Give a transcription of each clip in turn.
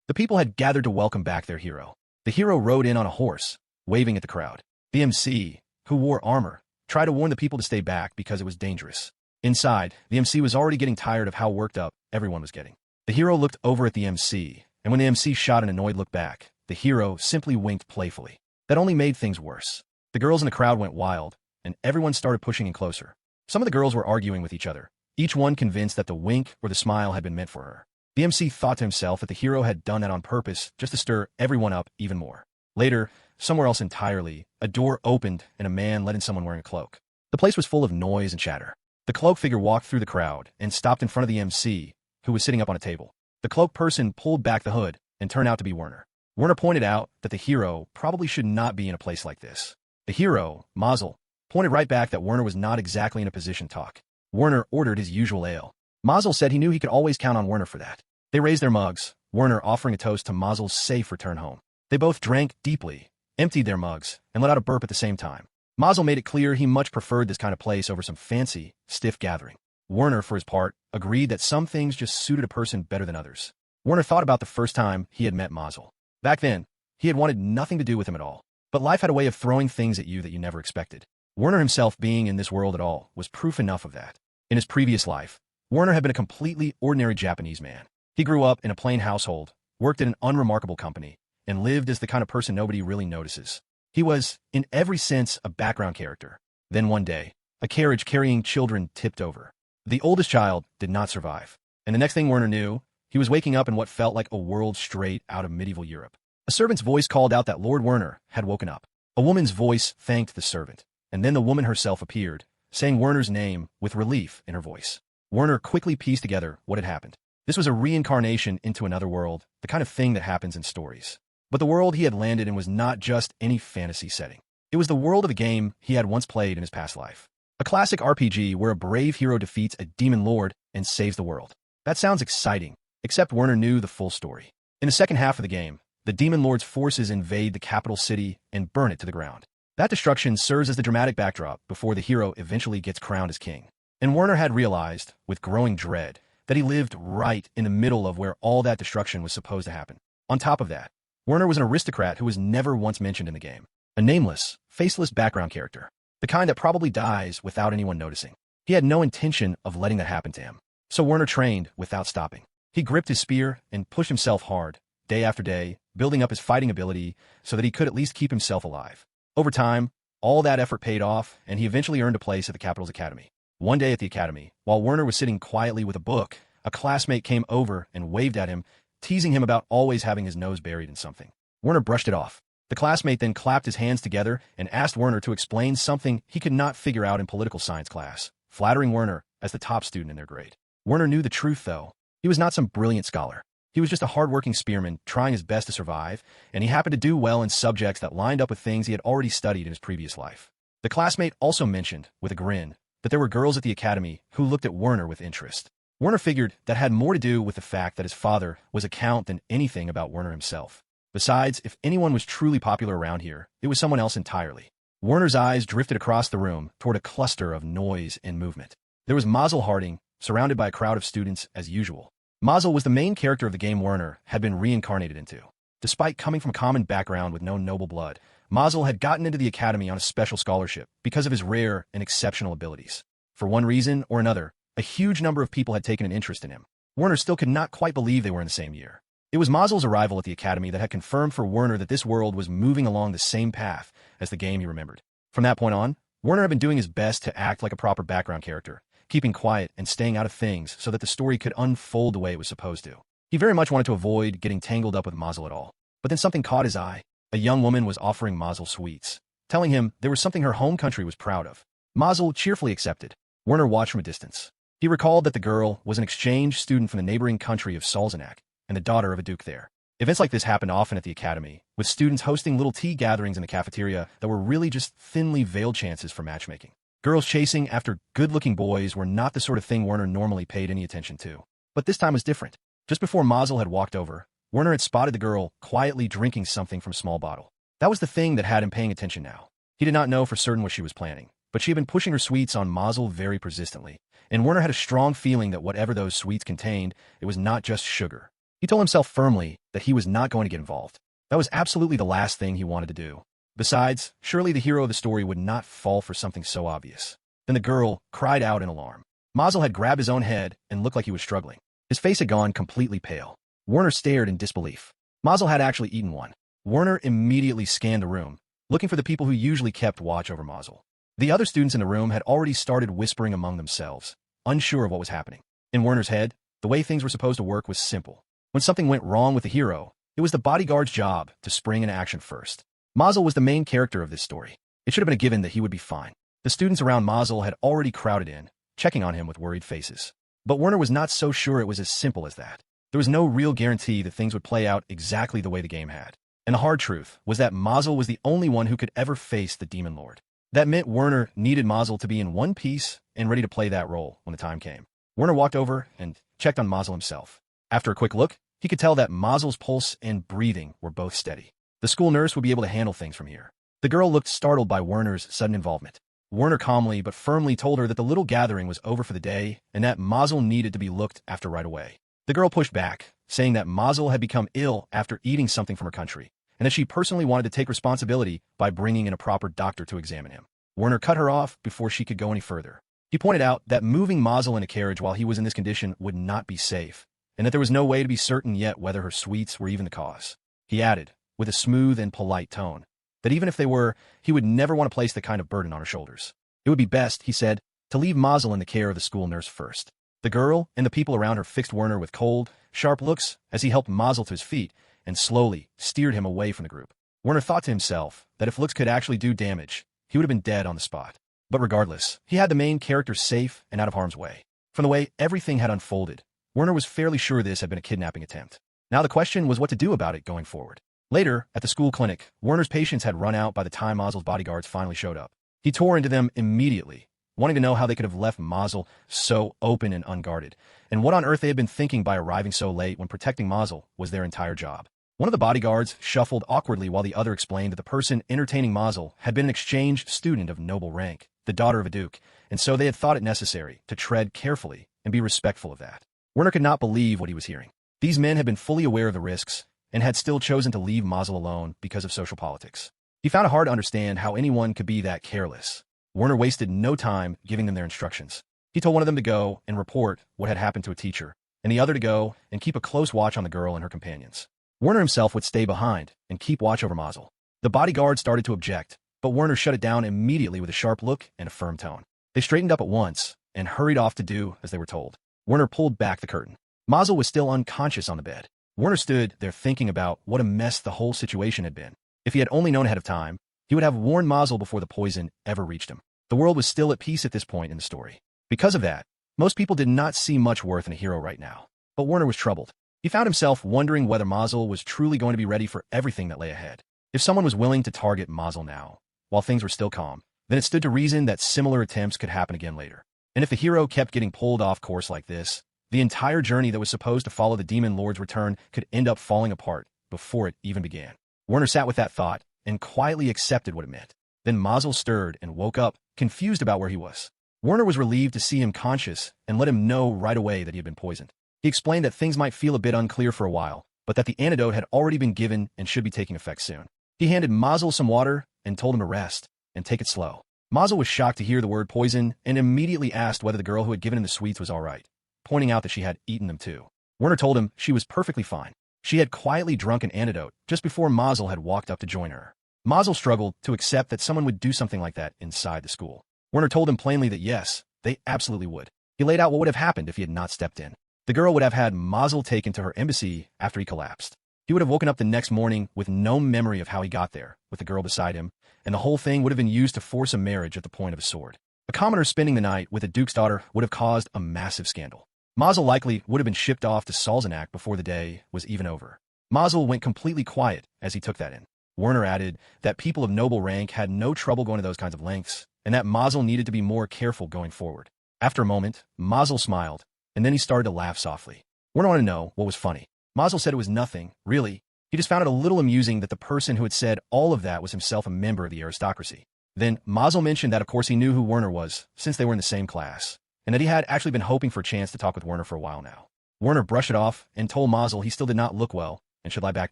The people had gathered to welcome back their hero. The hero rode in on a horse, waving at the crowd. The MC, who wore armor, tried to warn the people to stay back because it was dangerous. Inside, the MC was already getting tired of how worked up everyone was getting. The hero looked over at the MC, and when the MC shot an annoyed look back, the hero simply winked playfully. That only made things worse. The girls in the crowd went wild, and everyone started pushing in closer. Some of the girls were arguing with each other, each one convinced that the wink or the smile had been meant for her. The MC thought to himself that the hero had done that on purpose just to stir everyone up even more. Later, somewhere else entirely, a door opened and a man let in someone wearing a cloak. The place was full of noise and chatter. The cloak figure walked through the crowd and stopped in front of the MC, who was sitting up on a table. The cloaked person pulled back the hood and turned out to be Werner. Werner pointed out that the hero probably should not be in a place like this. The hero, Mazel, pointed right back that Werner was not exactly in a position to talk. Werner ordered his usual ale. Mazel said he knew he could always count on Werner for that. They raised their mugs, Werner offering a toast to Mazel's safe return home. They both drank deeply, emptied their mugs, and let out a burp at the same time. Mazel made it clear he much preferred this kind of place over some fancy, stiff gathering. Werner, for his part, agreed that some things just suited a person better than others. Werner thought about the first time he had met Mazel. Back then, he had wanted nothing to do with him at all. But life had a way of throwing things at you that you never expected. Werner himself being in this world at all was proof enough of that. In his previous life, Werner had been a completely ordinary Japanese man. He grew up in a plain household, worked at an unremarkable company, and lived as the kind of person nobody really notices. He was, in every sense, a background character. Then one day, a carriage carrying children tipped over. The oldest child did not survive. And the next thing Werner knew, he was waking up in what felt like a world straight out of medieval Europe. A servant's voice called out that Lord Werner had woken up. A woman's voice thanked the servant, and then the woman herself appeared, saying Werner's name with relief in her voice. Werner quickly pieced together what had happened. This was a reincarnation into another world, the kind of thing that happens in stories. But the world he had landed in was not just any fantasy setting. It was the world of a game he had once played in his past life. A classic RPG where a brave hero defeats a demon lord and saves the world. That sounds exciting, except Werner knew the full story. In the second half of the game, the demon lord's forces invade the capital city and burn it to the ground. That destruction serves as the dramatic backdrop before the hero eventually gets crowned as king. And Werner had realized, with growing dread, that he lived right in the middle of where all that destruction was supposed to happen. On top of that, Werner was an aristocrat who was never once mentioned in the game. A nameless, faceless background character. The kind that probably dies without anyone noticing. He had no intention of letting that happen to him. So Werner trained without stopping. He gripped his spear and pushed himself hard, day after day, building up his fighting ability so that he could at least keep himself alive. Over time, all that effort paid off, and he eventually earned a place at the capital's academy. One day at the academy, while Werner was sitting quietly with a book, a classmate came over and waved at him, teasing him about always having his nose buried in something. Werner brushed it off. The classmate then clapped his hands together and asked Werner to explain something he could not figure out in political science class, flattering Werner as the top student in their grade. Werner knew the truth, though. He was not some brilliant scholar. He was just a hard-working spearman trying his best to survive, and he happened to do well in subjects that lined up with things he had already studied in his previous life. The classmate also mentioned, with a grin, that there were girls at the academy who looked at Werner with interest. Werner figured that had more to do with the fact that his father was a count than anything about Werner himself. Besides, if anyone was truly popular around here, it was someone else entirely. Werner's eyes drifted across the room toward a cluster of noise and movement. There was Mazel Harding, surrounded by a crowd of students as usual. Mazel was the main character of the game Werner had been reincarnated into. Despite coming from a common background with no noble blood, Mazel had gotten into the academy on a special scholarship because of his rare and exceptional abilities. For one reason or another, a huge number of people had taken an interest in him. Werner still could not quite believe they were in the same year. It was Mazel's arrival at the academy that had confirmed for Werner that this world was moving along the same path as the game he remembered. From that point on, Werner had been doing his best to act like a proper background character, keeping quiet and staying out of things so that the story could unfold the way it was supposed to. He very much wanted to avoid getting tangled up with Mazel at all. But then something caught his eye. A young woman was offering Mazel sweets, telling him there was something her home country was proud of. Mazel cheerfully accepted. Werner watched from a distance. He recalled that the girl was an exchange student from the neighboring country of Salzanak and the daughter of a duke there. Events like this happened often at the academy, with students hosting little tea gatherings in the cafeteria that were really just thinly veiled chances for matchmaking. Girls chasing after good-looking boys were not the sort of thing Werner normally paid any attention to. But this time was different. Just before Mazel had walked over, Werner had spotted the girl quietly drinking something from a small bottle. That was the thing that had him paying attention now. He did not know for certain what she was planning, but she had been pushing her sweets on Mazel very persistently, and Werner had a strong feeling that whatever those sweets contained, it was not just sugar. He told himself firmly that he was not going to get involved. That was absolutely the last thing he wanted to do. Besides, surely the hero of the story would not fall for something so obvious. Then the girl cried out in alarm. Mazel had grabbed his own head and looked like he was struggling. His face had gone completely pale. Werner stared in disbelief. Mazel had actually eaten one. Werner immediately scanned the room, looking for the people who usually kept watch over Mazel. The other students in the room had already started whispering among themselves, unsure of what was happening. In Werner's head, the way things were supposed to work was simple. When something went wrong with the hero, it was the bodyguard's job to spring into action first. Mazel was the main character of this story. It should have been a given that he would be fine. The students around Mazel had already crowded in, checking on him with worried faces. But Werner was not so sure it was as simple as that. There was no real guarantee that things would play out exactly the way the game had. And the hard truth was that Mazel was the only one who could ever face the Demon Lord. That meant Werner needed Mazel to be in one piece and ready to play that role when the time came. Werner walked over and checked on Mazel himself. After a quick look, he could tell that Mazel's pulse and breathing were both steady. The school nurse would be able to handle things from here. The girl looked startled by Werner's sudden involvement. Werner calmly but firmly told her that the little gathering was over for the day and that Mazel needed to be looked after right away. The girl pushed back, saying that Mazel had become ill after eating something from her country, and that she personally wanted to take responsibility by bringing in a proper doctor to examine him. Werner cut her off before she could go any further. He pointed out that moving Mazel in a carriage while he was in this condition would not be safe, and that there was no way to be certain yet whether her sweets were even the cause. He added, with a smooth and polite tone, that even if they were, he would never want to place the kind of burden on her shoulders. It would be best, he said, to leave Mazel in the care of the school nurse first. The girl and the people around her fixed Werner with cold, sharp looks as he helped Mazel to his feet and slowly steered him away from the group. Werner thought to himself that if looks could actually do damage, he would have been dead on the spot. But regardless, he had the main character safe and out of harm's way. From the way everything had unfolded, Werner was fairly sure this had been a kidnapping attempt. Now the question was what to do about it going forward. Later, at the school clinic, Werner's patience had run out by the time Mazel's bodyguards finally showed up. He tore into them immediately, wanting to know how they could have left Mazel so open and unguarded, and what on earth they had been thinking by arriving so late when protecting Mazel was their entire job. One of the bodyguards shuffled awkwardly while the other explained that the person entertaining Mazel had been an exchange student of noble rank, the daughter of a duke, and so they had thought it necessary to tread carefully and be respectful of that. Werner could not believe what he was hearing. These men had been fully aware of the risks and had still chosen to leave Mazel alone because of social politics. He found it hard to understand how anyone could be that careless. Werner wasted no time giving them their instructions. He told one of them to go and report what had happened to a teacher, and the other to go and keep a close watch on the girl and her companions. Werner himself would stay behind and keep watch over Mazel. The bodyguard started to object, but Werner shut it down immediately with a sharp look and a firm tone. They straightened up at once and hurried off to do as they were told. Werner pulled back the curtain. Mazel was still unconscious on the bed. Werner stood there thinking about what a mess the whole situation had been. If he had only known ahead of time, he would have warned Mazel before the poison ever reached him. The world was still at peace at this point in the story. Because of that, most people did not see much worth in a hero right now. But Werner was troubled. He found himself wondering whether Mazel was truly going to be ready for everything that lay ahead. If someone was willing to target Mazel now, while things were still calm, then it stood to reason that similar attempts could happen again later. And if the hero kept getting pulled off course like this, the entire journey that was supposed to follow the Demon Lord's return could end up falling apart before it even began. Werner sat with that thought and quietly accepted what it meant. Then Mazel stirred and woke up, confused about where he was. Werner was relieved to see him conscious and let him know right away that he had been poisoned. He explained that things might feel a bit unclear for a while, but that the antidote had already been given and should be taking effect soon. He handed Mazel some water and told him to rest and take it slow. Mazel was shocked to hear the word poison and immediately asked whether the girl who had given him the sweets was all right, pointing out that she had eaten them too. Werner told him she was perfectly fine. She had quietly drunk an antidote just before Mazel had walked up to join her. Mazel struggled to accept that someone would do something like that inside the school. Werner told him plainly that yes, they absolutely would. He laid out what would have happened if he had not stepped in. The girl would have had Mazel taken to her embassy after he collapsed. He would have woken up the next morning with no memory of how he got there, with the girl beside him, and the whole thing would have been used to force a marriage at the point of a sword. A commoner spending the night with a duke's daughter would have caused a massive scandal. Mazel likely would have been shipped off to Salzenac before the day was even over. Mazel went completely quiet as he took that in. Werner added that people of noble rank had no trouble going to those kinds of lengths, and that Mazel needed to be more careful going forward. After a moment, Mazel smiled, and then he started to laugh softly. Werner wanted to know what was funny. Mazel said it was nothing, really. He just found it a little amusing that the person who had said all of that was himself a member of the aristocracy. Then Mazel mentioned that of course he knew who Werner was, since they were in the same class, and that he had actually been hoping for a chance to talk with Werner for a while now. Werner brushed it off and told Mazel he still did not look well and should lie back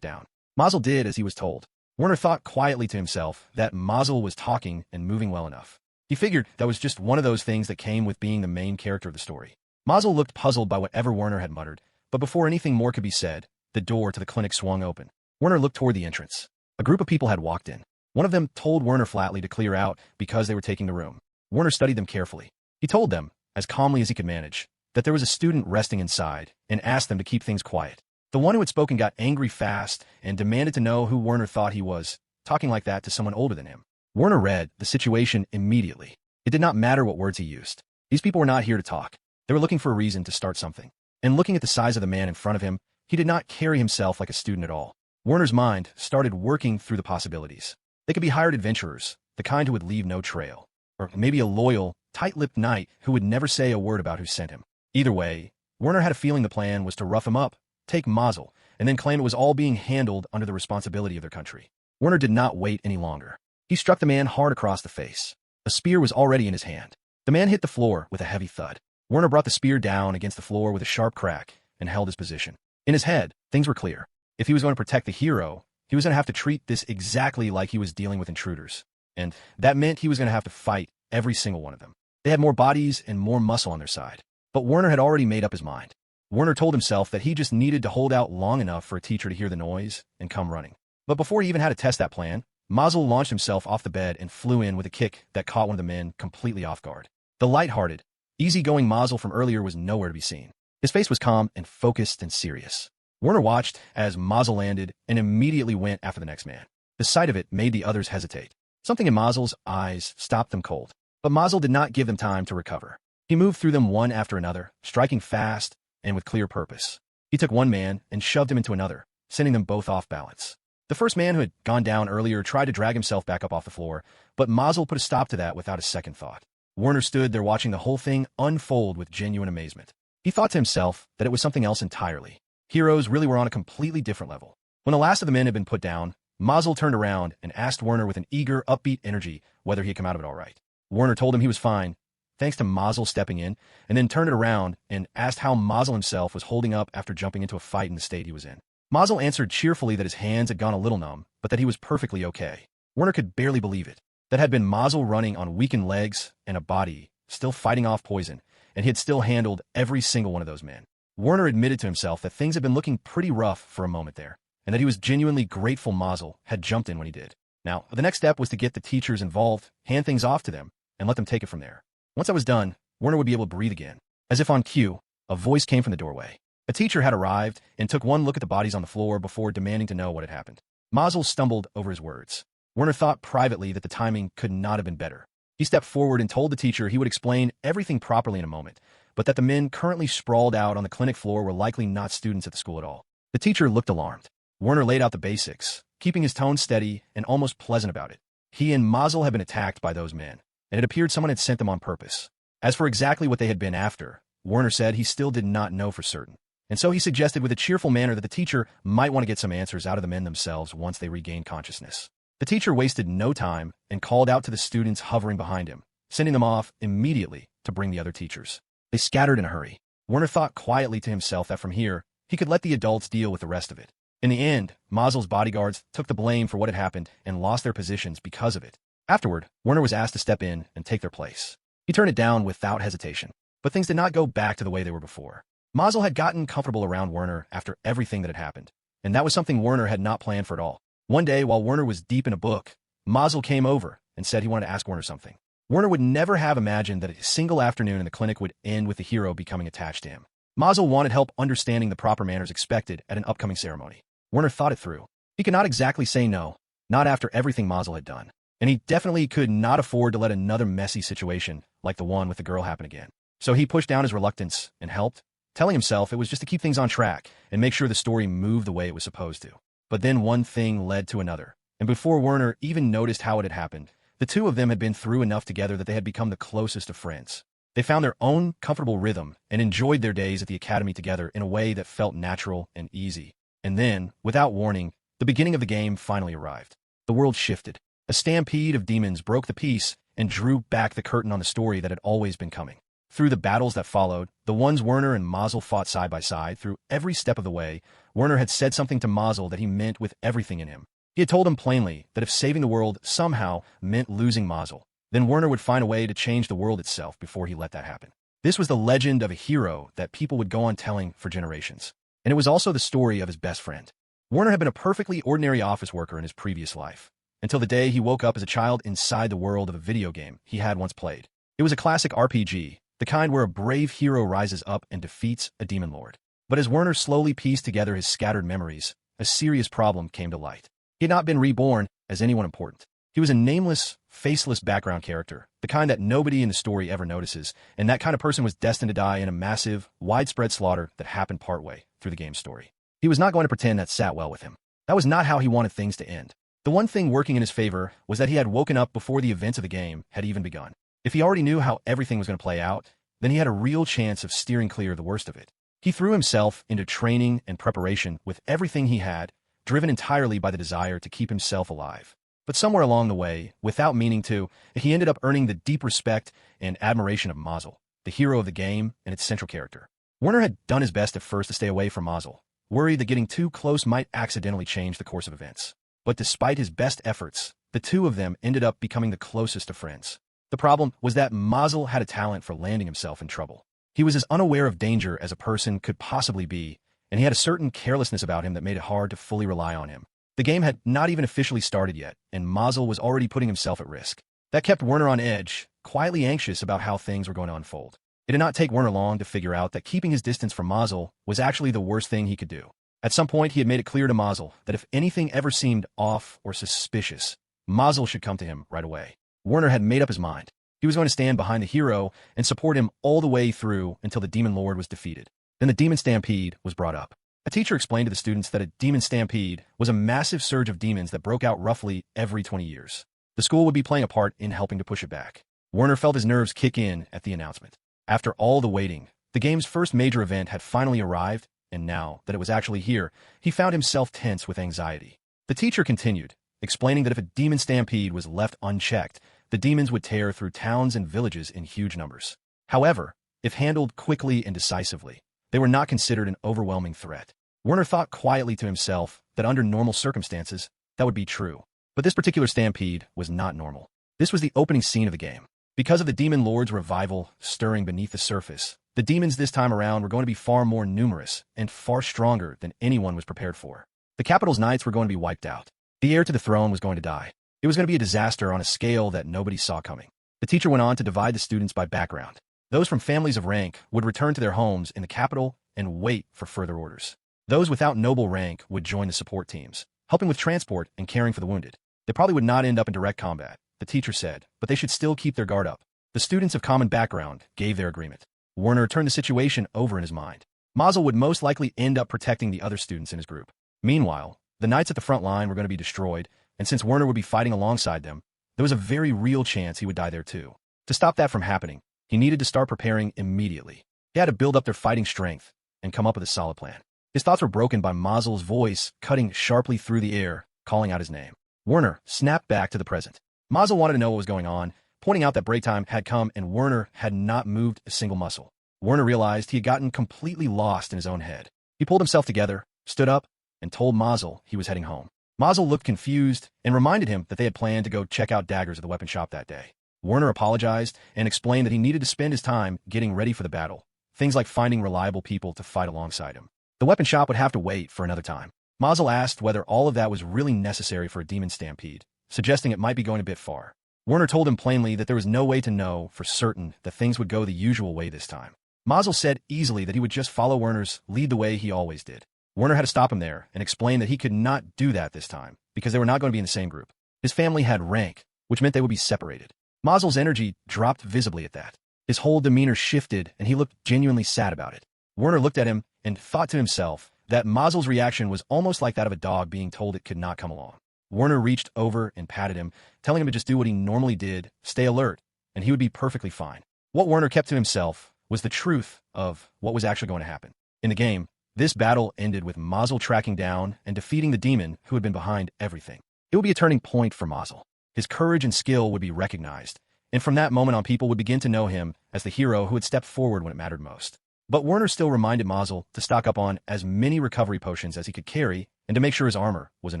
down. Mazel did as he was told. Werner thought quietly to himself that Mazel was talking and moving well enough. He figured that was just one of those things that came with being the main character of the story. Mazel looked puzzled by whatever Werner had muttered, but before anything more could be said, the door to the clinic swung open. Werner looked toward the entrance. A group of people had walked in. One of them told Werner flatly to clear out because they were taking the room. Werner studied them carefully. He told them, as calmly as he could manage, that there was a student resting inside and asked them to keep things quiet. The one who had spoken got angry fast and demanded to know who Werner thought he was, talking like that to someone older than him. Werner read the situation immediately. It did not matter what words he used. These people were not here to talk. They were looking for a reason to start something. And looking at the size of the man in front of him, he did not carry himself like a student at all. Werner's mind started working through the possibilities. They could be hired adventurers, the kind who would leave no trail. Or maybe a loyal, tight-lipped knight who would never say a word about who sent him. Either way, Werner had a feeling the plan was to rough him up, take Mazel, and then claim it was all being handled under the responsibility of their country. Werner did not wait any longer. He struck the man hard across the face. A spear was already in his hand. The man hit the floor with a heavy thud. Werner brought the spear down against the floor with a sharp crack and held his position. In his head, things were clear. If he was going to protect the hero, he was going to have to treat this exactly like he was dealing with intruders. And that meant he was going to have to fight every single one of them. They had more bodies and more muscle on their side. But Werner had already made up his mind. Werner told himself that he just needed to hold out long enough for a teacher to hear the noise and come running. But before he even had to test that plan, Mazel launched himself off the bed and flew in with a kick that caught one of the men completely off guard. The light-hearted, easygoing Mazel from earlier was nowhere to be seen. His face was calm and focused and serious. Werner watched as Mazel landed and immediately went after the next man. The sight of it made the others hesitate. Something in Mazel's eyes stopped them cold. But Mazel did not give them time to recover. He moved through them one after another, striking fast and with clear purpose. He took one man and shoved him into another, sending them both off balance. The first man who had gone down earlier tried to drag himself back up off the floor, but Mazel put a stop to that without a second thought. Werner stood there watching the whole thing unfold with genuine amazement. He thought to himself that it was something else entirely. Heroes really were on a completely different level. When the last of the men had been put down, Mazel turned around and asked Werner with an eager, upbeat energy whether he had come out of it all right. Werner told him he was fine, thanks to Mazel stepping in, and then turned it around and asked how Mazel himself was holding up after jumping into a fight in the state he was in. Mazel answered cheerfully that his hands had gone a little numb, but that he was perfectly okay. Werner could barely believe it. That had been Mazel running on weakened legs and a body, still fighting off poison, and he had still handled every single one of those men. Werner admitted to himself that things had been looking pretty rough for a moment there, and that he was genuinely grateful Mazel had jumped in when he did. Now, the next step was to get the teachers involved, hand things off to them, and let them take it from there. Once that was done, Werner would be able to breathe again. As if on cue, a voice came from the doorway. A teacher had arrived and took one look at the bodies on the floor before demanding to know what had happened. Mazel stumbled over his words. Werner thought privately that the timing could not have been better. He stepped forward and told the teacher he would explain everything properly in a moment, but that the men currently sprawled out on the clinic floor were likely not students at the school at all. The teacher looked alarmed. Werner laid out the basics, keeping his tone steady and almost pleasant about it. He and Mazel had been attacked by those men, and it appeared someone had sent them on purpose. As for exactly what they had been after, Werner said he still did not know for certain. And so he suggested with a cheerful manner that the teacher might want to get some answers out of the men themselves once they regained consciousness. The teacher wasted no time and called out to the students hovering behind him, sending them off immediately to bring the other teachers. They scattered in a hurry. Werner thought quietly to himself that from here, he could let the adults deal with the rest of it. In the end, Mazel's bodyguards took the blame for what had happened and lost their positions because of it. Afterward, Werner was asked to step in and take their place. He turned it down without hesitation, but things did not go back to the way they were before. Mazel had gotten comfortable around Werner after everything that had happened, and that was something Werner had not planned for at all. One day, while Werner was deep in a book, Mazel came over and said he wanted to ask Werner something. Werner would never have imagined that a single afternoon in the clinic would end with the hero becoming attached to him. Mazel wanted help understanding the proper manners expected at an upcoming ceremony. Werner thought it through. He could not exactly say no, not after everything Mazel had done, and he definitely could not afford to let another messy situation like the one with the girl happen again. So he pushed down his reluctance and helped, telling himself it was just to keep things on track and make sure the story moved the way it was supposed to. But then one thing led to another, and before Werner even noticed how it had happened, the two of them had been through enough together that they had become the closest of friends. They found their own comfortable rhythm and enjoyed their days at the academy together in a way that felt natural and easy. And then, without warning, the beginning of the game finally arrived. The world shifted. A stampede of demons broke the peace and drew back the curtain on the story that had always been coming. Through the battles that followed, the ones Werner and Mazel fought side by side, through every step of the way, Werner had said something to Mazel that he meant with everything in him. He had told him plainly that if saving the world somehow meant losing Mazel, then Werner would find a way to change the world itself before he let that happen. This was the legend of a hero that people would go on telling for generations. And it was also the story of his best friend. Werner had been a perfectly ordinary office worker in his previous life, until the day he woke up as a child inside the world of a video game he had once played. It was a classic RPG, the kind where a brave hero rises up and defeats a demon lord. But as Werner slowly pieced together his scattered memories, a serious problem came to light. He had not been reborn as anyone important. He was a nameless, faceless background character, the kind that nobody in the story ever notices, and that kind of person was destined to die in a massive, widespread slaughter that happened partway through the game's story. He was not going to pretend that sat well with him. That was not how he wanted things to end. The one thing working in his favor was that he had woken up before the events of the game had even begun. If he already knew how everything was going to play out, then he had a real chance of steering clear of the worst of it. He threw himself into training and preparation with everything he had, driven entirely by the desire to keep himself alive. But somewhere along the way, without meaning to, he ended up earning the deep respect and admiration of Mazel, the hero of the game and its central character. Werner had done his best at first to stay away from Mazel, worried that getting too close might accidentally change the course of events. But despite his best efforts, the two of them ended up becoming the closest of friends. The problem was that Mazel had a talent for landing himself in trouble. He was as unaware of danger as a person could possibly be, and he had a certain carelessness about him that made it hard to fully rely on him. The game had not even officially started yet, and Mazel was already putting himself at risk. That kept Werner on edge, quietly anxious about how things were going to unfold. It did not take Werner long to figure out that keeping his distance from Mazel was actually the worst thing he could do. At some point, he had made it clear to Mazel that if anything ever seemed off or suspicious, Mazel should come to him right away. Werner had made up his mind. He was going to stand behind the hero and support him all the way through until the demon lord was defeated. Then the demon stampede was brought up. A teacher explained to the students that a demon stampede was a massive surge of demons that broke out roughly every 20 years. The school would be playing a part in helping to push it back. Werner felt his nerves kick in at the announcement. After all the waiting, the game's first major event had finally arrived, and now that it was actually here, he found himself tense with anxiety. The teacher continued, explaining that if a demon stampede was left unchecked, the demons would tear through towns and villages in huge numbers. However, if handled quickly and decisively, they were not considered an overwhelming threat. Werner thought quietly to himself that under normal circumstances, that would be true. But this particular stampede was not normal. This was the opening scene of the game. Because of the demon lord's revival stirring beneath the surface, the demons this time around were going to be far more numerous and far stronger than anyone was prepared for. The capital's knights were going to be wiped out. The heir to the throne was going to die. It was going to be a disaster on a scale that nobody saw coming. The teacher went on to divide the students by background. Those from families of rank would return to their homes in the capital and wait for further orders. Those without noble rank would join the support teams, helping with transport and caring for the wounded. They probably would not end up in direct combat, the teacher said, but they should still keep their guard up. The students of common background gave their agreement. Werner turned the situation over in his mind. Mazel would most likely end up protecting the other students in his group. Meanwhile, the knights at the front line were going to be destroyed, and since Werner would be fighting alongside them, there was a very real chance he would die there too. To stop that from happening, he needed to start preparing immediately. He had to build up their fighting strength and come up with a solid plan. His thoughts were broken by Mazel's voice cutting sharply through the air, calling out his name. Werner snapped back to the present. Mazel wanted to know what was going on, pointing out that break time had come and Werner had not moved a single muscle. Werner realized he had gotten completely lost in his own head. He pulled himself together, stood up, and told Mazel he was heading home. Mazel looked confused and reminded him that they had planned to go check out daggers at the weapon shop that day. Werner apologized and explained that he needed to spend his time getting ready for the battle, things like finding reliable people to fight alongside him. The weapon shop would have to wait for another time. Mazel asked whether all of that was really necessary for a demon stampede, suggesting it might be going a bit far. Werner told him plainly that there was no way to know for certain that things would go the usual way this time. Mazel said easily that he would just follow Werner's lead the way he always did. Werner had to stop him there and explain that he could not do that this time because they were not going to be in the same group. His family had rank, which meant they would be separated. Mazel's energy dropped visibly at that. His whole demeanor shifted and he looked genuinely sad about it. Werner looked at him and thought to himself that Mazel's reaction was almost like that of a dog being told it could not come along. Werner reached over and patted him, telling him to just do what he normally did, stay alert, and he would be perfectly fine. What Werner kept to himself was the truth of what was actually going to happen. In the game, this battle ended with Mazel tracking down and defeating the demon who had been behind everything. It would be a turning point for Mazel. His courage and skill would be recognized, and from that moment on people would begin to know him as the hero who had stepped forward when it mattered most. But Werner still reminded Mazel to stock up on as many recovery potions as he could carry and to make sure his armor was in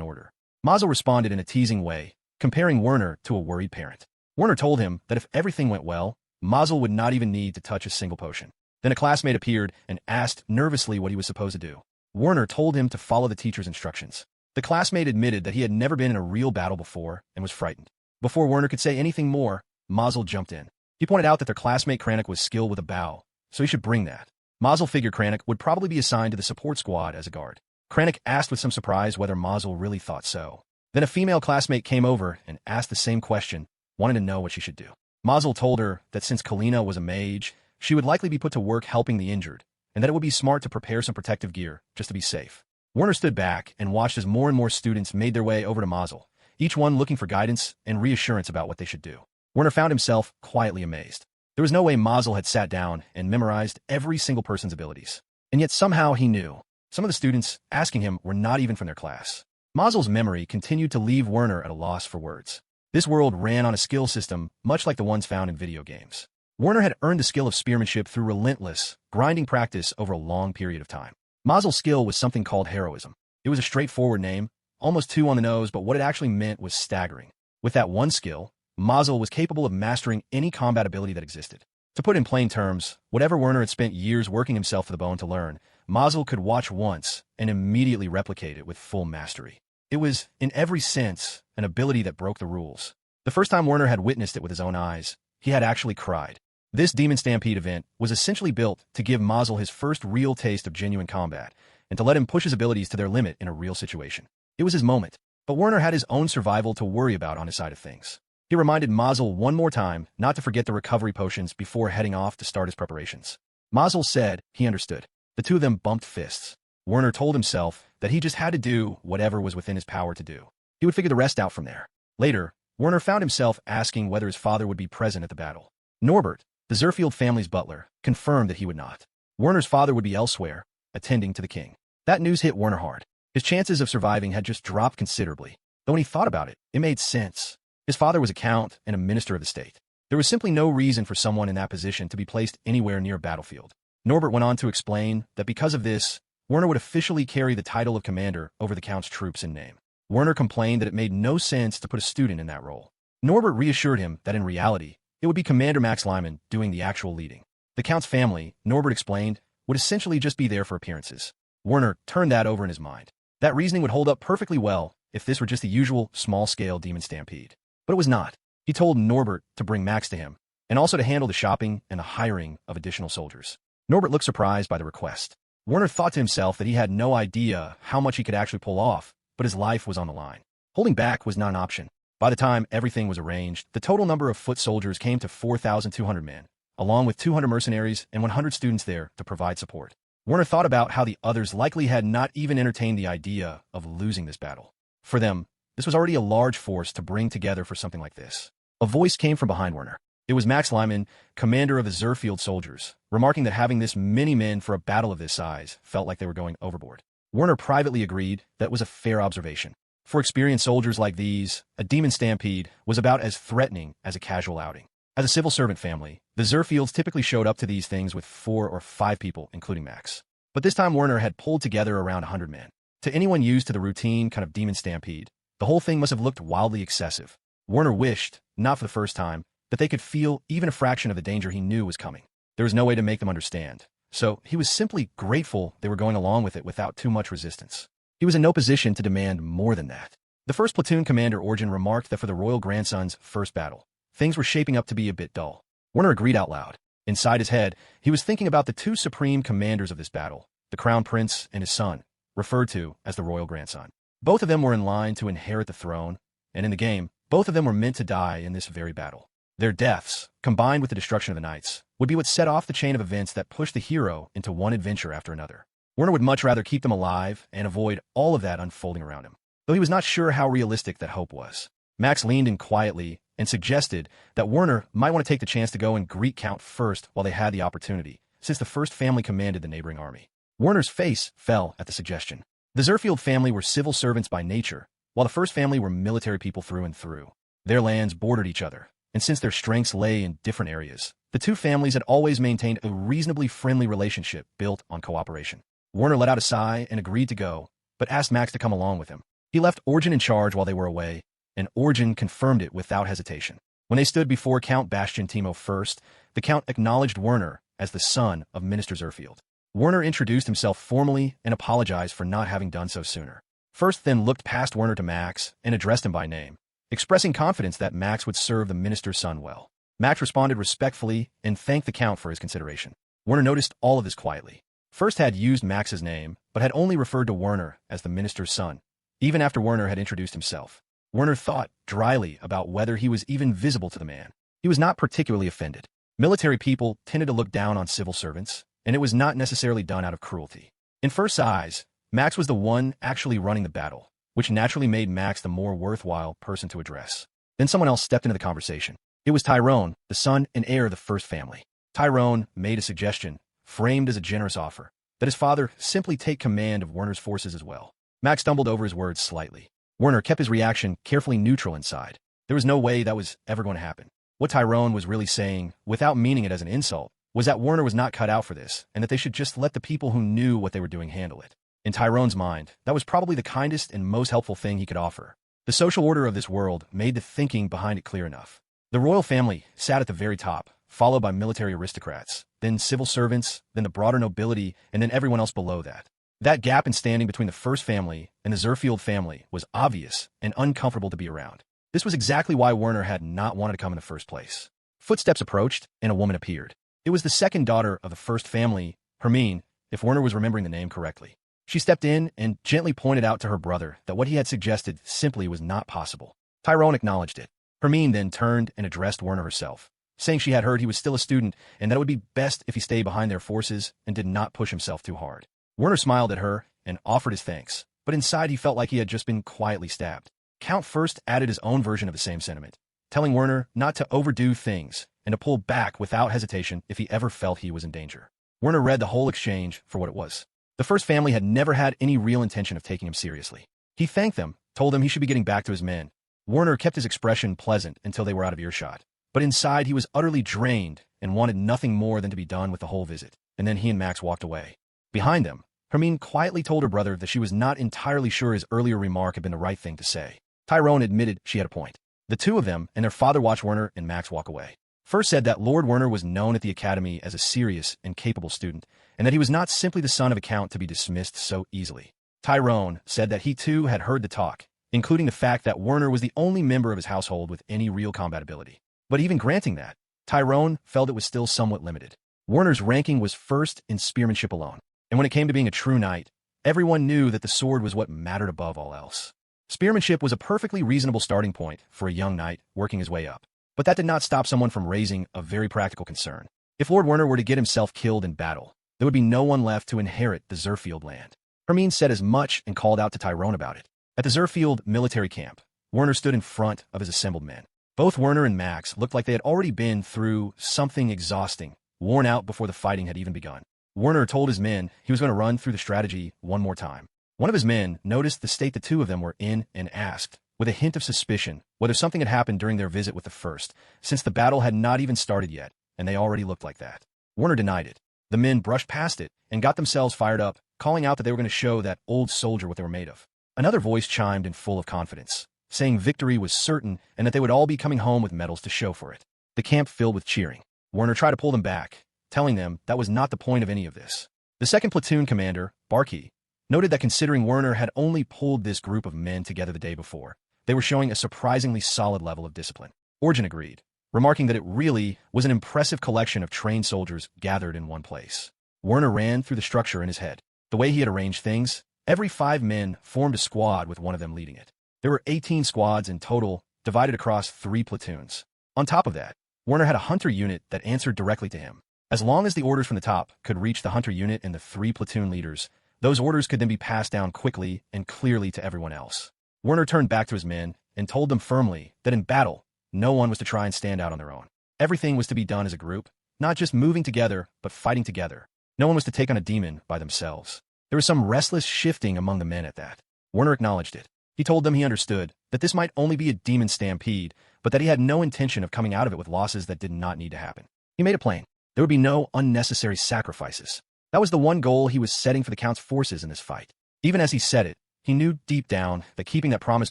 order. Mazel responded in a teasing way, comparing Werner to a worried parent. Werner told him that if everything went well, Mazel would not even need to touch a single potion. Then a classmate appeared and asked nervously what he was supposed to do. Werner told him to follow the teacher's instructions. The classmate admitted that he had never been in a real battle before and was frightened. Before Werner could say anything more, Mazel jumped in. He pointed out that their classmate Kranich was skilled with a bow, so he should bring that. Mazel figured Kranich would probably be assigned to the support squad as a guard. Kranich asked with some surprise whether Mazel really thought so. Then a female classmate came over and asked the same question, wanting to know what she should do. Mazel told her that since Kalina was a mage, she would likely be put to work helping the injured, and that it would be smart to prepare some protective gear just to be safe. Werner stood back and watched as more and more students made their way over to Mazel, each one looking for guidance and reassurance about what they should do. Werner found himself quietly amazed. There was no way Mazel had sat down and memorized every single person's abilities. And yet somehow he knew. Some of the students asking him were not even from their class. Mazel's memory continued to leave Werner at a loss for words. This world ran on a skill system much like the ones found in video games. Werner had earned the skill of spearmanship through relentless, grinding practice over a long period of time. Mazel's skill was something called heroism. It was a straightforward name, almost too on the nose, but what it actually meant was staggering. With that one skill, Mazel was capable of mastering any combat ability that existed. To put in plain terms, whatever Werner had spent years working himself to the bone to learn, Mazel could watch once and immediately replicate it with full mastery. It was, in every sense, an ability that broke the rules. The first time Werner had witnessed it with his own eyes, he had actually cried. This Demon Stampede event was essentially built to give Mazel his first real taste of genuine combat, and to let him push his abilities to their limit in a real situation. It was his moment, but Werner had his own survival to worry about on his side of things. He reminded Mazel one more time not to forget the recovery potions before heading off to start his preparations. Mazel said he understood. The two of them bumped fists. Werner told himself that he just had to do whatever was within his power to do. He would figure the rest out from there. Later, Werner found himself asking whether his father would be present at the battle. Norbert, the Zerfield family's butler, confirmed that he would not. Werner's father would be elsewhere, attending to the king. That news hit Werner hard. His chances of surviving had just dropped considerably. Though when he thought about it, it made sense. His father was a count and a minister of the state. There was simply no reason for someone in that position to be placed anywhere near a battlefield. Norbert went on to explain that because of this, Werner would officially carry the title of commander over the count's troops in name. Werner complained that it made no sense to put a student in that role. Norbert reassured him that in reality, it would be Commander Max Lyman doing the actual leading. The Count's family, Norbert explained, would essentially just be there for appearances. Werner turned that over in his mind. That reasoning would hold up perfectly well if this were just the usual small-scale demon stampede. But it was not. He told Norbert to bring Max to him, and also to handle the shopping and the hiring of additional soldiers. Norbert looked surprised by the request. Werner thought to himself that he had no idea how much he could actually pull off, but his life was on the line. Holding back was not an option. By the time everything was arranged, the total number of foot soldiers came to 4,200 men, along with 200 mercenaries and 100 students there to provide support. Werner thought about how the others likely had not even entertained the idea of losing this battle. For them, this was already a large force to bring together for something like this. A voice came from behind Werner. It was Max Lyman, commander of the Zerfield soldiers, remarking that having this many men for a battle of this size felt like they were going overboard. Werner privately agreed that was a fair observation. For experienced soldiers like these, a demon stampede was about as threatening as a casual outing. As a civil servant family, the Zerfields typically showed up to these things with 4 or 5 people, including Max. But this time Werner had pulled together around 100 men. To anyone used to the routine kind of demon stampede, the whole thing must have looked wildly excessive. Werner wished, not for the first time, that they could feel even a fraction of the danger he knew was coming. There was no way to make them understand. So he was simply grateful they were going along with it without too much resistance. He was in no position to demand more than that. The first platoon commander, Orjan, remarked that for the royal grandson's first battle, things were shaping up to be a bit dull. Werner agreed out loud. Inside his head, he was thinking about the two supreme commanders of this battle, the crown prince and his son, referred to as the royal grandson. Both of them were in line to inherit the throne, and in the game, both of them were meant to die in this very battle. Their deaths, combined with the destruction of the knights, would be what set off the chain of events that pushed the hero into one adventure after another. Werner would much rather keep them alive and avoid all of that unfolding around him, though he was not sure how realistic that hope was. Max leaned in quietly and suggested that Werner might want to take the chance to go and greet Count first while they had the opportunity, since the first family commanded the neighboring army. Werner's face fell at the suggestion. The Zerfield family were civil servants by nature, while the first family were military people through and through. Their lands bordered each other, and since their strengths lay in different areas, the two families had always maintained a reasonably friendly relationship built on cooperation. Werner let out a sigh and agreed to go, but asked Max to come along with him. He left Origin in charge while they were away, and Origin confirmed it without hesitation. When they stood before Count Bastian Timo first, the Count acknowledged Werner as the son of Minister Zerfield. Werner introduced himself formally and apologized for not having done so sooner. First then looked past Werner to Max and addressed him by name, expressing confidence that Max would serve the minister's son well. Max responded respectfully and thanked the Count for his consideration. Werner noticed all of this quietly. First had used Max's name, but had only referred to Werner as the minister's son, even after Werner had introduced himself. Werner thought dryly about whether he was even visible to the man. He was not particularly offended. Military people tended to look down on civil servants, and it was not necessarily done out of cruelty. In First's eyes, Max was the one actually running the battle, which naturally made Max the more worthwhile person to address. Then someone else stepped into the conversation. It was Tyrone, the son and heir of the First family. Tyrone made a suggestion, framed as a generous offer, that his father simply take command of Werner's forces as well. Max stumbled over his words slightly. Werner kept his reaction carefully neutral inside. There was no way that was ever going to happen. What Tyrone was really saying, without meaning it as an insult, was that Werner was not cut out for this, and that they should just let the people who knew what they were doing handle it. In Tyrone's mind, that was probably the kindest and most helpful thing he could offer. The social order of this world made the thinking behind it clear enough. The royal family sat at the very top, followed by military aristocrats, then civil servants, then the broader nobility, and then everyone else below that. That gap in standing between the First family and the Zerfield family was obvious and uncomfortable to be around. This was exactly why Werner had not wanted to come in the first place. Footsteps approached, and a woman appeared. It was the second daughter of the First family, Hermine, if Werner was remembering the name correctly. She stepped in and gently pointed out to her brother that what he had suggested simply was not possible. Tyrone acknowledged it. Hermine then turned and addressed Werner herself, saying she had heard he was still a student and that it would be best if he stayed behind their forces and did not push himself too hard. Werner smiled at her and offered his thanks, but inside he felt like he had just been quietly stabbed. Count First added his own version of the same sentiment, telling Werner not to overdo things and to pull back without hesitation if he ever felt he was in danger. Werner read the whole exchange for what it was. The First family had never had any real intention of taking him seriously. He thanked them, told them he should be getting back to his men. Werner kept his expression pleasant until they were out of earshot, but inside he was utterly drained and wanted nothing more than to be done with the whole visit, and then he and Max walked away. Behind them, Hermine quietly told her brother that she was not entirely sure his earlier remark had been the right thing to say. Tyrone admitted she had a point. The two of them and their father watched Werner and Max walk away. First said that Lord Werner was known at the academy as a serious and capable student, and that he was not simply the son of a count to be dismissed so easily. Tyrone said that he too had heard the talk, including the fact that Werner was the only member of his household with any real combat ability. But even granting that, Tyrone felt it was still somewhat limited. Werner's ranking was first in spearmanship alone, and when it came to being a true knight, everyone knew that the sword was what mattered above all else. Spearmanship was a perfectly reasonable starting point for a young knight working his way up, but that did not stop someone from raising a very practical concern. If Lord Werner were to get himself killed in battle, there would be no one left to inherit the Zerfield land. Hermine said as much and called out to Tyrone about it. At the Zerfield military camp, Werner stood in front of his assembled men. Both Werner and Max looked like they had already been through something exhausting, worn out before the fighting had even begun. Werner told his men he was going to run through the strategy one more time. One of his men noticed the state the two of them were in and asked, with a hint of suspicion, whether something had happened during their visit with the First, since the battle had not even started yet, and they already looked like that. Werner denied it. The men brushed past it and got themselves fired up, calling out that they were going to show that old soldier what they were made of. Another voice chimed in full of confidence, saying victory was certain and that they would all be coming home with medals to show for it. The camp filled with cheering. Werner tried to pull them back, telling them that was not the point of any of this. The second platoon commander, Barkey, noted that considering Werner had only pulled this group of men together the day before, they were showing a surprisingly solid level of discipline. Origin agreed, remarking that it really was an impressive collection of trained soldiers gathered in one place. Werner ran through the structure in his head. The way he had arranged things, every 5 men formed a squad with one of them leading it. There were 18 squads in total, divided across 3 platoons. On top of that, Werner had a hunter unit that answered directly to him. As long as the orders from the top could reach the hunter unit and the 3 platoon leaders, those orders could then be passed down quickly and clearly to everyone else. Werner turned back to his men and told them firmly that in battle, no one was to try and stand out on their own. Everything was to be done as a group, not just moving together, but fighting together. No one was to take on a demon by themselves. There was some restless shifting among the men at that. Werner acknowledged it. He told them he understood that this might only be a demon stampede, but that he had no intention of coming out of it with losses that did not need to happen. He made it plain. There would be no unnecessary sacrifices. That was the one goal he was setting for the Count's forces in this fight. Even as he said it, he knew deep down that keeping that promise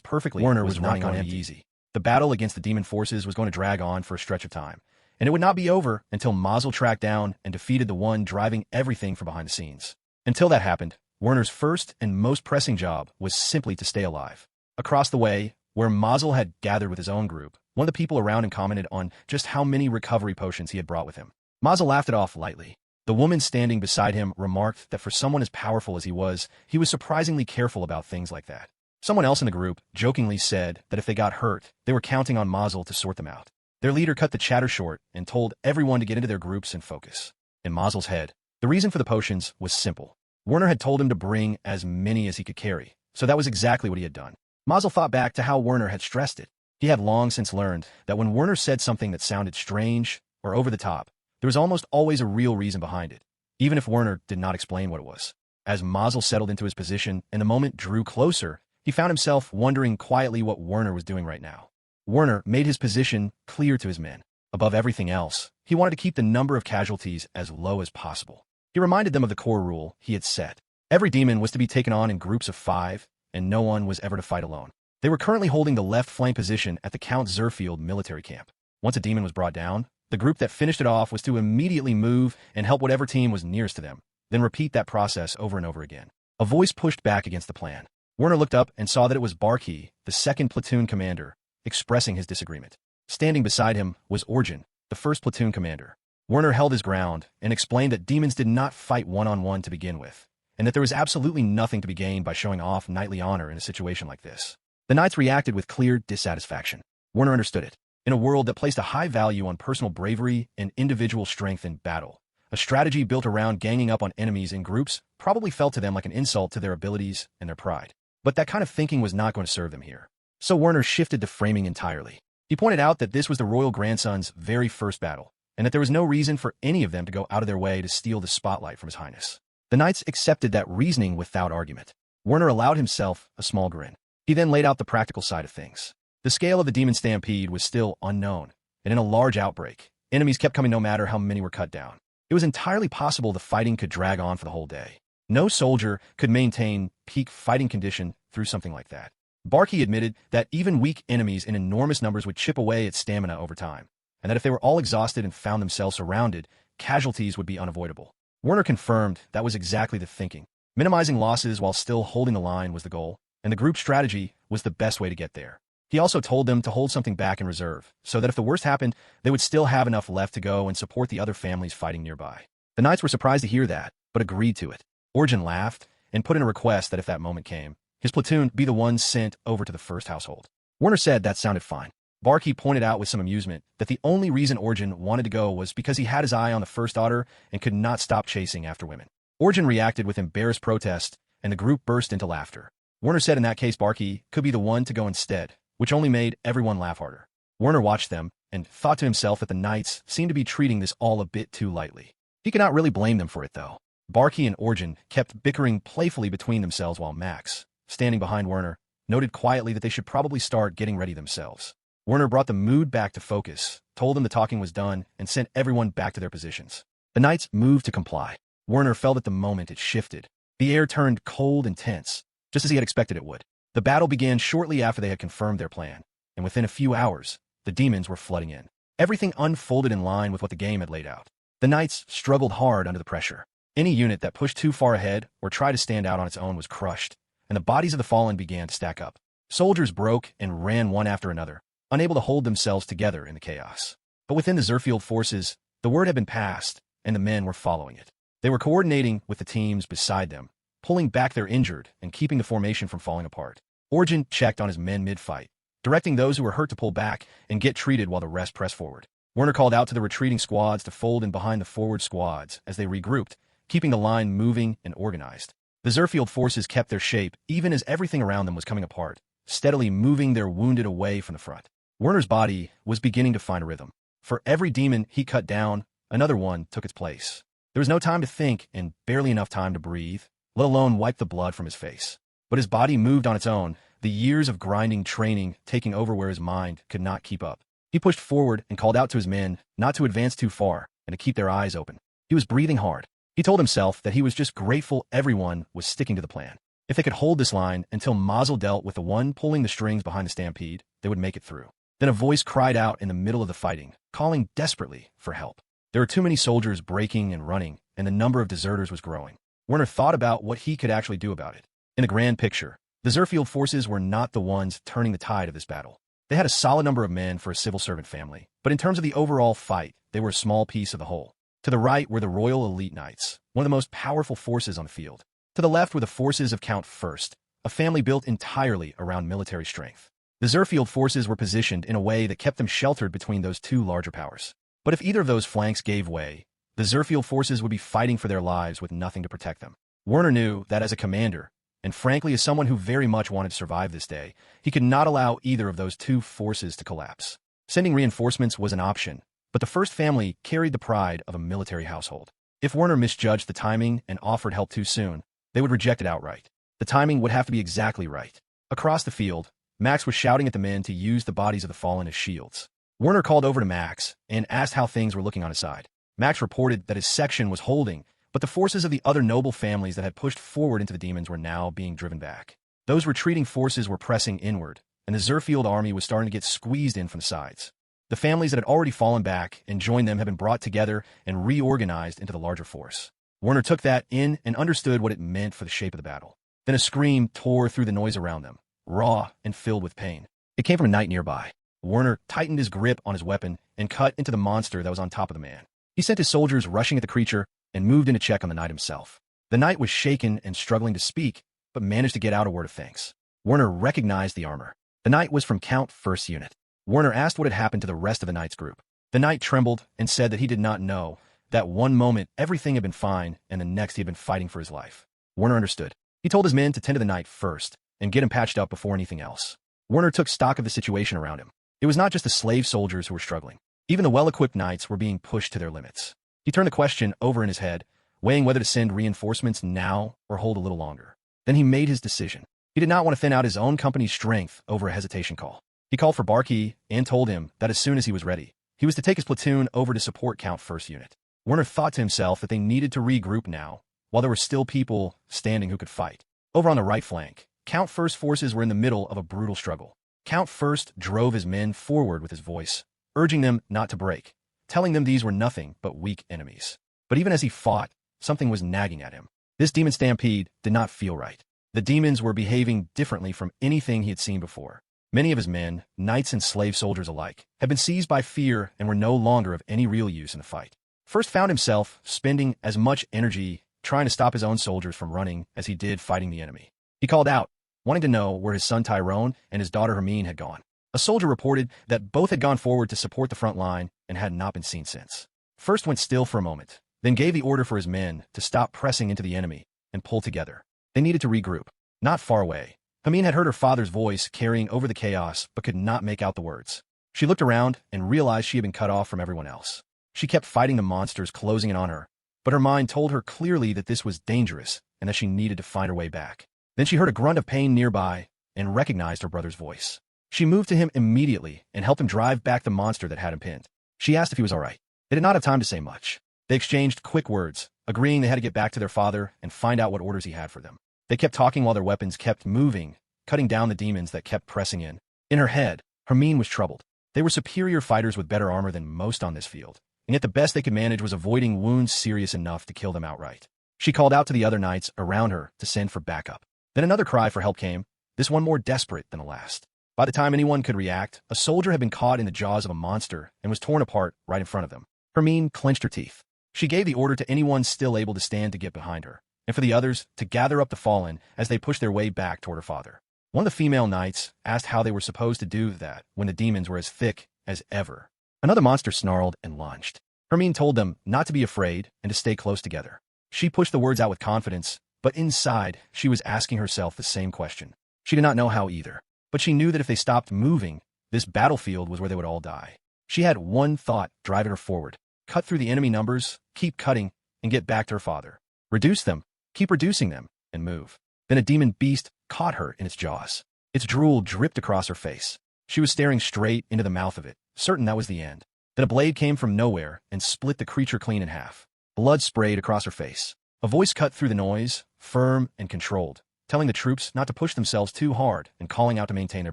perfectly Werner was not going to be easy. The battle against the demon forces was going to drag on for a stretch of time, and it would not be over until Mazel tracked down and defeated the one driving everything from behind the scenes. Until that happened, Werner's first and most pressing job was simply to stay alive. Across the way, where Mazel had gathered with his own group, one of the people around him commented on just how many recovery potions he had brought with him. Mazel laughed it off lightly. The woman standing beside him remarked that for someone as powerful as he was surprisingly careful about things like that. Someone else in the group jokingly said that if they got hurt, they were counting on Mazel to sort them out. Their leader cut the chatter short and told everyone to get into their groups and focus. In Mazel's head, the reason for the potions was simple. Werner had told him to bring as many as he could carry, so that was exactly what he had done. Mazel thought back to how Werner had stressed it. He had long since learned that when Werner said something that sounded strange or over the top, there was almost always a real reason behind it, even if Werner did not explain what it was. As Mazel settled into his position and the moment drew closer, he found himself wondering quietly what Werner was doing right now. Werner made his position clear to his men. Above everything else, he wanted to keep the number of casualties as low as possible. He reminded them of the core rule he had set. Every demon was to be taken on in groups of 5, and no one was ever to fight alone. They were currently holding the left flank position at the Count Zerfield military camp. Once a demon was brought down, the group that finished it off was to immediately move and help whatever team was nearest to them, then repeat that process over and over again. A voice pushed back against the plan. Werner looked up and saw that it was Barkey, the 2nd platoon commander, expressing his disagreement. Standing beside him was Orjan, the 1st platoon commander. Werner held his ground and explained that demons did not fight one-on-one to begin with, and that there was absolutely nothing to be gained by showing off knightly honor in a situation like this. The knights reacted with clear dissatisfaction. Werner understood it. In a world that placed a high value on personal bravery and individual strength in battle, a strategy built around ganging up on enemies in groups probably felt to them like an insult to their abilities and their pride. But that kind of thinking was not going to serve them here. So Werner shifted the framing entirely. He pointed out that this was the royal grandson's very first battle, and that there was no reason for any of them to go out of their way to steal the spotlight from His Highness. The knights accepted that reasoning without argument. Werner allowed himself a small grin. He then laid out the practical side of things. The scale of the demon stampede was still unknown, and in a large outbreak, enemies kept coming no matter how many were cut down. It was entirely possible the fighting could drag on for the whole day. No soldier could maintain peak fighting condition through something like that. Barkey admitted that even weak enemies in enormous numbers would chip away at stamina over time, and that if they were all exhausted and found themselves surrounded, casualties would be unavoidable. Werner confirmed that was exactly the thinking. Minimizing losses while still holding the line was the goal, and the group strategy was the best way to get there. He also told them to hold something back in reserve, so that if the worst happened, they would still have enough left to go and support the other families fighting nearby. The knights were surprised to hear that, but agreed to it. Orjan laughed and put in a request that if that moment came, his platoon be the ones sent over to the first household. Werner said that sounded fine. Barkey pointed out with some amusement that the only reason Orjan wanted to go was because he had his eye on the first daughter and could not stop chasing after women. Orjan reacted with embarrassed protest, and the group burst into laughter. Werner said in that case Barkey could be the one to go instead, which only made everyone laugh harder. Werner watched them and thought to himself that the knights seemed to be treating this all a bit too lightly. He could not really blame them for it, though. Barkey and Orjan kept bickering playfully between themselves while Max, standing behind Werner, noted quietly that they should probably start getting ready themselves. Werner brought the mood back to focus, told them the talking was done, and sent everyone back to their positions. The knights moved to comply. Werner felt at the moment it shifted. The air turned cold and tense, just as he had expected it would. The battle began shortly after they had confirmed their plan, and within a few hours, the demons were flooding in. Everything unfolded in line with what the game had laid out. The knights struggled hard under the pressure. Any unit that pushed too far ahead or tried to stand out on its own was crushed, and the bodies of the fallen began to stack up. Soldiers broke and ran one after another, unable to hold themselves together in the chaos. But within the Zerfield forces, the word had been passed, and the men were following it. They were coordinating with the teams beside them, pulling back their injured and keeping the formation from falling apart. Orjan checked on his men mid-fight, directing those who were hurt to pull back and get treated while the rest pressed forward. Werner called out to the retreating squads to fold in behind the forward squads as they regrouped, keeping the line moving and organized. The Zerfield forces kept their shape even as everything around them was coming apart, steadily moving their wounded away from the front. Werner's body was beginning to find a rhythm. For every demon he cut down, another one took its place. There was no time to think and barely enough time to breathe, let alone wipe the blood from his face. But his body moved on its own, the years of grinding training taking over where his mind could not keep up. He pushed forward and called out to his men not to advance too far and to keep their eyes open. He was breathing hard. He told himself that he was just grateful everyone was sticking to the plan. If they could hold this line until Mazel dealt with the one pulling the strings behind the stampede, they would make it through. Then a voice cried out in the middle of the fighting, calling desperately for help. There were too many soldiers breaking and running, and the number of deserters was growing. Werner thought about what he could actually do about it. In the grand picture, the Zerfield forces were not the ones turning the tide of this battle. They had a solid number of men for a civil servant family, but in terms of the overall fight, they were a small piece of the whole. To the right were the Royal Elite Knights, one of the most powerful forces on the field. To the left were the forces of Count First, a family built entirely around military strength. The Zerfield forces were positioned in a way that kept them sheltered between those two larger powers. But if either of those flanks gave way, the Zerfield forces would be fighting for their lives with nothing to protect them. Werner knew that as a commander, and frankly as someone who very much wanted to survive this day, he could not allow either of those two forces to collapse. Sending reinforcements was an option, but the First family carried the pride of a military household. If Werner misjudged the timing and offered help too soon, they would reject it outright. The timing would have to be exactly right. Across the field, Max was shouting at the men to use the bodies of the fallen as shields. Werner called over to Max and asked how things were looking on his side. Max reported that his section was holding, but the forces of the other noble families that had pushed forward into the demons were now being driven back. Those retreating forces were pressing inward, and the Zerfield army was starting to get squeezed in from the sides. The families that had already fallen back and joined them had been brought together and reorganized into the larger force. Werner took that in and understood what it meant for the shape of the battle. Then a scream tore through the noise around them, raw and filled with pain. It came from a knight nearby. Werner tightened his grip on his weapon and cut into the monster that was on top of the man. He sent his soldiers rushing at the creature and moved in to check on the knight himself. The knight was shaken and struggling to speak, but managed to get out a word of thanks. Werner recognized the armor. The knight was from Count First's unit. Werner asked what had happened to the rest of the knight's group. The knight trembled and said that he did not know. That one moment everything had been fine, and the next he had been fighting for his life. Werner understood. He told his men to tend to the knight first and get him patched up before anything else. Werner took stock of the situation around him. It was not just the slave soldiers who were struggling. Even the well-equipped knights were being pushed to their limits. He turned the question over in his head, weighing whether to send reinforcements now or hold a little longer. Then he made his decision. He did not want to thin out his own company's strength over a hesitation call. He called for Barkey and told him that as soon as he was ready, he was to take his platoon over to support Count First's unit. Werner thought to himself that they needed to regroup now, while there were still people standing who could fight. Over on the right flank, Count First's forces were in the middle of a brutal struggle. Count First drove his men forward with his voice, urging them not to break, telling them these were nothing but weak enemies. But even as he fought, something was nagging at him. This demon stampede did not feel right. The demons were behaving differently from anything he had seen before. Many of his men, knights and slave soldiers alike, had been seized by fear and were no longer of any real use in the fight. First found himself spending as much energy trying to stop his own soldiers from running as he did fighting the enemy. He called out, wanting to know where his son Tyrone and his daughter Hermine had gone. A soldier reported that both had gone forward to support the front line and had not been seen since. First went still for a moment, then gave the order for his men to stop pressing into the enemy and pull together. They needed to regroup. Not far away, Hermine had heard her father's voice carrying over the chaos but could not make out the words. She looked around and realized she had been cut off from everyone else. She kept fighting the monsters closing in on her, but her mind told her clearly that this was dangerous and that she needed to find her way back. Then she heard a grunt of pain nearby and recognized her brother's voice. She moved to him immediately and helped him drive back the monster that had him pinned. She asked if he was all right. They did not have time to say much. They exchanged quick words, agreeing they had to get back to their father and find out what orders he had for them. They kept talking while their weapons kept moving, cutting down the demons that kept pressing in. In her head, Hermine was troubled. They were superior fighters with better armor than most on this field, and yet the best they could manage was avoiding wounds serious enough to kill them outright. She called out to the other knights around her to send for backup. Then another cry for help came, this one more desperate than the last. By the time anyone could react, a soldier had been caught in the jaws of a monster and was torn apart right in front of them. Hermine clenched her teeth. She gave the order to anyone still able to stand to get behind her, and for the others to gather up the fallen as they pushed their way back toward her father. One of the female knights asked how they were supposed to do that when the demons were as thick as ever. Another monster snarled and lunged. Hermine told them not to be afraid and to stay close together. She pushed the words out with confidence, but inside, she was asking herself the same question. She did not know how either, but she knew that if they stopped moving, this battlefield was where they would all die. She had one thought driving her forward. Cut through the enemy numbers, keep cutting, and get back to her father. Reduce them, keep reducing them, and move. Then a demon beast caught her in its jaws. Its drool dripped across her face. She was staring straight into the mouth of it, certain that was the end. Then a blade came from nowhere and split the creature clean in half. Blood sprayed across her face. A voice cut through the noise, firm and controlled, telling the troops not to push themselves too hard and calling out to maintain their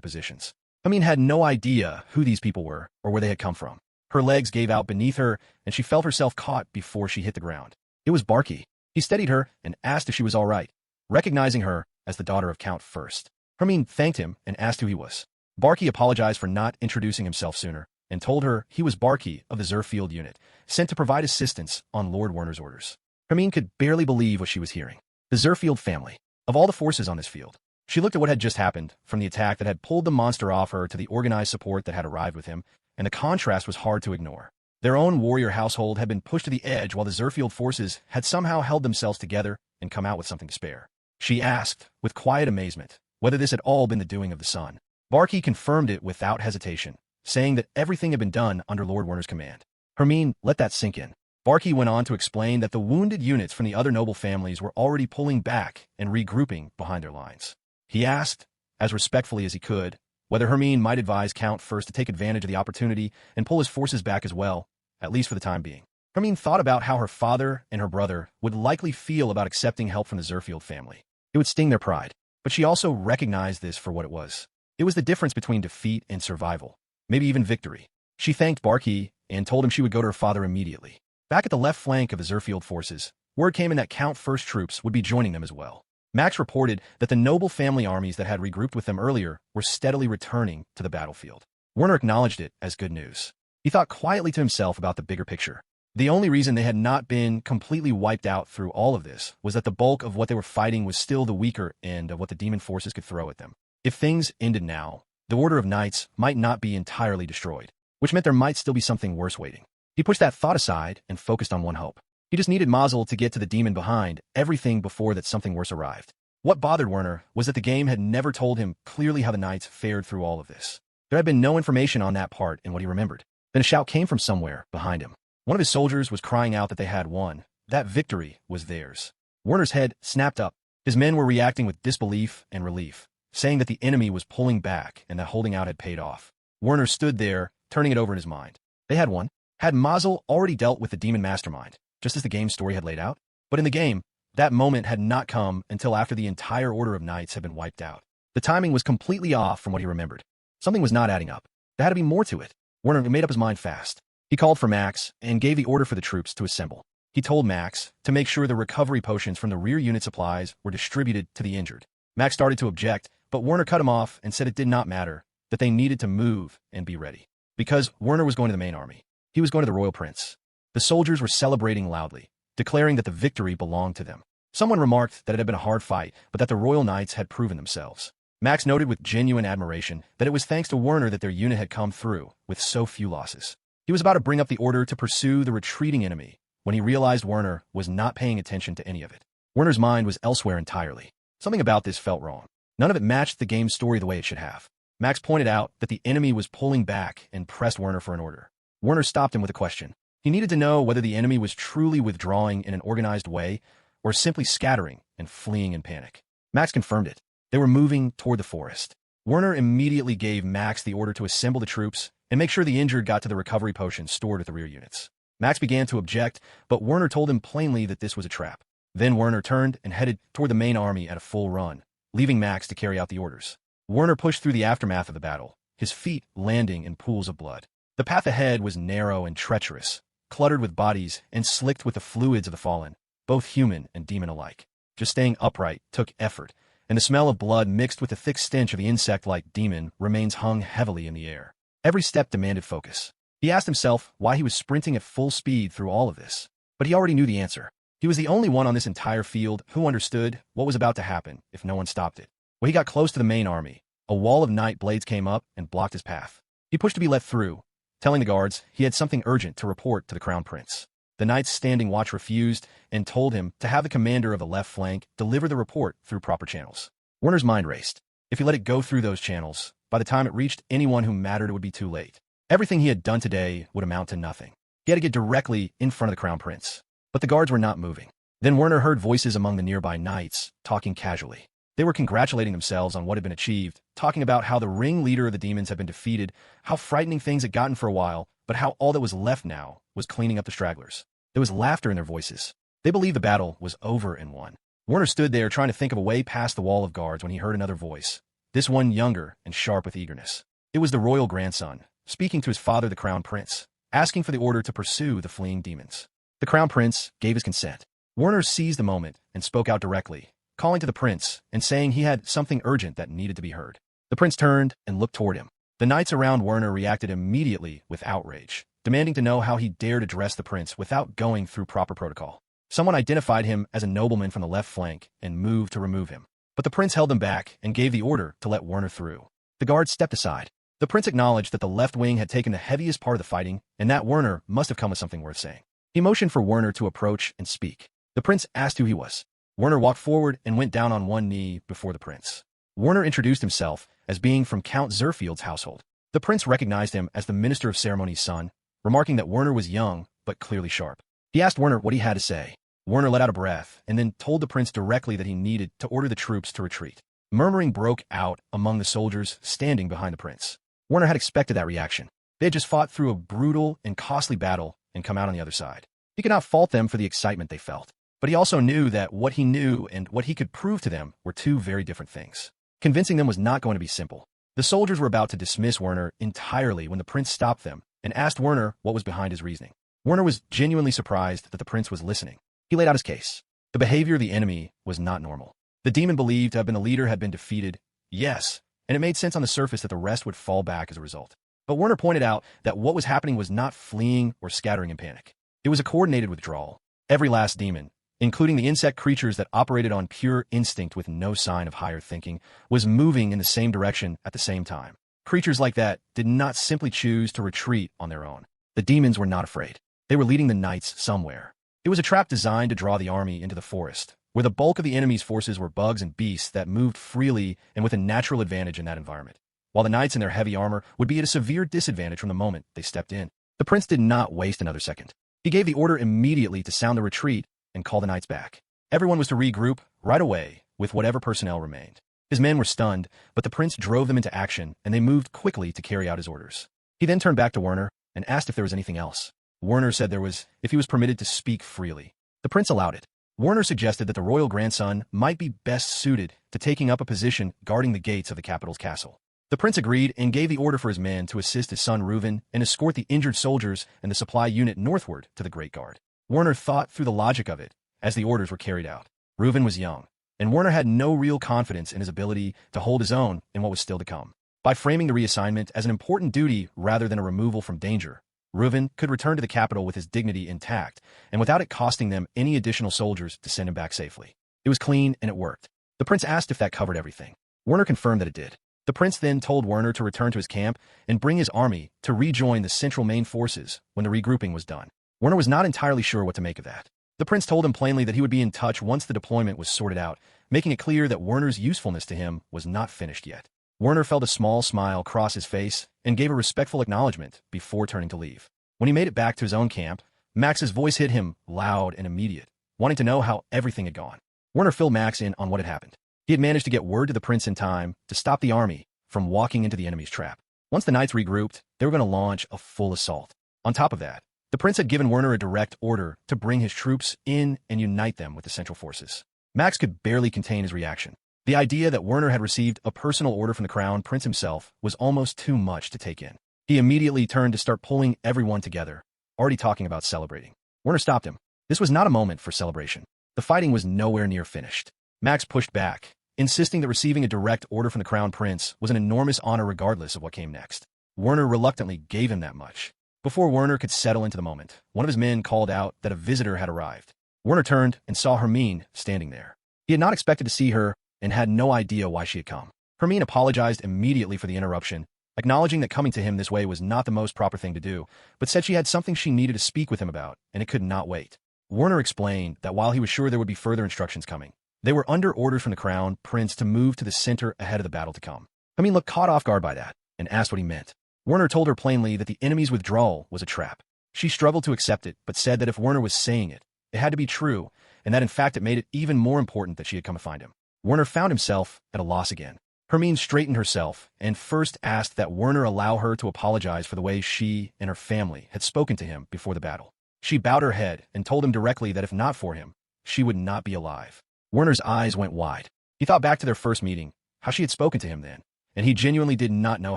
positions. Amin had no idea who these people were or where they had come from. Her legs gave out beneath her, and she felt herself caught before she hit the ground. It was Barky. He steadied her and asked if she was all right, recognizing her as the daughter of Count First. Hermine thanked him and asked who he was. Barky apologized for not introducing himself sooner and told her he was Barky of the Zerfield unit, sent to provide assistance on Lord Werner's orders. Hermine could barely believe what she was hearing. The Zerfield family. Of all the forces on this field, she looked at what had just happened, from the attack that had pulled the monster off her to the organized support that had arrived with him, and the contrast was hard to ignore. Their own warrior household had been pushed to the edge while the Zerfield forces had somehow held themselves together and come out with something to spare. She asked, with quiet amazement, whether this had all been the doing of the sun. Barky confirmed it without hesitation, saying that everything had been done under Lord Werner's command. Hermine let that sink in. Barky went on to explain that the wounded units from the other noble families were already pulling back and regrouping behind their lines. He asked, as respectfully as he could, whether Hermine might advise Count First to take advantage of the opportunity and pull his forces back as well, at least for the time being. Hermine thought about how her father and her brother would likely feel about accepting help from the Zerfield family. It would sting their pride, but she also recognized this for what it was. It was the difference between defeat and survival, maybe even victory. She thanked Barky and told him she would go to her father immediately. Back at the left flank of the Zerfield forces, word came in that Count First troops would be joining them as well. Max reported that the noble family armies that had regrouped with them earlier were steadily returning to the battlefield. Werner acknowledged it as good news. He thought quietly to himself about the bigger picture. The only reason they had not been completely wiped out through all of this was that the bulk of what they were fighting was still the weaker end of what the demon forces could throw at them. If things ended now, the Order of Knights might not be entirely destroyed, which meant there might still be something worse waiting. He pushed that thought aside and focused on one hope. He just needed Mazel to get to the demon behind everything before that something worse arrived. What bothered Werner was that the game had never told him clearly how the Knights fared through all of this. There had been no information on that part in what he remembered. Then a shout came from somewhere behind him. One of his soldiers was crying out that they had won. That victory was theirs. Werner's head snapped up. His men were reacting with disbelief and relief, saying that the enemy was pulling back and that holding out had paid off. Werner stood there, turning it over in his mind. They had won. Had Mazel already dealt with the demon mastermind, just as the game's story had laid out? But in the game, that moment had not come until after the entire Order of Knights had been wiped out. The timing was completely off from what he remembered. Something was not adding up. There had to be more to it. Werner made up his mind fast. He called for Max and gave the order for the troops to assemble. He told Max to make sure the recovery potions from the rear unit supplies were distributed to the injured. Max started to object, but Werner cut him off and said it did not matter, that they needed to move and be ready. Because Werner was going to the main army. He was going to the royal prince. The soldiers were celebrating loudly, declaring that the victory belonged to them. Someone remarked that it had been a hard fight, but that the royal knights had proven themselves. Max noted with genuine admiration that it was thanks to Werner that their unit had come through with so few losses. He was about to bring up the order to pursue the retreating enemy when he realized Werner was not paying attention to any of it. Werner's mind was elsewhere entirely. Something about this felt wrong. None of it matched the game's story the way it should have. Max pointed out that the enemy was pulling back and pressed Werner for an order. Werner stopped him with a question. He needed to know whether the enemy was truly withdrawing in an organized way or simply scattering and fleeing in panic. Max confirmed it. They were moving toward the forest. Werner immediately gave Max the order to assemble the troops and make sure the injured got to the recovery potions stored at the rear units. Max began to object, but Werner told him plainly that this was a trap. Then Werner turned and headed toward the main army at a full run, leaving Max to carry out the orders. Werner pushed through the aftermath of the battle, his feet landing in pools of blood. The path ahead was narrow and treacherous, cluttered with bodies and slicked with the fluids of the fallen, both human and demon alike. Just staying upright took effort, and the smell of blood mixed with the thick stench of the insect-like demon remains hung heavily in the air. Every step demanded focus. He asked himself why he was sprinting at full speed through all of this, but he already knew the answer. He was the only one on this entire field who understood what was about to happen if no one stopped it. When he got close to the main army, a wall of night blades came up and blocked his path. He pushed to be let through, telling the guards he had something urgent to report to the Crown Prince. The knights standing watch refused and told him to have the commander of the left flank deliver the report through proper channels. Werner's mind raced. If he let it go through those channels, by the time it reached anyone who mattered, it would be too late. Everything he had done today would amount to nothing. He had to get directly in front of the Crown Prince. But the guards were not moving. Then Werner heard voices among the nearby knights, talking casually. They were congratulating themselves on what had been achieved, talking about how the ringleader of the demons had been defeated, how frightening things had gotten for a while, but how all that was left now was cleaning up the stragglers. There was laughter in their voices. They believed the battle was over and won. Werner stood there trying to think of a way past the wall of guards when he heard another voice, this one younger and sharp with eagerness. It was the royal grandson, speaking to his father, the crown prince, asking for the order to pursue the fleeing demons. The crown prince gave his consent. Werner seized the moment and spoke out directly, calling to the prince and saying he had something urgent that needed to be heard. The prince turned and looked toward him. The knights around Werner reacted immediately with outrage, demanding to know how he dared address the prince without going through proper protocol. Someone identified him as a nobleman from the left flank and moved to remove him. But the prince held them back and gave the order to let Werner through. The guards stepped aside. The prince acknowledged that the left wing had taken the heaviest part of the fighting and that Werner must have come with something worth saying. He motioned for Werner to approach and speak. The prince asked who he was. Werner walked forward and went down on one knee before the prince. Werner introduced himself as being from Count Zerfield's household. The prince recognized him as the Minister of Ceremonies' son, remarking that Werner was young but clearly sharp. He asked Werner what he had to say. Werner let out a breath and then told the prince directly that he needed to order the troops to retreat. Murmuring broke out among the soldiers standing behind the prince. Werner had expected that reaction. They had just fought through a brutal and costly battle and come out on the other side. He could not fault them for the excitement they felt, but he also knew that what he knew and what he could prove to them were two very different things. Convincing them was not going to be simple. The soldiers were about to dismiss Werner entirely when the prince stopped them and asked Werner what was behind his reasoning. Werner was genuinely surprised that the prince was listening. He laid out his case. The behavior of the enemy was not normal. The demon believed to have been the leader had been defeated, yes, and it made sense on the surface that the rest would fall back as a result. But Werner pointed out that what was happening was not fleeing or scattering in panic. It was a coordinated withdrawal. Every last demon, including the insect creatures that operated on pure instinct with no sign of higher thinking, was moving in the same direction at the same time. Creatures like that did not simply choose to retreat on their own. The demons were not afraid. They were leading the knights somewhere. It was a trap designed to draw the army into the forest, where the bulk of the enemy's forces were bugs and beasts that moved freely and with a natural advantage in that environment, while the knights in their heavy armor would be at a severe disadvantage from the moment they stepped in. The prince did not waste another second. He gave the order immediately to sound the retreat and call the knights back. Everyone was to regroup right away with whatever personnel remained. His men were stunned, but the prince drove them into action, and they moved quickly to carry out his orders. He then turned back to Werner and asked if there was anything else. Werner said there was, if he was permitted to speak freely. The prince allowed it. Werner suggested that the royal grandson might be best suited to taking up a position guarding the gates of the capital's castle. The prince agreed and gave the order for his men to assist his son Reuven and escort the injured soldiers and the supply unit northward to the Great Guard. Werner thought through the logic of it as the orders were carried out. Reuven was young, and Werner had no real confidence in his ability to hold his own in what was still to come. By framing the reassignment as an important duty rather than a removal from danger, Reuven could return to the capital with his dignity intact, and without it costing them any additional soldiers to send him back safely. It was clean, and it worked. The prince asked if that covered everything. Werner confirmed that it did. The prince then told Werner to return to his camp and bring his army to rejoin the central main forces when the regrouping was done. Werner was not entirely sure what to make of that. The prince told him plainly that he would be in touch once the deployment was sorted out, making it clear that Werner's usefulness to him was not finished yet. Werner felt a small smile cross his face and gave a respectful acknowledgement before turning to leave. When he made it back to his own camp, Max's voice hit him loud and immediate, wanting to know how everything had gone. Werner filled Max in on what had happened. He had managed to get word to the prince in time to stop the army from walking into the enemy's trap. Once the knights regrouped, they were going to launch a full assault. On top of that, the prince had given Werner a direct order to bring his troops in and unite them with the central forces. Max could barely contain his reaction. The idea that Werner had received a personal order from the crown prince himself was almost too much to take in. He immediately turned to start pulling everyone together, already talking about celebrating. Werner stopped him. This was not a moment for celebration. The fighting was nowhere near finished. Max pushed back, insisting that receiving a direct order from the crown prince was an enormous honor regardless of what came next. Werner reluctantly gave him that much. Before Werner could settle into the moment, one of his men called out that a visitor had arrived. Werner turned and saw Hermine standing there. He had not expected to see her and had no idea why she had come. Hermine apologized immediately for the interruption, acknowledging that coming to him this way was not the most proper thing to do, but said she had something she needed to speak with him about, and it could not wait. Werner explained that while he was sure there would be further instructions coming, they were under orders from the crown prince to move to the center ahead of the battle to come. Hermine looked caught off guard by that, and asked what he meant. Werner told her plainly that the enemy's withdrawal was a trap. She struggled to accept it, but said that if Werner was saying it, it had to be true, and that in fact it made it even more important that she had come to find him. Werner found himself at a loss again. Hermine straightened herself and first asked that Werner allow her to apologize for the way she and her family had spoken to him before the battle. She bowed her head and told him directly that if not for him, she would not be alive. Werner's eyes went wide. He thought back to their first meeting, how she had spoken to him then, and he genuinely did not know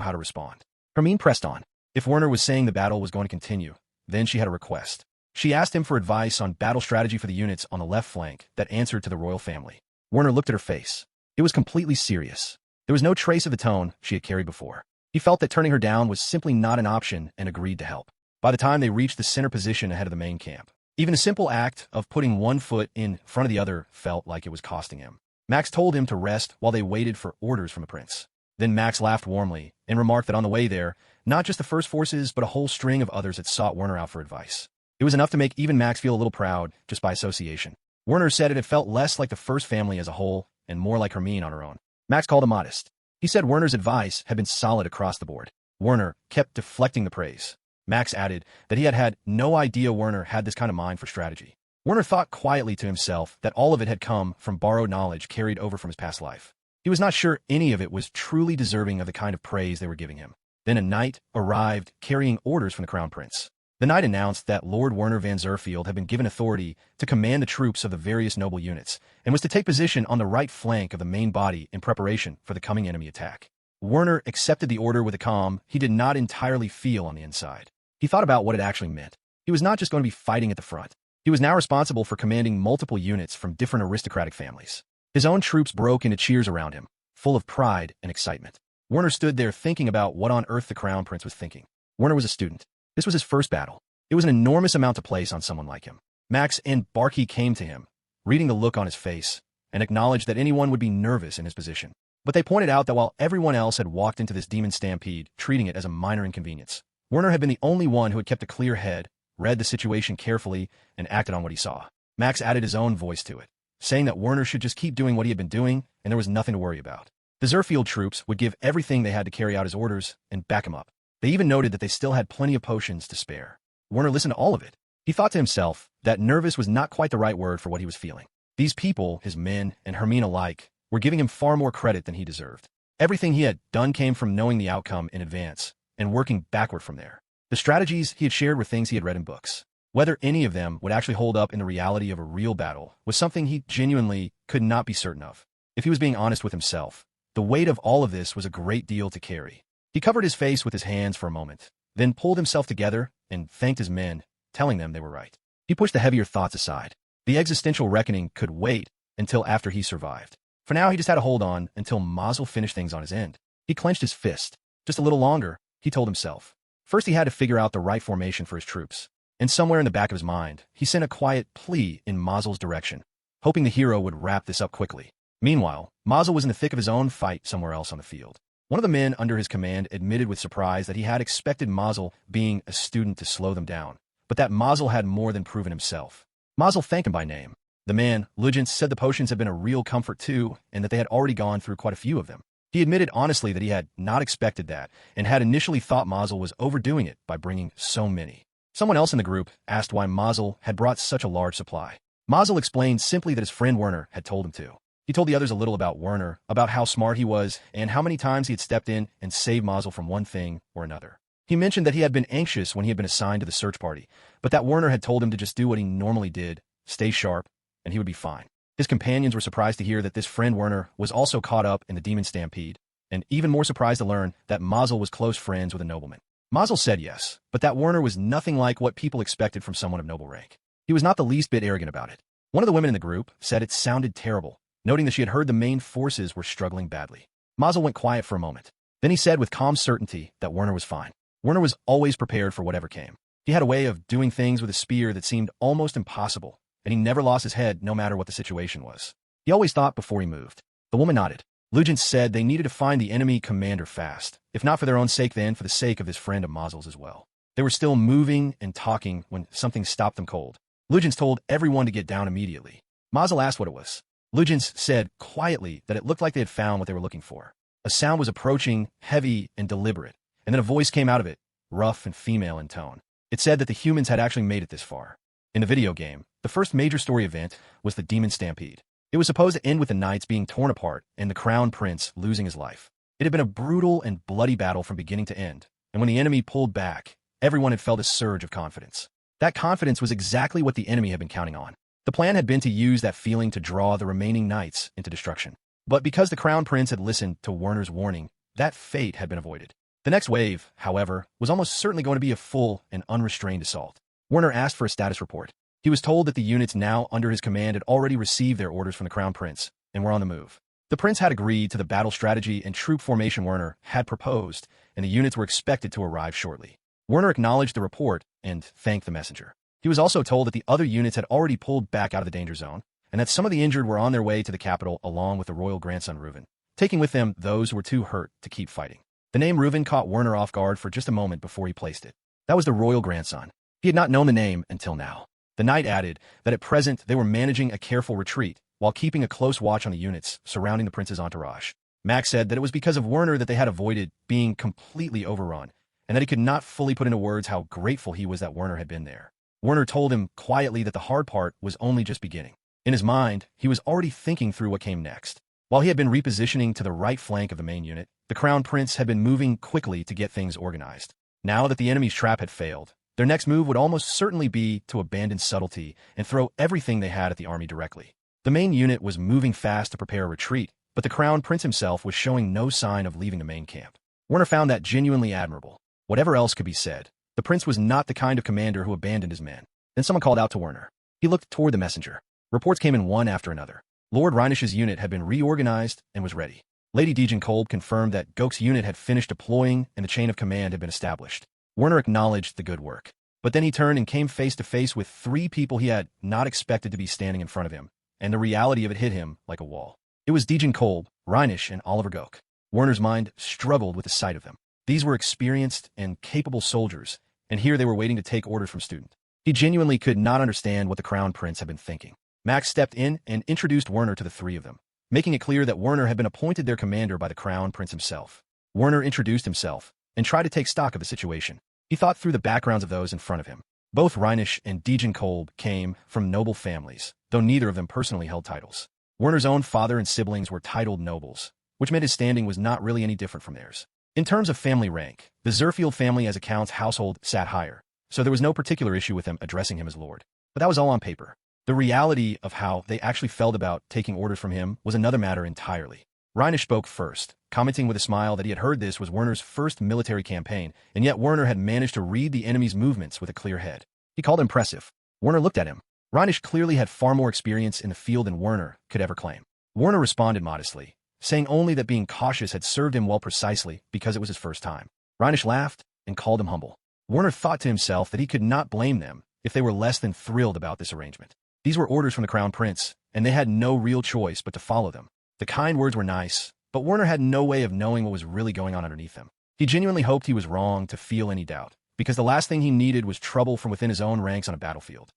how to respond. Hermine pressed on. If Werner was saying the battle was going to continue, then she had a request. She asked him for advice on battle strategy for the units on the left flank that answered to the royal family. Werner looked at her face. It was completely serious. There was no trace of the tone she had carried before. He felt that turning her down was simply not an option and agreed to help. By the time they reached the center position ahead of the main camp, even a simple act of putting one foot in front of the other felt like it was costing him. Max told him to rest while they waited for orders from the prince. Then Max laughed warmly and remarked that on the way there, not just the First Forces but a whole string of others had sought Werner out for advice. It was enough to make even Max feel a little proud just by association. Werner said it had felt less like the First family as a whole and more like Hermine on her own. Max called him modest. He said Werner's advice had been solid across the board. Werner kept deflecting the praise. Max added that he had had no idea Werner had this kind of mind for strategy. Werner thought quietly to himself that all of it had come from borrowed knowledge carried over from his past life. He was not sure any of it was truly deserving of the kind of praise they were giving him. Then a knight arrived carrying orders from the Crown Prince. The knight announced that Lord Werner van Zerfield had been given authority to command the troops of the various noble units and was to take position on the right flank of the main body in preparation for the coming enemy attack. Werner accepted the order with a calm he did not entirely feel on the inside. He thought about what it actually meant. He was not just going to be fighting at the front. He was now responsible for commanding multiple units from different aristocratic families. His own troops broke into cheers around him, full of pride and excitement. Werner stood there thinking about what on earth the Crown Prince was thinking. Werner was a student. This was his first battle. It was an enormous amount to place on someone like him. Max and Barkey came to him, reading the look on his face, and acknowledged that anyone would be nervous in his position. But they pointed out that while everyone else had walked into this demon stampede, treating it as a minor inconvenience, Werner had been the only one who had kept a clear head, read the situation carefully, and acted on what he saw. Max added his own voice to it, saying that Werner should just keep doing what he had been doing, and there was nothing to worry about. The Zerfield troops would give everything they had to carry out his orders and back him up. They even noted that they still had plenty of potions to spare. Werner listened to all of it. He thought to himself that nervous was not quite the right word for what he was feeling. These people, his men and Hermine alike, were giving him far more credit than he deserved. Everything he had done came from knowing the outcome in advance and working backward from there. The strategies he had shared were things he had read in books. Whether any of them would actually hold up in the reality of a real battle was something he genuinely could not be certain of. If he was being honest with himself, the weight of all of this was a great deal to carry. He covered his face with his hands for a moment, then pulled himself together and thanked his men, telling them they were right. He pushed the heavier thoughts aside. The existential reckoning could wait until after he survived. For now, he just had to hold on until Mazel finished things on his end. He clenched his fist. Just a little longer, he told himself. First, he had to figure out the right formation for his troops. And somewhere in the back of his mind, he sent a quiet plea in Mazel's direction, hoping the hero would wrap this up quickly. Meanwhile, Mazel was in the thick of his own fight somewhere else on the field. One of the men under his command admitted with surprise that he had expected Mazel, being a student, to slow them down, but that Mazel had more than proven himself. Mazel thanked him by name. The man, Lugents, said the potions had been a real comfort too, and that they had already gone through quite a few of them. He admitted honestly that he had not expected that, and had initially thought Mazel was overdoing it by bringing so many. Someone else in the group asked why Mazel had brought such a large supply. Mazel explained simply that his friend Werner had told him to. He told the others a little about Werner, about how smart he was, and how many times he had stepped in and saved Mazel from one thing or another. He mentioned that he had been anxious when he had been assigned to the search party, but that Werner had told him to just do what he normally did, stay sharp, and he would be fine. His companions were surprised to hear that this friend Werner was also caught up in the demon stampede, and even more surprised to learn that Mazel was close friends with a nobleman. Mazel said yes, but that Werner was nothing like what people expected from someone of noble rank. He was not the least bit arrogant about it. One of the women in the group said it sounded terrible, noting that she had heard the main forces were struggling badly. Mazel went quiet for a moment. Then he said with calm certainty that Werner was fine. Werner was always prepared for whatever came. He had a way of doing things with a spear that seemed almost impossible, and he never lost his head no matter what the situation was. He always thought before he moved. The woman nodded. Lugents said they needed to find the enemy commander fast, if not for their own sake then for the sake of this friend of Mazel's as well. They were still moving and talking when something stopped them cold. Lugents told everyone to get down immediately. Mazel asked what it was. Lugents said quietly that it looked like they had found what they were looking for. A sound was approaching, heavy and deliberate, and then a voice came out of it, rough and female in tone. It said that the humans had actually made it this far. In the video game, the first major story event was the demon stampede. It was supposed to end with the knights being torn apart and the crown prince losing his life. It had been a brutal and bloody battle from beginning to end, and when the enemy pulled back, everyone had felt a surge of confidence. That confidence was exactly what the enemy had been counting on. The plan had been to use that feeling to draw the remaining knights into destruction. But because the crown prince had listened to Werner's warning, that fate had been avoided. The next wave, however, was almost certainly going to be a full and unrestrained assault. Werner asked for a status report. He was told that the units now under his command had already received their orders from the crown prince and were on the move. The prince had agreed to the battle strategy and troop formation Werner had proposed, and the units were expected to arrive shortly. Werner acknowledged the report and thanked the messenger. He was also told that the other units had already pulled back out of the danger zone, and that some of the injured were on their way to the capital along with the royal grandson Reuven, taking with them those who were too hurt to keep fighting. The name Reuven caught Werner off guard for just a moment before he placed it. That was the royal grandson. He had not known the name until now. The knight added that at present they were managing a careful retreat while keeping a close watch on the units surrounding the prince's entourage. Max said that it was because of Werner that they had avoided being completely overrun, and that he could not fully put into words how grateful he was that Werner had been there. Werner told him quietly that the hard part was only just beginning. In his mind, he was already thinking through what came next. While he had been repositioning to the right flank of the main unit, the crown prince had been moving quickly to get things organized. Now that the enemy's trap had failed, their next move would almost certainly be to abandon subtlety and throw everything they had at the army directly. The main unit was moving fast to prepare a retreat, but the crown prince himself was showing no sign of leaving the main camp. Werner found that genuinely admirable. Whatever else could be said, the prince was not the kind of commander who abandoned his men. Then someone called out to Werner. He looked toward the messenger. Reports came in one after another. Lord Reinish's unit had been reorganized and was ready. Lady Kolb confirmed that Gok's unit had finished deploying and the chain of command had been established. Werner acknowledged the good work. But then he turned and came face to face with three people he had not expected to be standing in front of him, and the reality of it hit him like a wall. It was Kolb, Reinish, and Oliver Gok. Werner's mind struggled with the sight of them. These were experienced and capable soldiers, and here they were waiting to take orders from student. He genuinely could not understand what the crown prince had been thinking. Max stepped in and introduced Werner to the three of them, making it clear that Werner had been appointed their commander by the crown prince himself. Werner introduced himself and tried to take stock of the situation. He thought through the backgrounds of those in front of him. Both Reinish and Kolb came from noble families, though neither of them personally held titles. Werner's own father and siblings were titled nobles, which meant his standing was not really any different from theirs. In terms of family rank, the Zerfield family as a count's household sat higher, so there was no particular issue with them addressing him as lord. But that was all on paper. The reality of how they actually felt about taking orders from him was another matter entirely. Reinish spoke first, commenting with a smile that he had heard this was Werner's first military campaign, and yet Werner had managed to read the enemy's movements with a clear head. He called impressive. Werner looked at him. Reinish clearly had far more experience in the field than Werner could ever claim. Werner responded modestly, saying only that being cautious had served him well precisely because it was his first time. Reinish laughed and called him humble. Werner thought to himself that he could not blame them if they were less than thrilled about this arrangement. These were orders from the crown prince, and they had no real choice but to follow them. The kind words were nice, but Werner had no way of knowing what was really going on underneath them. He genuinely hoped he was wrong to feel any doubt, because the last thing he needed was trouble from within his own ranks on a battlefield.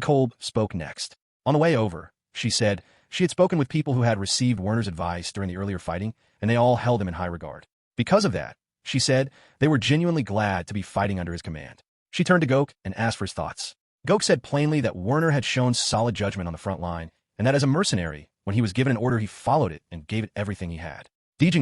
Kolb spoke next. On the way over, she said she had spoken with people who had received Werner's advice during the earlier fighting, and they all held him in high regard. Because of that, she said, they were genuinely glad to be fighting under his command. She turned to Gok and asked for his thoughts. Gok said plainly that Werner had shown solid judgment on the front line, and that as a mercenary, when he was given an order he followed it and gave it everything he had.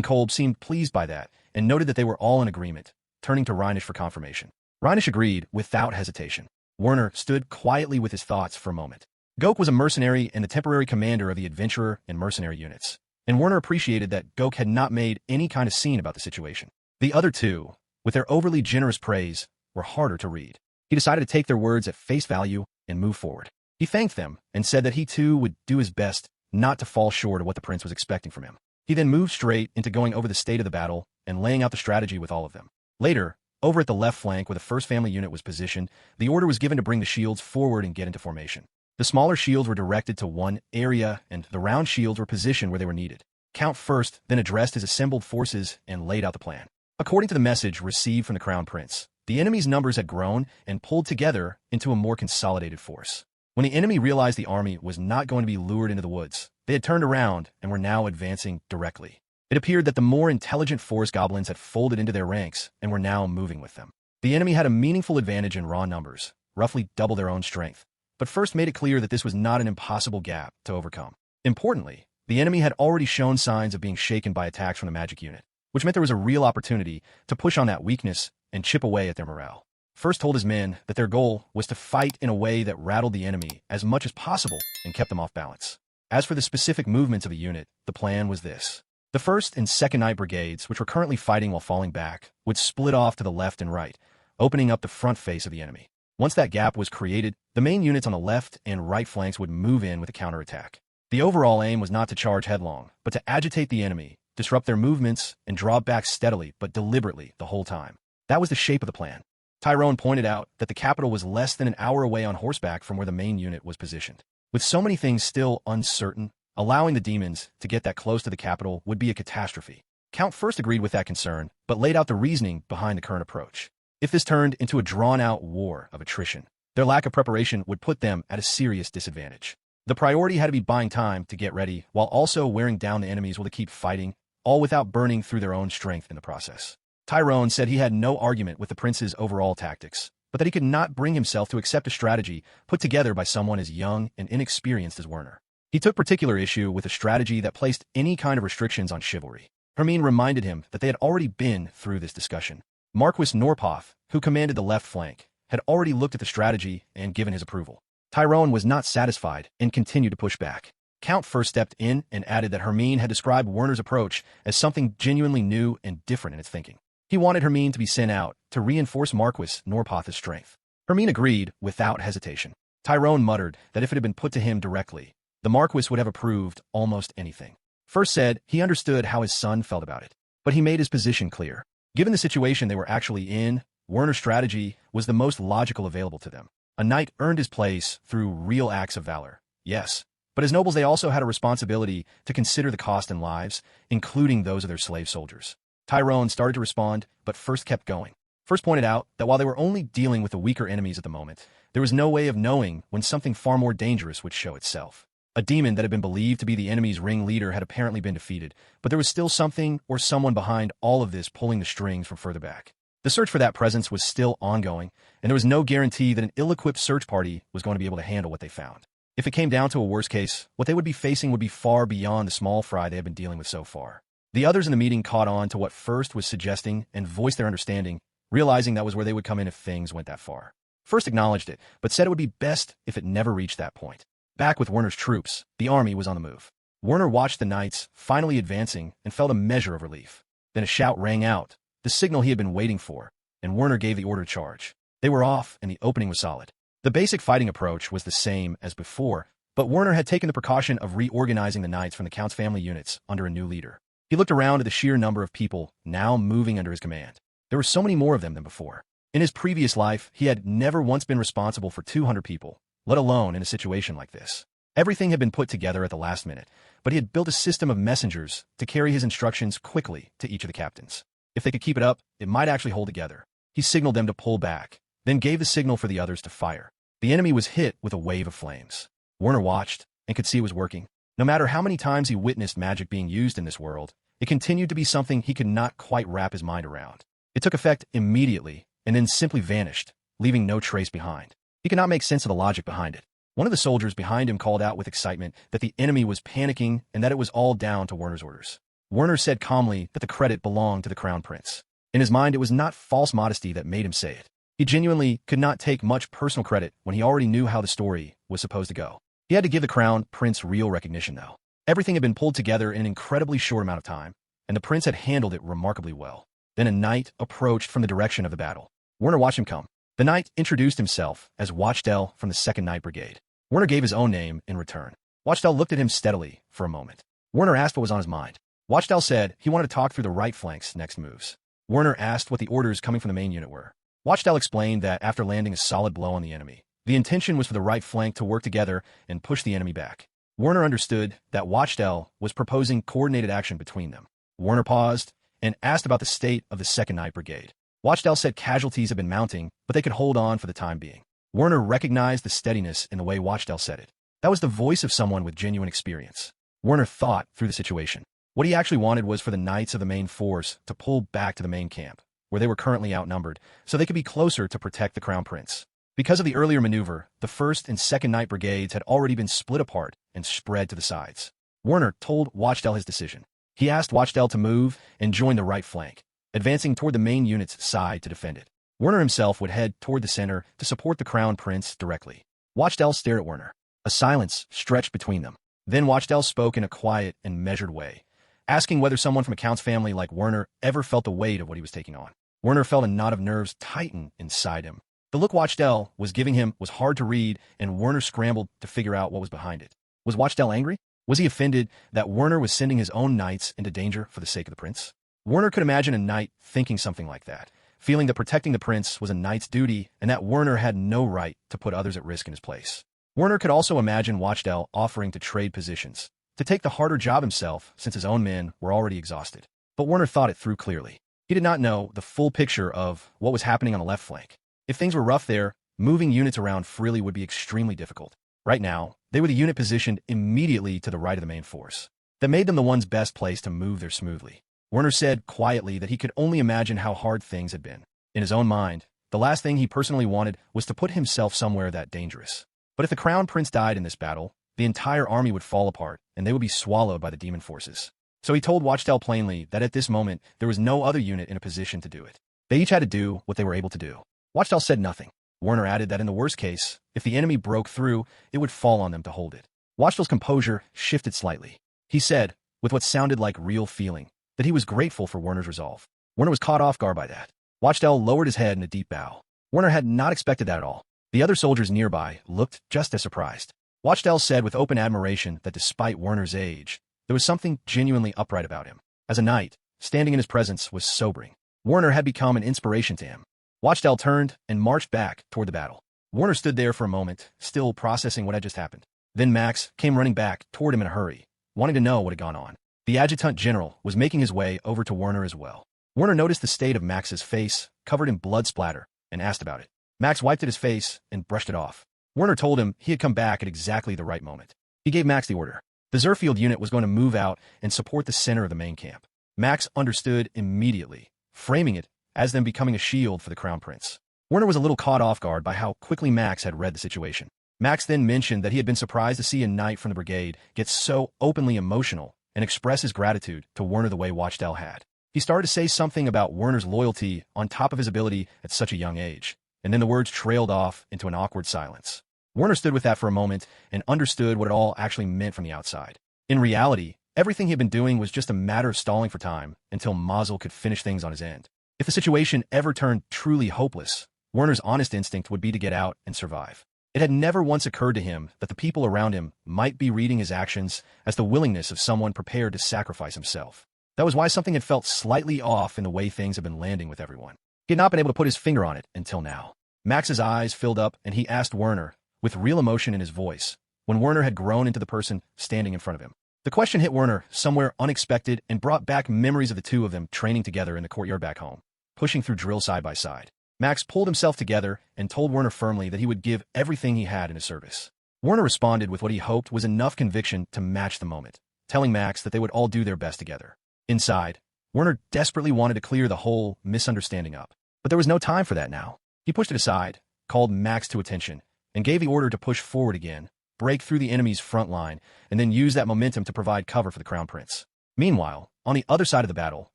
Kolb seemed pleased by that, and noted that they were all in agreement, turning to Reinish for confirmation. Reinish agreed without hesitation. Werner stood quietly with his thoughts for a moment. Gok was a mercenary and the temporary commander of the adventurer and mercenary units, and Werner appreciated that Gok had not made any kind of scene about the situation. The other two, with their overly generous praise, were harder to read. He decided to take their words at face value and move forward. He thanked them and said that he too would do his best not to fall short of what the prince was expecting from him. He then moved straight into going over the state of the battle and laying out the strategy with all of them. Later, over at the left flank where the first family unit was positioned, the order was given to bring the shields forward and get into formation. The smaller shields were directed to one area, and the round shields were positioned where they were needed. Count first then addressed his assembled forces and laid out the plan. According to the message received from the crown prince, the enemy's numbers had grown and pulled together into a more consolidated force. When the enemy realized the army was not going to be lured into the woods, they had turned around and were now advancing directly. It appeared that the more intelligent forest goblins had folded into their ranks and were now moving with them. The enemy had a meaningful advantage in raw numbers, roughly double their own strength, but first made it clear that this was not an impossible gap to overcome. Importantly, the enemy had already shown signs of being shaken by attacks from the magic unit, which meant there was a real opportunity to push on that weakness and chip away at their morale. First told his men that their goal was to fight in a way that rattled the enemy as much as possible and kept them off balance. As for the specific movements of the unit, the plan was this. The 1st and 2nd Night Brigades, which were currently fighting while falling back, would split off to the left and right, opening up the front face of the enemy. Once that gap was created, the main units on the left and right flanks would move in with a counterattack. The overall aim was not to charge headlong, but to agitate the enemy, disrupt their movements, and draw back steadily but deliberately the whole time. That was the shape of the plan. Tyrone pointed out that the capital was less than an hour away on horseback from where the main unit was positioned. With so many things still uncertain, allowing the demons to get that close to the capital would be a catastrophe. Count first agreed with that concern, but laid out the reasoning behind the current approach. If this turned into a drawn-out war of attrition, their lack of preparation would put them at a serious disadvantage. The priority had to be buying time to get ready, while also wearing down the enemies will to keep fighting, all without burning through their own strength in the process. Tyrone said he had no argument with the prince's overall tactics, but that he could not bring himself to accept a strategy put together by someone as young and inexperienced as Werner. He took particular issue with a strategy that placed any kind of restrictions on chivalry. Hermine reminded him that they had already been through this discussion. Marquis Norpoth, who commanded the left flank, had already looked at the strategy and given his approval. Tyrone was not satisfied and continued to push back. Count first stepped in and added that Hermine had described Werner's approach as something genuinely new and different in its thinking. He wanted Hermine to be sent out to reinforce Marquis Norpoth's strength. Hermine agreed without hesitation. Tyrone muttered that if it had been put to him directly, the Marquis would have approved almost anything. First said he understood how his son felt about it, but he made his position clear. Given the situation they were actually in, Werner's strategy was the most logical available to them. A knight earned his place through real acts of valor, yes, but as nobles they also had a responsibility to consider the cost in lives, including those of their slave soldiers. Tyrone started to respond, but First kept going. First pointed out that while they were only dealing with the weaker enemies at the moment, there was no way of knowing when something far more dangerous would show itself. A demon that had been believed to be the enemy's ringleader had apparently been defeated, but there was still something or someone behind all of this pulling the strings from further back. The search for that presence was still ongoing, and there was no guarantee that an ill-equipped search party was going to be able to handle what they found. If it came down to a worst case, what they would be facing would be far beyond the small fry they had been dealing with so far. The others in the meeting caught on to what First was suggesting and voiced their understanding, realizing that was where they would come in if things went that far. First acknowledged it, but said it would be best if it never reached that point. Back with Werner's troops, the army was on the move. Werner watched the knights finally advancing and felt a measure of relief. Then a shout rang out, the signal he had been waiting for, and Werner gave the order to charge. They were off, and the opening was solid. The basic fighting approach was the same as before, but Werner had taken the precaution of reorganizing the knights from the Count's family units under a new leader. He looked around at the sheer number of people now moving under his command. There were so many more of them than before. In his previous life, he had never once been responsible for 200 people, let alone in a situation like this. Everything had been put together at the last minute, but he had built a system of messengers to carry his instructions quickly to each of the captains. If they could keep it up, it might actually hold together. He signaled them to pull back, then gave the signal for the others to fire. The enemy was hit with a wave of flames. Werner watched and could see it was working. No matter how many times he witnessed magic being used in this world, it continued to be something he could not quite wrap his mind around. It took effect immediately and then simply vanished, leaving no trace behind. He could not make sense of the logic behind it. One of the soldiers behind him called out with excitement that the enemy was panicking and that it was all down to Werner's orders. Werner said calmly that the credit belonged to the crown prince. In his mind, it was not false modesty that made him say it. He genuinely could not take much personal credit when he already knew how the story was supposed to go. He had to give the crown prince real recognition, though. Everything had been pulled together in an incredibly short amount of time, and the prince had handled it remarkably well. Then a knight approached from the direction of the battle. Werner watched him come. The knight introduced himself as Watchdell from the 2nd Night Brigade. Werner gave his own name in return. Watchdell looked at him steadily for a moment. Werner asked what was on his mind. Watchdell said he wanted to talk through the right flank's next moves. Werner asked what the orders coming from the main unit were. Watchdell explained that after landing a solid blow on the enemy, the intention was for the right flank to work together and push the enemy back. Werner understood that Watchdell was proposing coordinated action between them. Werner paused and asked about the state of the 2nd Night Brigade. Watchdell said casualties had been mounting, but they could hold on for the time being. Werner recognized the steadiness in the way Watchdell said it. That was the voice of someone with genuine experience. Werner thought through the situation. What he actually wanted was for the knights of the main force to pull back to the main camp, where they were currently outnumbered, so they could be closer to protect the crown prince. Because of the earlier maneuver, the 1st and 2nd Night Brigades had already been split apart and spread to the sides. Werner told Watchdell his decision. He asked Watchdell to move and join the right flank, advancing toward the main unit's side to defend it. Werner himself would head toward the center to support the Crown Prince directly. Watchdell stared at Werner. A silence stretched between them. Then Watchdell spoke in a quiet and measured way, asking whether someone from a Count's family like Werner ever felt the weight of what he was taking on. Werner felt a knot of nerves tighten inside him. The look Watchdell was giving him was hard to read, and Werner scrambled to figure out what was behind it. Was Watchdell angry? Was he offended that Werner was sending his own knights into danger for the sake of the prince? Werner could imagine a knight thinking something like that, feeling that protecting the prince was a knight's duty and that Werner had no right to put others at risk in his place. Werner could also imagine Watchdell offering to trade positions, to take the harder job himself since his own men were already exhausted. But Werner thought it through clearly. He did not know the full picture of what was happening on the left flank. If things were rough there, moving units around freely would be extremely difficult. Right now, they were the unit positioned immediately to the right of the main force. That made them the ones best placed to move there smoothly. Werner said quietly that he could only imagine how hard things had been. In his own mind, the last thing he personally wanted was to put himself somewhere that dangerous. But if the Crown Prince died in this battle, the entire army would fall apart, and they would be swallowed by the demon forces. So he told Watchdell plainly that at this moment, there was no other unit in a position to do it. They each had to do what they were able to do. Watchdell said nothing. Werner added that in the worst case, if the enemy broke through, it would fall on them to hold it. Watchdell's composure shifted slightly. He said, with what sounded like real feeling, that he was grateful for Werner's resolve. Werner was caught off guard by that. Watchdell lowered his head in a deep bow. Werner had not expected that at all. The other soldiers nearby looked just as surprised. Watchdell said with open admiration that despite Werner's age, there was something genuinely upright about him. As a knight, standing in his presence was sobering. Werner had become an inspiration to him. Watchdell turned and marched back toward the battle. Werner stood there for a moment, still processing what had just happened. Then Max came running back toward him in a hurry, wanting to know what had gone on. The adjutant general was making his way over to Werner as well. Werner noticed the state of Max's face, covered in blood splatter, and asked about it. Max wiped at his face and brushed it off. Werner told him he had come back at exactly the right moment. He gave Max the order. The Zerfield unit was going to move out and support the center of the main camp. Max understood immediately, framing it as them becoming a shield for the Crown Prince. Werner was a little caught off guard by how quickly Max had read the situation. Max then mentioned that he had been surprised to see a knight from the brigade get so openly emotional and express his gratitude to Werner the way Watchdell had. He started to say something about Werner's loyalty on top of his ability at such a young age, and then the words trailed off into an awkward silence. Werner stood with that for a moment and understood what it all actually meant from the outside. In reality, everything he had been doing was just a matter of stalling for time until Mazel could finish things on his end. If the situation ever turned truly hopeless, Werner's honest instinct would be to get out and survive. It had never once occurred to him that the people around him might be reading his actions as the willingness of someone prepared to sacrifice himself. That was why something had felt slightly off in the way things had been landing with everyone. He had not been able to put his finger on it until now. Max's eyes filled up and he asked Werner, with real emotion in his voice, when Werner had grown into the person standing in front of him. The question hit Werner somewhere unexpected and brought back memories of the two of them training together in the courtyard back home, pushing through drill side by side. Max pulled himself together and told Werner firmly that he would give everything he had in his service. Werner responded with what he hoped was enough conviction to match the moment, telling Max that they would all do their best together. Inside, Werner desperately wanted to clear the whole misunderstanding up, but there was no time for that now. He pushed it aside, called Max to attention, and gave the order to push forward again, break through the enemy's front line, and then use that momentum to provide cover for the Crown Prince. Meanwhile, on the other side of the battle,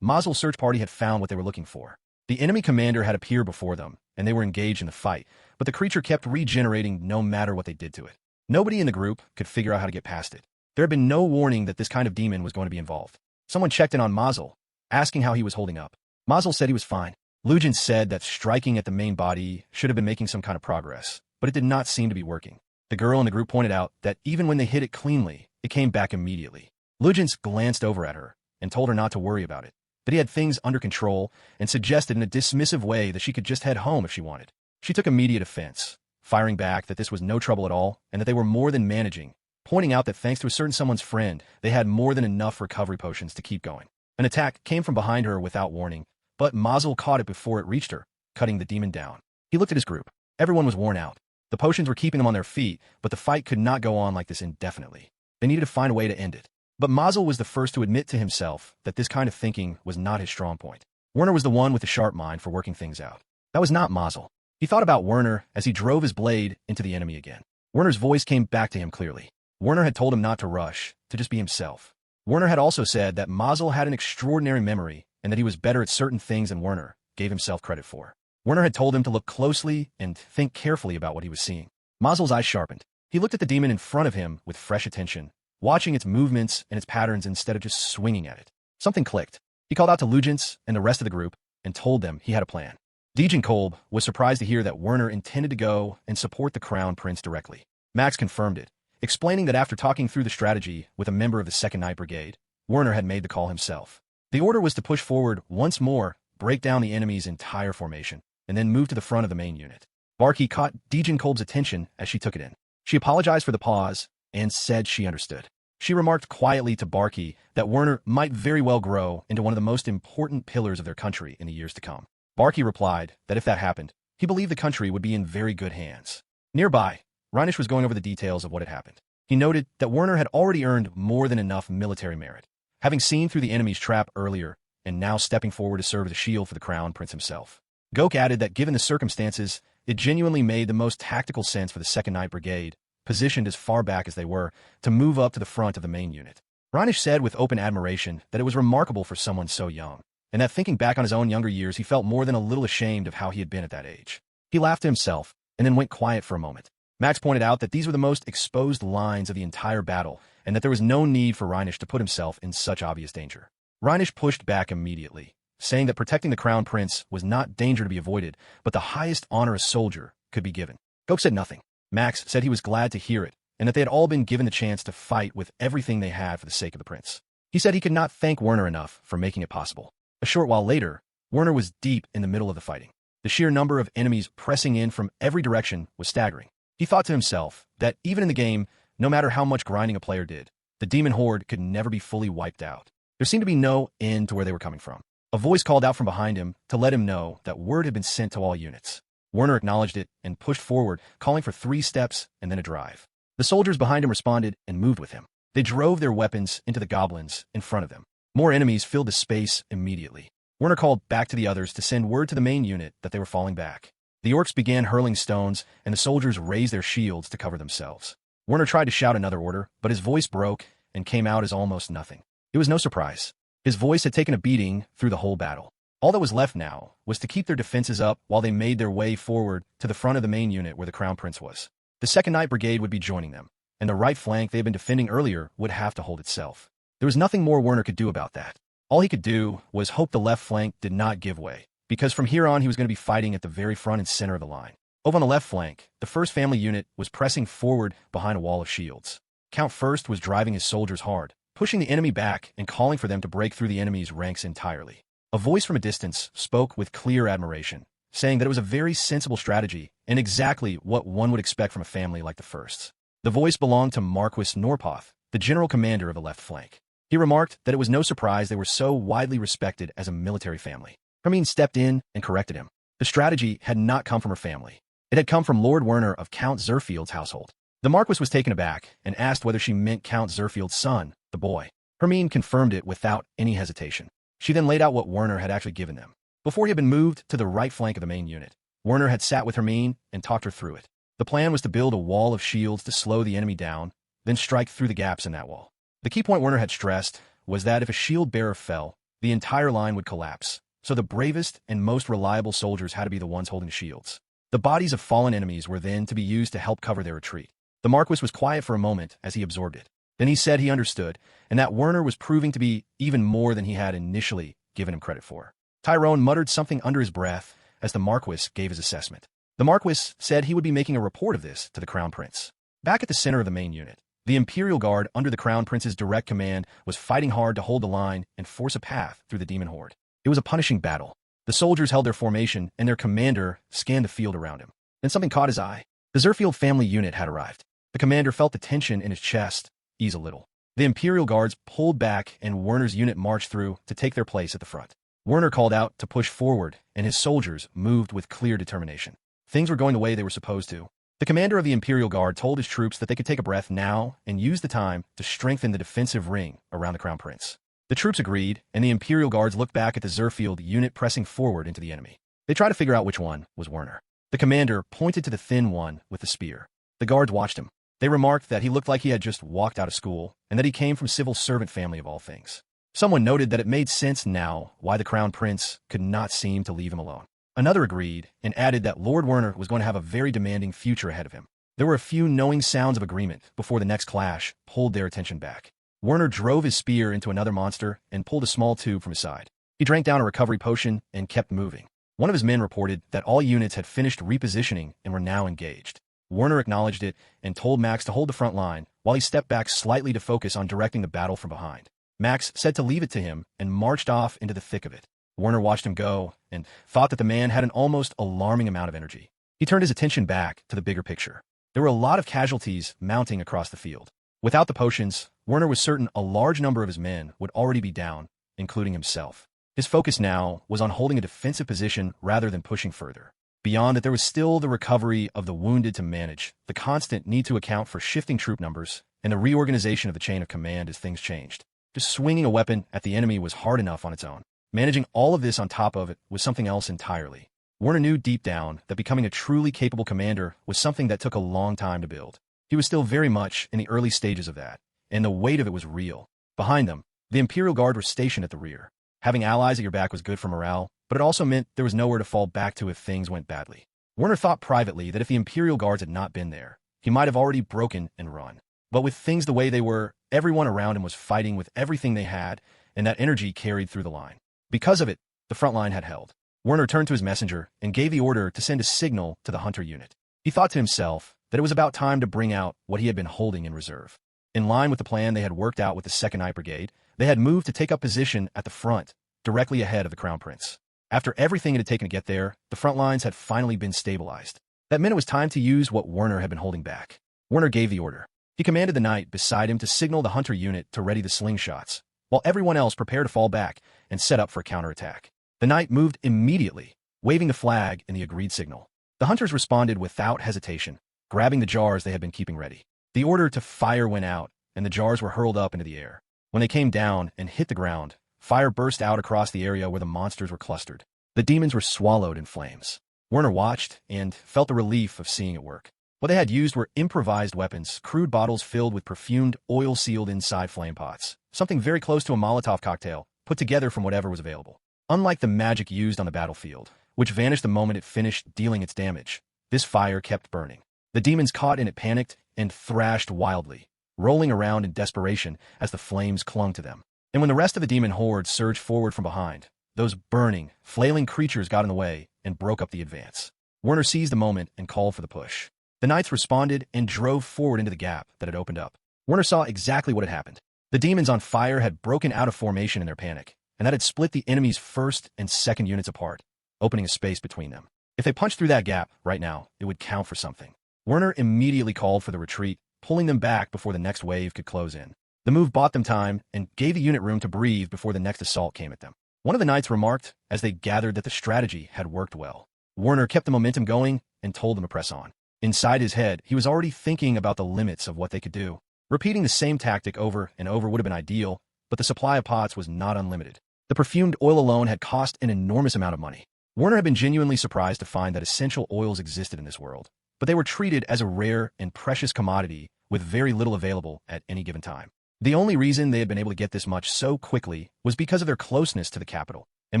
Mazel's search party had found what they were looking for. The enemy commander had appeared before them, and they were engaged in the fight, but the creature kept regenerating no matter what they did to it. Nobody in the group could figure out how to get past it. There had been no warning that this kind of demon was going to be involved. Someone checked in on Mazel, asking how he was holding up. Mazel said he was fine. Lugin said that striking at the main body should have been making some kind of progress, but it did not seem to be working. The girl in the group pointed out that even when they hit it cleanly, it came back immediately. Lugin glanced over at her and told her not to worry about it, that he had things under control, and suggested in a dismissive way that she could just head home if she wanted. She took immediate offense, firing back that this was no trouble at all and that they were more than managing, pointing out that thanks to a certain someone's friend, they had more than enough recovery potions to keep going. An attack came from behind her without warning, but Mazel caught it before it reached her, cutting the demon down. He looked at his group. Everyone was worn out. The potions were keeping them on their feet, but the fight could not go on like this indefinitely. They needed to find a way to end it. But Mazel was the first to admit to himself that this kind of thinking was not his strong point. Werner was the one with the sharp mind for working things out. That was not Mazel. He thought about Werner as he drove his blade into the enemy again. Werner's voice came back to him clearly. Werner had told him not to rush, to just be himself. Werner had also said that Mazel had an extraordinary memory and that he was better at certain things than Werner gave himself credit for. Werner had told him to look closely and think carefully about what he was seeing. Mazel's eyes sharpened. He looked at the demon in front of him with fresh attention, watching its movements and its patterns instead of just swinging at it. Something clicked. He called out to Lugents and the rest of the group and told them he had a plan. Degen Kolb was surprised to hear that Werner intended to go and support the Crown Prince directly. Max confirmed it, explaining that after talking through the strategy with a member of the 2nd Night Brigade, Werner had made the call himself. The order was to push forward once more, break down the enemy's entire formation, and then move to the front of the main unit. Barky caught Degen Kolb's attention as she took it in. She apologized for the pause and said she understood. She remarked quietly to Barky that Werner might very well grow into one of the most important pillars of their country in the years to come. Barky replied that if that happened, he believed the country would be in very good hands. Nearby, Reinisch was going over the details of what had happened. He noted that Werner had already earned more than enough military merit, having seen through the enemy's trap earlier and now stepping forward to serve as a shield for the Crown Prince himself. Goke added that given the circumstances, it genuinely made the most tactical sense for the 2nd Night Brigade, positioned as far back as they were, to move up to the front of the main unit. Reinisch said with open admiration that it was remarkable for someone so young, and that thinking back on his own younger years, he felt more than a little ashamed of how he had been at that age. He laughed to himself, and then went quiet for a moment. Max pointed out that these were the most exposed lines of the entire battle, and that there was no need for Reinisch to put himself in such obvious danger. Reinisch pushed back immediately, saying that protecting the Crown Prince was not danger to be avoided, but the highest honor a soldier could be given. Goke said nothing. Max said he was glad to hear it, and that they had all been given the chance to fight with everything they had for the sake of the prince. He said he could not thank Werner enough for making it possible. A short while later, Werner was deep in the middle of the fighting. The sheer number of enemies pressing in from every direction was staggering. He thought to himself that even in the game, no matter how much grinding a player did, the demon horde could never be fully wiped out. There seemed to be no end to where they were coming from. A voice called out from behind him to let him know that word had been sent to all units. Werner acknowledged it and pushed forward, calling for 3 steps and then a drive. The soldiers behind him responded and moved with him. They drove their weapons into the goblins in front of them. More enemies filled the space immediately. Werner called back to the others to send word to the main unit that they were falling back. The orcs began hurling stones, and the soldiers raised their shields to cover themselves. Werner tried to shout another order, but his voice broke and came out as almost nothing. It was no surprise. His voice had taken a beating through the whole battle. All that was left now was to keep their defenses up while they made their way forward to the front of the main unit where the Crown Prince was. The 2nd Night Brigade would be joining them, and the right flank they had been defending earlier would have to hold itself. There was nothing more Werner could do about that. All he could do was hope the left flank did not give way, because from here on he was going to be fighting at the very front and center of the line. Over on the left flank, the 1st Family unit was pressing forward behind a wall of shields. Count First was driving his soldiers hard, pushing the enemy back and calling for them to break through the enemy's ranks entirely. A voice from a distance spoke with clear admiration, saying that it was a very sensible strategy and exactly what one would expect from a family like the Firsts. The voice belonged to Marquis Norpoth, the general commander of the left flank. He remarked that it was no surprise they were so widely respected as a military family. Hermine stepped in and corrected him. The strategy had not come from her family. It had come from Lord Werner of Count Zerfield's household. The Marquis was taken aback and asked whether she meant Count Zerfield's son, the boy. Hermine confirmed it without any hesitation. She then laid out what Werner had actually given them. Before he had been moved to the right flank of the main unit, Werner had sat with Hermine and talked her through it. The plan was to build a wall of shields to slow the enemy down, then strike through the gaps in that wall. The key point Werner had stressed was that if a shield bearer fell, the entire line would collapse, so the bravest and most reliable soldiers had to be the ones holding the shields. The bodies of fallen enemies were then to be used to help cover their retreat. The Marquis was quiet for a moment as he absorbed it. Then he said he understood, and that Werner was proving to be even more than he had initially given him credit for. Tyrone muttered something under his breath as the Marquis gave his assessment. The Marquis said he would be making a report of this to the Crown Prince. Back at the center of the main unit, the Imperial Guard under the Crown Prince's direct command was fighting hard to hold the line and force a path through the demon horde. It was a punishing battle. The soldiers held their formation, and their commander scanned the field around him. Then something caught his eye. The Zerfield family unit had arrived. The commander felt the tension in his chest ease a little. The Imperial Guards pulled back, and Werner's unit marched through to take their place at the front. Werner called out to push forward, and his soldiers moved with clear determination. Things were going the way they were supposed to. The commander of the Imperial Guard told his troops that they could take a breath now and use the time to strengthen the defensive ring around the Crown Prince. The troops agreed, and the Imperial Guards looked back at the Zerfield unit pressing forward into the enemy. They tried to figure out which one was Werner. The commander pointed to the thin one with the spear. The guards watched him. They remarked that he looked like he had just walked out of school, and that he came from civil servant family of all things. Someone noted that it made sense now why the Crown Prince could not seem to leave him alone. Another agreed, and added that Lord Werner was going to have a very demanding future ahead of him. There were a few knowing sounds of agreement before the next clash pulled their attention back. Werner drove his spear into another monster and pulled a small tube from his side. He drank down a recovery potion and kept moving. One of his men reported that all units had finished repositioning and were now engaged. Werner acknowledged it and told Max to hold the front line while he stepped back slightly to focus on directing the battle from behind. Max said to leave it to him and marched off into the thick of it. Werner watched him go and thought that the man had an almost alarming amount of energy. He turned his attention back to the bigger picture. There were a lot of casualties mounting across the field. Without the potions, Werner was certain a large number of his men would already be down, including himself. His focus now was on holding a defensive position rather than pushing further. Beyond that, there was still the recovery of the wounded to manage, the constant need to account for shifting troop numbers, and the reorganization of the chain of command as things changed. Just swinging a weapon at the enemy was hard enough on its own. Managing all of this on top of it was something else entirely. Werner knew deep down that becoming a truly capable commander was something that took a long time to build. He was still very much in the early stages of that, and the weight of it was real. Behind them, the Imperial Guard were stationed at the rear. Having allies at your back was good for morale, but it also meant there was nowhere to fall back to if things went badly. Werner thought privately that if the Imperial Guards had not been there, he might have already broken and run. But with things the way they were, everyone around him was fighting with everything they had, and that energy carried through the line. Because of it, the front line had held. Werner turned to his messenger and gave the order to send a signal to the hunter unit. He thought to himself that it was about time to bring out what he had been holding in reserve. In line with the plan they had worked out with the 2nd Night Brigade, they had moved to take up position at the front, directly ahead of the Crown Prince. After everything it had taken to get there, the front lines had finally been stabilized. That meant it was time to use what Werner had been holding back. Werner gave the order. He commanded the knight beside him to signal the hunter unit to ready the slingshots, while everyone else prepared to fall back and set up for a counterattack. The knight moved immediately, waving the flag in the agreed signal. The hunters responded without hesitation, grabbing the jars they had been keeping ready. The order to fire went out, and the jars were hurled up into the air. When they came down and hit the ground, fire burst out across the area where the monsters were clustered. The demons were swallowed in flames. Werner watched and felt the relief of seeing it work. What they had used were improvised weapons, crude bottles filled with perfumed oil sealed inside flame pots, something very close to a Molotov cocktail, put together from whatever was available. Unlike the magic used on the battlefield, which vanished the moment it finished dealing its damage, this fire kept burning. The demons caught in it panicked and thrashed wildly, rolling around in desperation as the flames clung to them. And when the rest of the demon horde surged forward from behind, those burning, flailing creatures got in the way and broke up the advance. Werner seized the moment and called for the push. The knights responded and drove forward into the gap that had opened up. Werner saw exactly what had happened. The demons on fire had broken out of formation in their panic, and that had split the enemy's 1st and 2nd units apart, opening a space between them. If they punched through that gap right now, it would count for something. Werner immediately called for the retreat, pulling them back before the next wave could close in. The move bought them time and gave the unit room to breathe before the next assault came at them. One of the knights remarked as they gathered that the strategy had worked well. Werner kept the momentum going and told them to press on. Inside his head, he was already thinking about the limits of what they could do. Repeating the same tactic over and over would have been ideal, but the supply of pots was not unlimited. The perfumed oil alone had cost an enormous amount of money. Werner had been genuinely surprised to find that essential oils existed in this world, but they were treated as a rare and precious commodity with very little available at any given time. The only reason they had been able to get this much so quickly was because of their closeness to the capital, and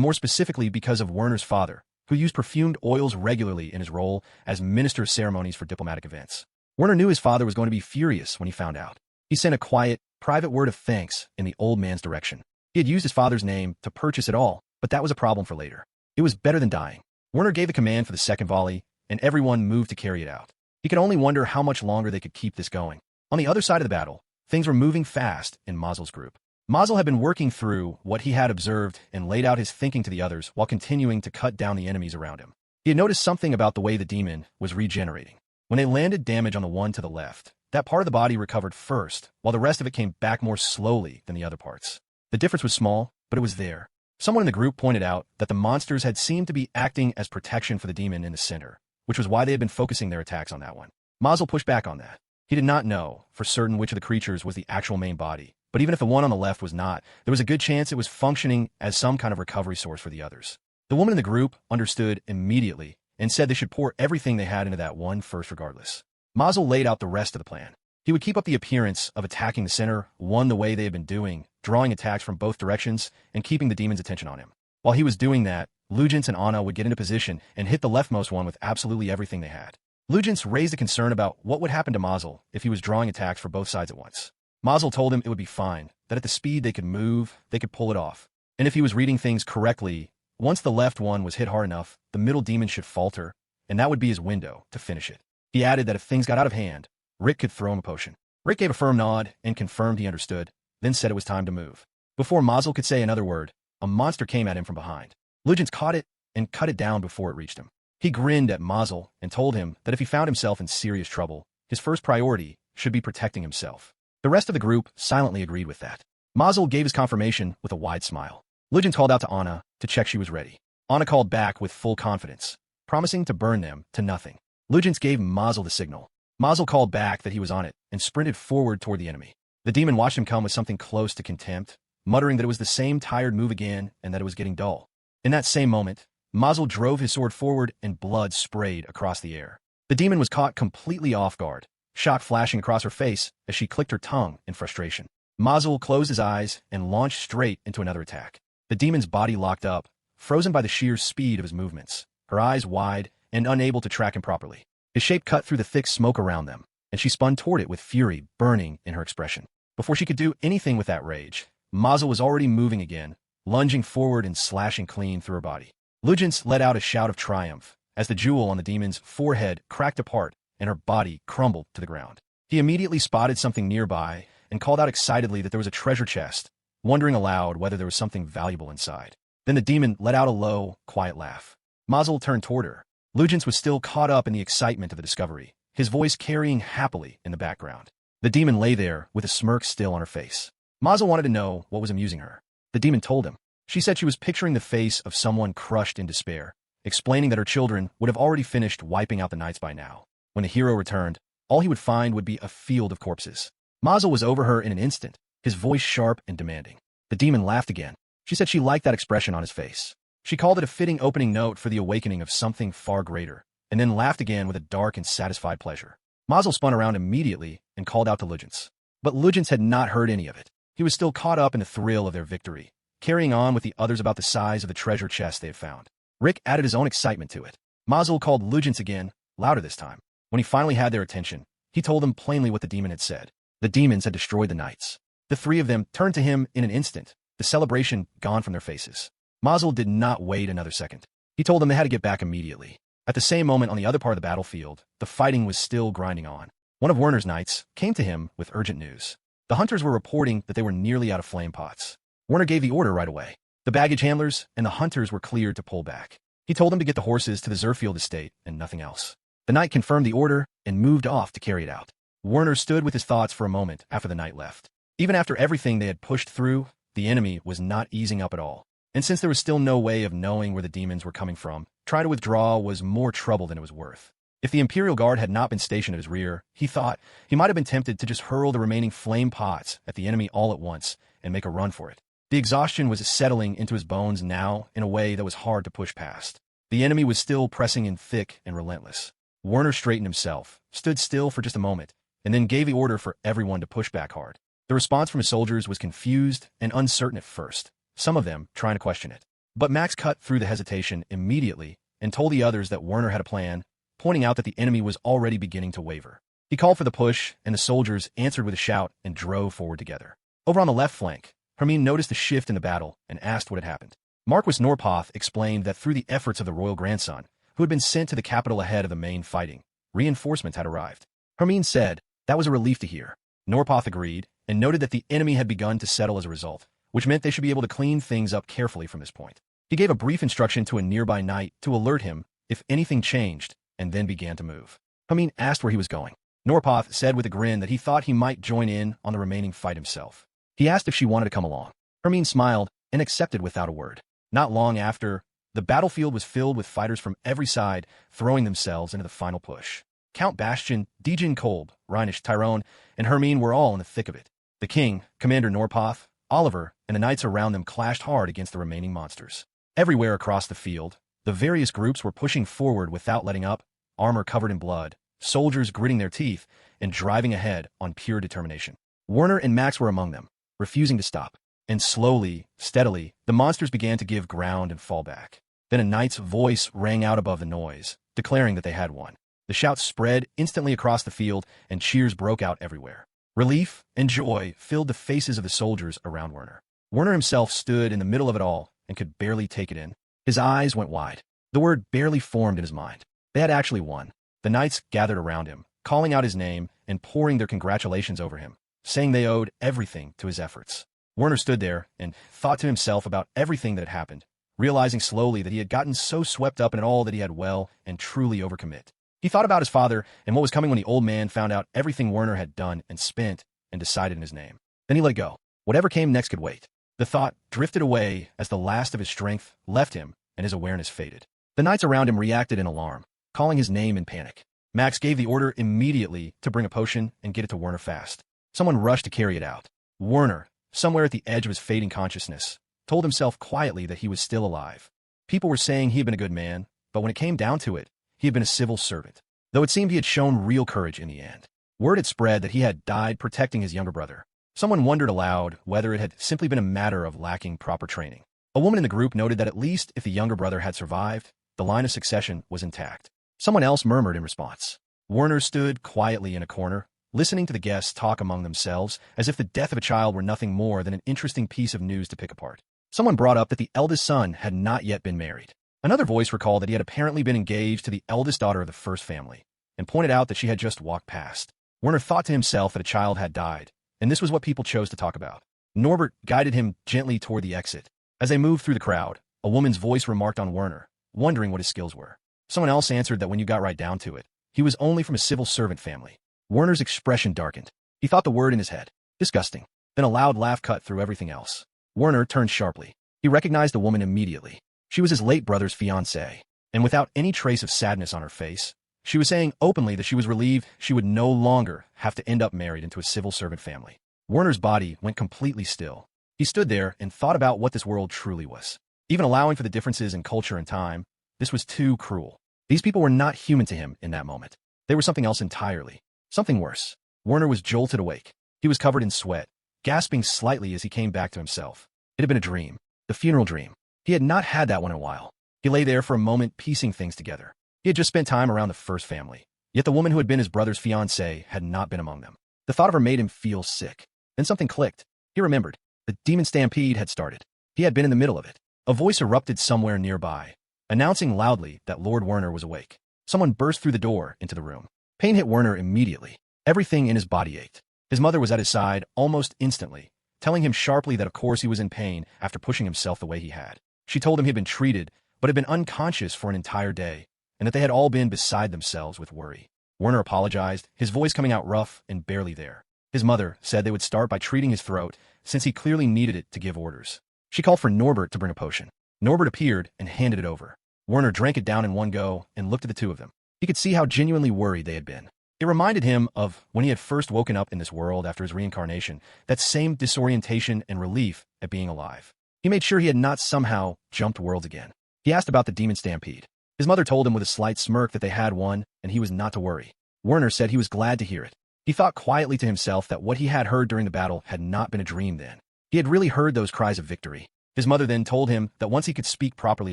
more specifically because of Werner's father, who used perfumed oils regularly in his role as minister of ceremonies for diplomatic events. Werner knew his father was going to be furious when he found out. He sent a quiet, private word of thanks in the old man's direction. He had used his father's name to purchase it all, but that was a problem for later. It was better than dying. Werner gave the command for the 2nd volley, and everyone moved to carry it out. He could only wonder how much longer they could keep this going. On the other side of the battle, things were moving fast in Mazel's group. Mazel had been working through what he had observed and laid out his thinking to the others while continuing to cut down the enemies around him. He had noticed something about the way the demon was regenerating. When they landed damage on the one to the left, that part of the body recovered first, while the rest of it came back more slowly than the other parts. The difference was small, but it was there. Someone in the group pointed out that the monsters had seemed to be acting as protection for the demon in the center, which was why they had been focusing their attacks on that one. Mazel pushed back on that. He did not know for certain which of the creatures was the actual main body, but even if the one on the left was not, there was a good chance it was functioning as some kind of recovery source for the others. The woman in the group understood immediately and said they should pour everything they had into that one first regardless. Mazel laid out the rest of the plan. He would keep up the appearance of attacking the center, one the way they had been doing, drawing attacks from both directions and keeping the demon's attention on him. While he was doing that, Lugents and Anna would get into position and hit the leftmost one with absolutely everything they had. Lugents raised a concern about what would happen to Mazel if he was drawing attacks for both sides at once. Mazel told him it would be fine, that at the speed they could move, they could pull it off. And if he was reading things correctly, once the left one was hit hard enough, the middle demon should falter, and that would be his window to finish it. He added that if things got out of hand, Rick could throw him a potion. Rick gave a firm nod and confirmed he understood, then said it was time to move. Before Mazel could say another word, a monster came at him from behind. Lugents caught it and cut it down before it reached him. He grinned at Mazel and told him that if he found himself in serious trouble, his first priority should be protecting himself. The rest of the group silently agreed with that. Mazel gave his confirmation with a wide smile. Lugents called out to Anna to check she was ready. Anna called back with full confidence, promising to burn them to nothing. Lugents gave Mazel the signal. Mazel called back that he was on it and sprinted forward toward the enemy. The demon watched him come with something close to contempt, muttering that it was the same tired move again and that it was getting dull. In that same moment, Mazel drove his sword forward and blood sprayed across the air. The demon was caught completely off guard, shock flashing across her face as she clicked her tongue in frustration. Mazel closed his eyes and launched straight into another attack. The demon's body locked up, frozen by the sheer speed of his movements, her eyes wide and unable to track him properly. His shape cut through the thick smoke around them, and she spun toward it with fury burning in her expression. Before she could do anything with that rage, Mazel was already moving again, lunging forward and slashing clean through her body. Lugents let out a shout of triumph as the jewel on the demon's forehead cracked apart and her body crumbled to the ground. He immediately spotted something nearby and called out excitedly that there was a treasure chest, wondering aloud whether there was something valuable inside. Then the demon let out a low, quiet laugh. Mazel turned toward her. Lugents was still caught up in the excitement of the discovery, his voice carrying happily in the background. The demon lay there with a smirk still on her face. Mazel wanted to know what was amusing her. The demon told him. She said she was picturing the face of someone crushed in despair, explaining that her children would have already finished wiping out the knights by now. When the hero returned, all he would find would be a field of corpses. Mazel was over her in an instant, his voice sharp and demanding. The demon laughed again. She said she liked that expression on his face. She called it a fitting opening note for the awakening of something far greater, and then laughed again with a dark and satisfied pleasure. Mazel spun around immediately and called out to Lugents. But Lugents had not heard any of it. He was still caught up in the thrill of their victory, carrying on with the others about the size of the treasure chest they had found. Rick added his own excitement to it. Mazel called Lugents again, louder this time. When he finally had their attention, he told them plainly what the demon had said. The demons had destroyed the knights. The three of them turned to him in an instant, the celebration gone from their faces. Mazel did not wait another second. He told them they had to get back immediately. At the same moment on the other part of the battlefield, the fighting was still grinding on. One of Werner's knights came to him with urgent news. The hunters were reporting that they were nearly out of flame pots. Werner gave the order right away. The baggage handlers and the hunters were cleared to pull back. He told them to get the horses to the Zerfield estate and nothing else. The knight confirmed the order and moved off to carry it out. Werner stood with his thoughts for a moment after the knight left. Even after everything they had pushed through, the enemy was not easing up at all. And since there was still no way of knowing where the demons were coming from, trying to withdraw was more trouble than it was worth. If the Imperial Guard had not been stationed at his rear, he thought he might have been tempted to just hurl the remaining flame pots at the enemy all at once and make a run for it. The exhaustion was settling into his bones now in a way that was hard to push past. The enemy was still pressing in thick and relentless. Werner straightened himself, stood still for just a moment, and then gave the order for everyone to push back hard. The response from his soldiers was confused and uncertain at first, some of them trying to question it. But Max cut through the hesitation immediately and told the others that Werner had a plan, pointing out that the enemy was already beginning to waver. He called for the push, and the soldiers answered with a shout and drove forward together. Over on the left flank, Hermine noticed a shift in the battle and asked what had happened. Marquis Norpoth explained that through the efforts of the royal grandson, who had been sent to the capital ahead of the main fighting, reinforcements had arrived. Hermine said that was a relief to hear. Norpoth agreed and noted that the enemy had begun to settle as a result, which meant they should be able to clean things up carefully from this point. He gave a brief instruction to a nearby knight to alert him if anything changed, and then began to move. Hermine asked where he was going. Norpoth said with a grin that he thought he might join in on the remaining fight himself. He asked if she wanted to come along. Hermine smiled and accepted without a word. Not long after, the battlefield was filled with fighters from every side throwing themselves into the final push. Count Bastian, Dejin Kolb, Rhinish Tyrone, and Hermine were all in the thick of it. The king, Commander Norpoth, Oliver, and the knights around them clashed hard against the remaining monsters. Everywhere across the field, the various groups were pushing forward without letting up, armor covered in blood, soldiers gritting their teeth and driving ahead on pure determination. Werner and Max were among them, refusing to stop. And slowly, steadily, the monsters began to give ground and fall back. Then a knight's voice rang out above the noise, declaring that they had won. The shouts spread instantly across the field, and cheers broke out everywhere. Relief and joy filled the faces of the soldiers around Werner. Werner himself stood in the middle of it all and could barely take it in. His eyes went wide. The word barely formed in his mind. They had actually won. The knights gathered around him, calling out his name and pouring their congratulations over him, saying they owed everything to his efforts. Werner stood there and thought to himself about everything that had happened, realizing slowly that he had gotten so swept up in it all that he had well and truly overcommit. He thought about his father and what was coming when the old man found out everything Werner had done and spent and decided in his name. Then he let it go. Whatever came next could wait. The thought drifted away as the last of his strength left him and his awareness faded. The knights around him reacted in alarm, calling his name in panic. Max gave the order immediately to bring a potion and get it to Werner fast. Someone rushed to carry it out. Werner, somewhere at the edge of his fading consciousness, told himself quietly that he was still alive. People were saying he had been a good man, but when it came down to it, he had been a civil servant, though it seemed he had shown real courage in the end. Word had spread that he had died protecting his younger brother. Someone wondered aloud whether it had simply been a matter of lacking proper training. A woman in the group noted that at least if the younger brother had survived, the line of succession was intact. Someone else murmured in response. Werner stood quietly in a corner, listening to the guests talk among themselves as if the death of a child were nothing more than an interesting piece of news to pick apart. Someone brought up that the eldest son had not yet been married. Another voice recalled that he had apparently been engaged to the eldest daughter of the first family, and pointed out that she had just walked past. Werner thought to himself that a child had died, and this was what people chose to talk about. Norbert guided him gently toward the exit. As they moved through the crowd, a woman's voice remarked on Werner, wondering what his skills were. Someone else answered that when you got right down to it, he was only from a civil servant family. Werner's expression darkened. He thought the word in his head. Disgusting. Then a loud laugh cut through everything else. Werner turned sharply. He recognized the woman immediately. She was his late brother's fiancée, and without any trace of sadness on her face, she was saying openly that she was relieved she would no longer have to end up married into a civil servant family. Werner's body went completely still. He stood there and thought about what this world truly was. Even allowing for the differences in culture and time, this was too cruel. These people were not human to him in that moment. They were something else entirely. Something worse. Werner was jolted awake. He was covered in sweat, gasping slightly as he came back to himself. It had been a dream. The funeral dream. He had not had that one in a while. He lay there for a moment piecing things together. He had just spent time around the first family. Yet the woman who had been his brother's fiancée had not been among them. The thought of her made him feel sick. Then something clicked. He remembered. The demon stampede had started. He had been in the middle of it. A voice erupted somewhere nearby, announcing loudly that Lord Werner was awake. Someone burst through the door into the room. Pain hit Werner immediately. Everything in his body ached. His mother was at his side almost instantly, telling him sharply that of course he was in pain after pushing himself the way he had. She told him he had been treated, but had been unconscious for an entire day, and that they had all been beside themselves with worry. Werner apologized, his voice coming out rough and barely there. His mother said they would start by treating his throat, since he clearly needed it to give orders. She called for Norbert to bring a potion. Norbert appeared and handed it over. Werner drank it down in one go and looked at the two of them. He could see how genuinely worried they had been. It reminded him of when he had first woken up in this world after his reincarnation, that same disorientation and relief at being alive. He made sure he had not somehow jumped worlds again. He asked about the demon stampede. His mother told him with a slight smirk that they had won, and he was not to worry. Werner said he was glad to hear it. He thought quietly to himself that what he had heard during the battle had not been a dream then. He had really heard those cries of victory. His mother then told him that once he could speak properly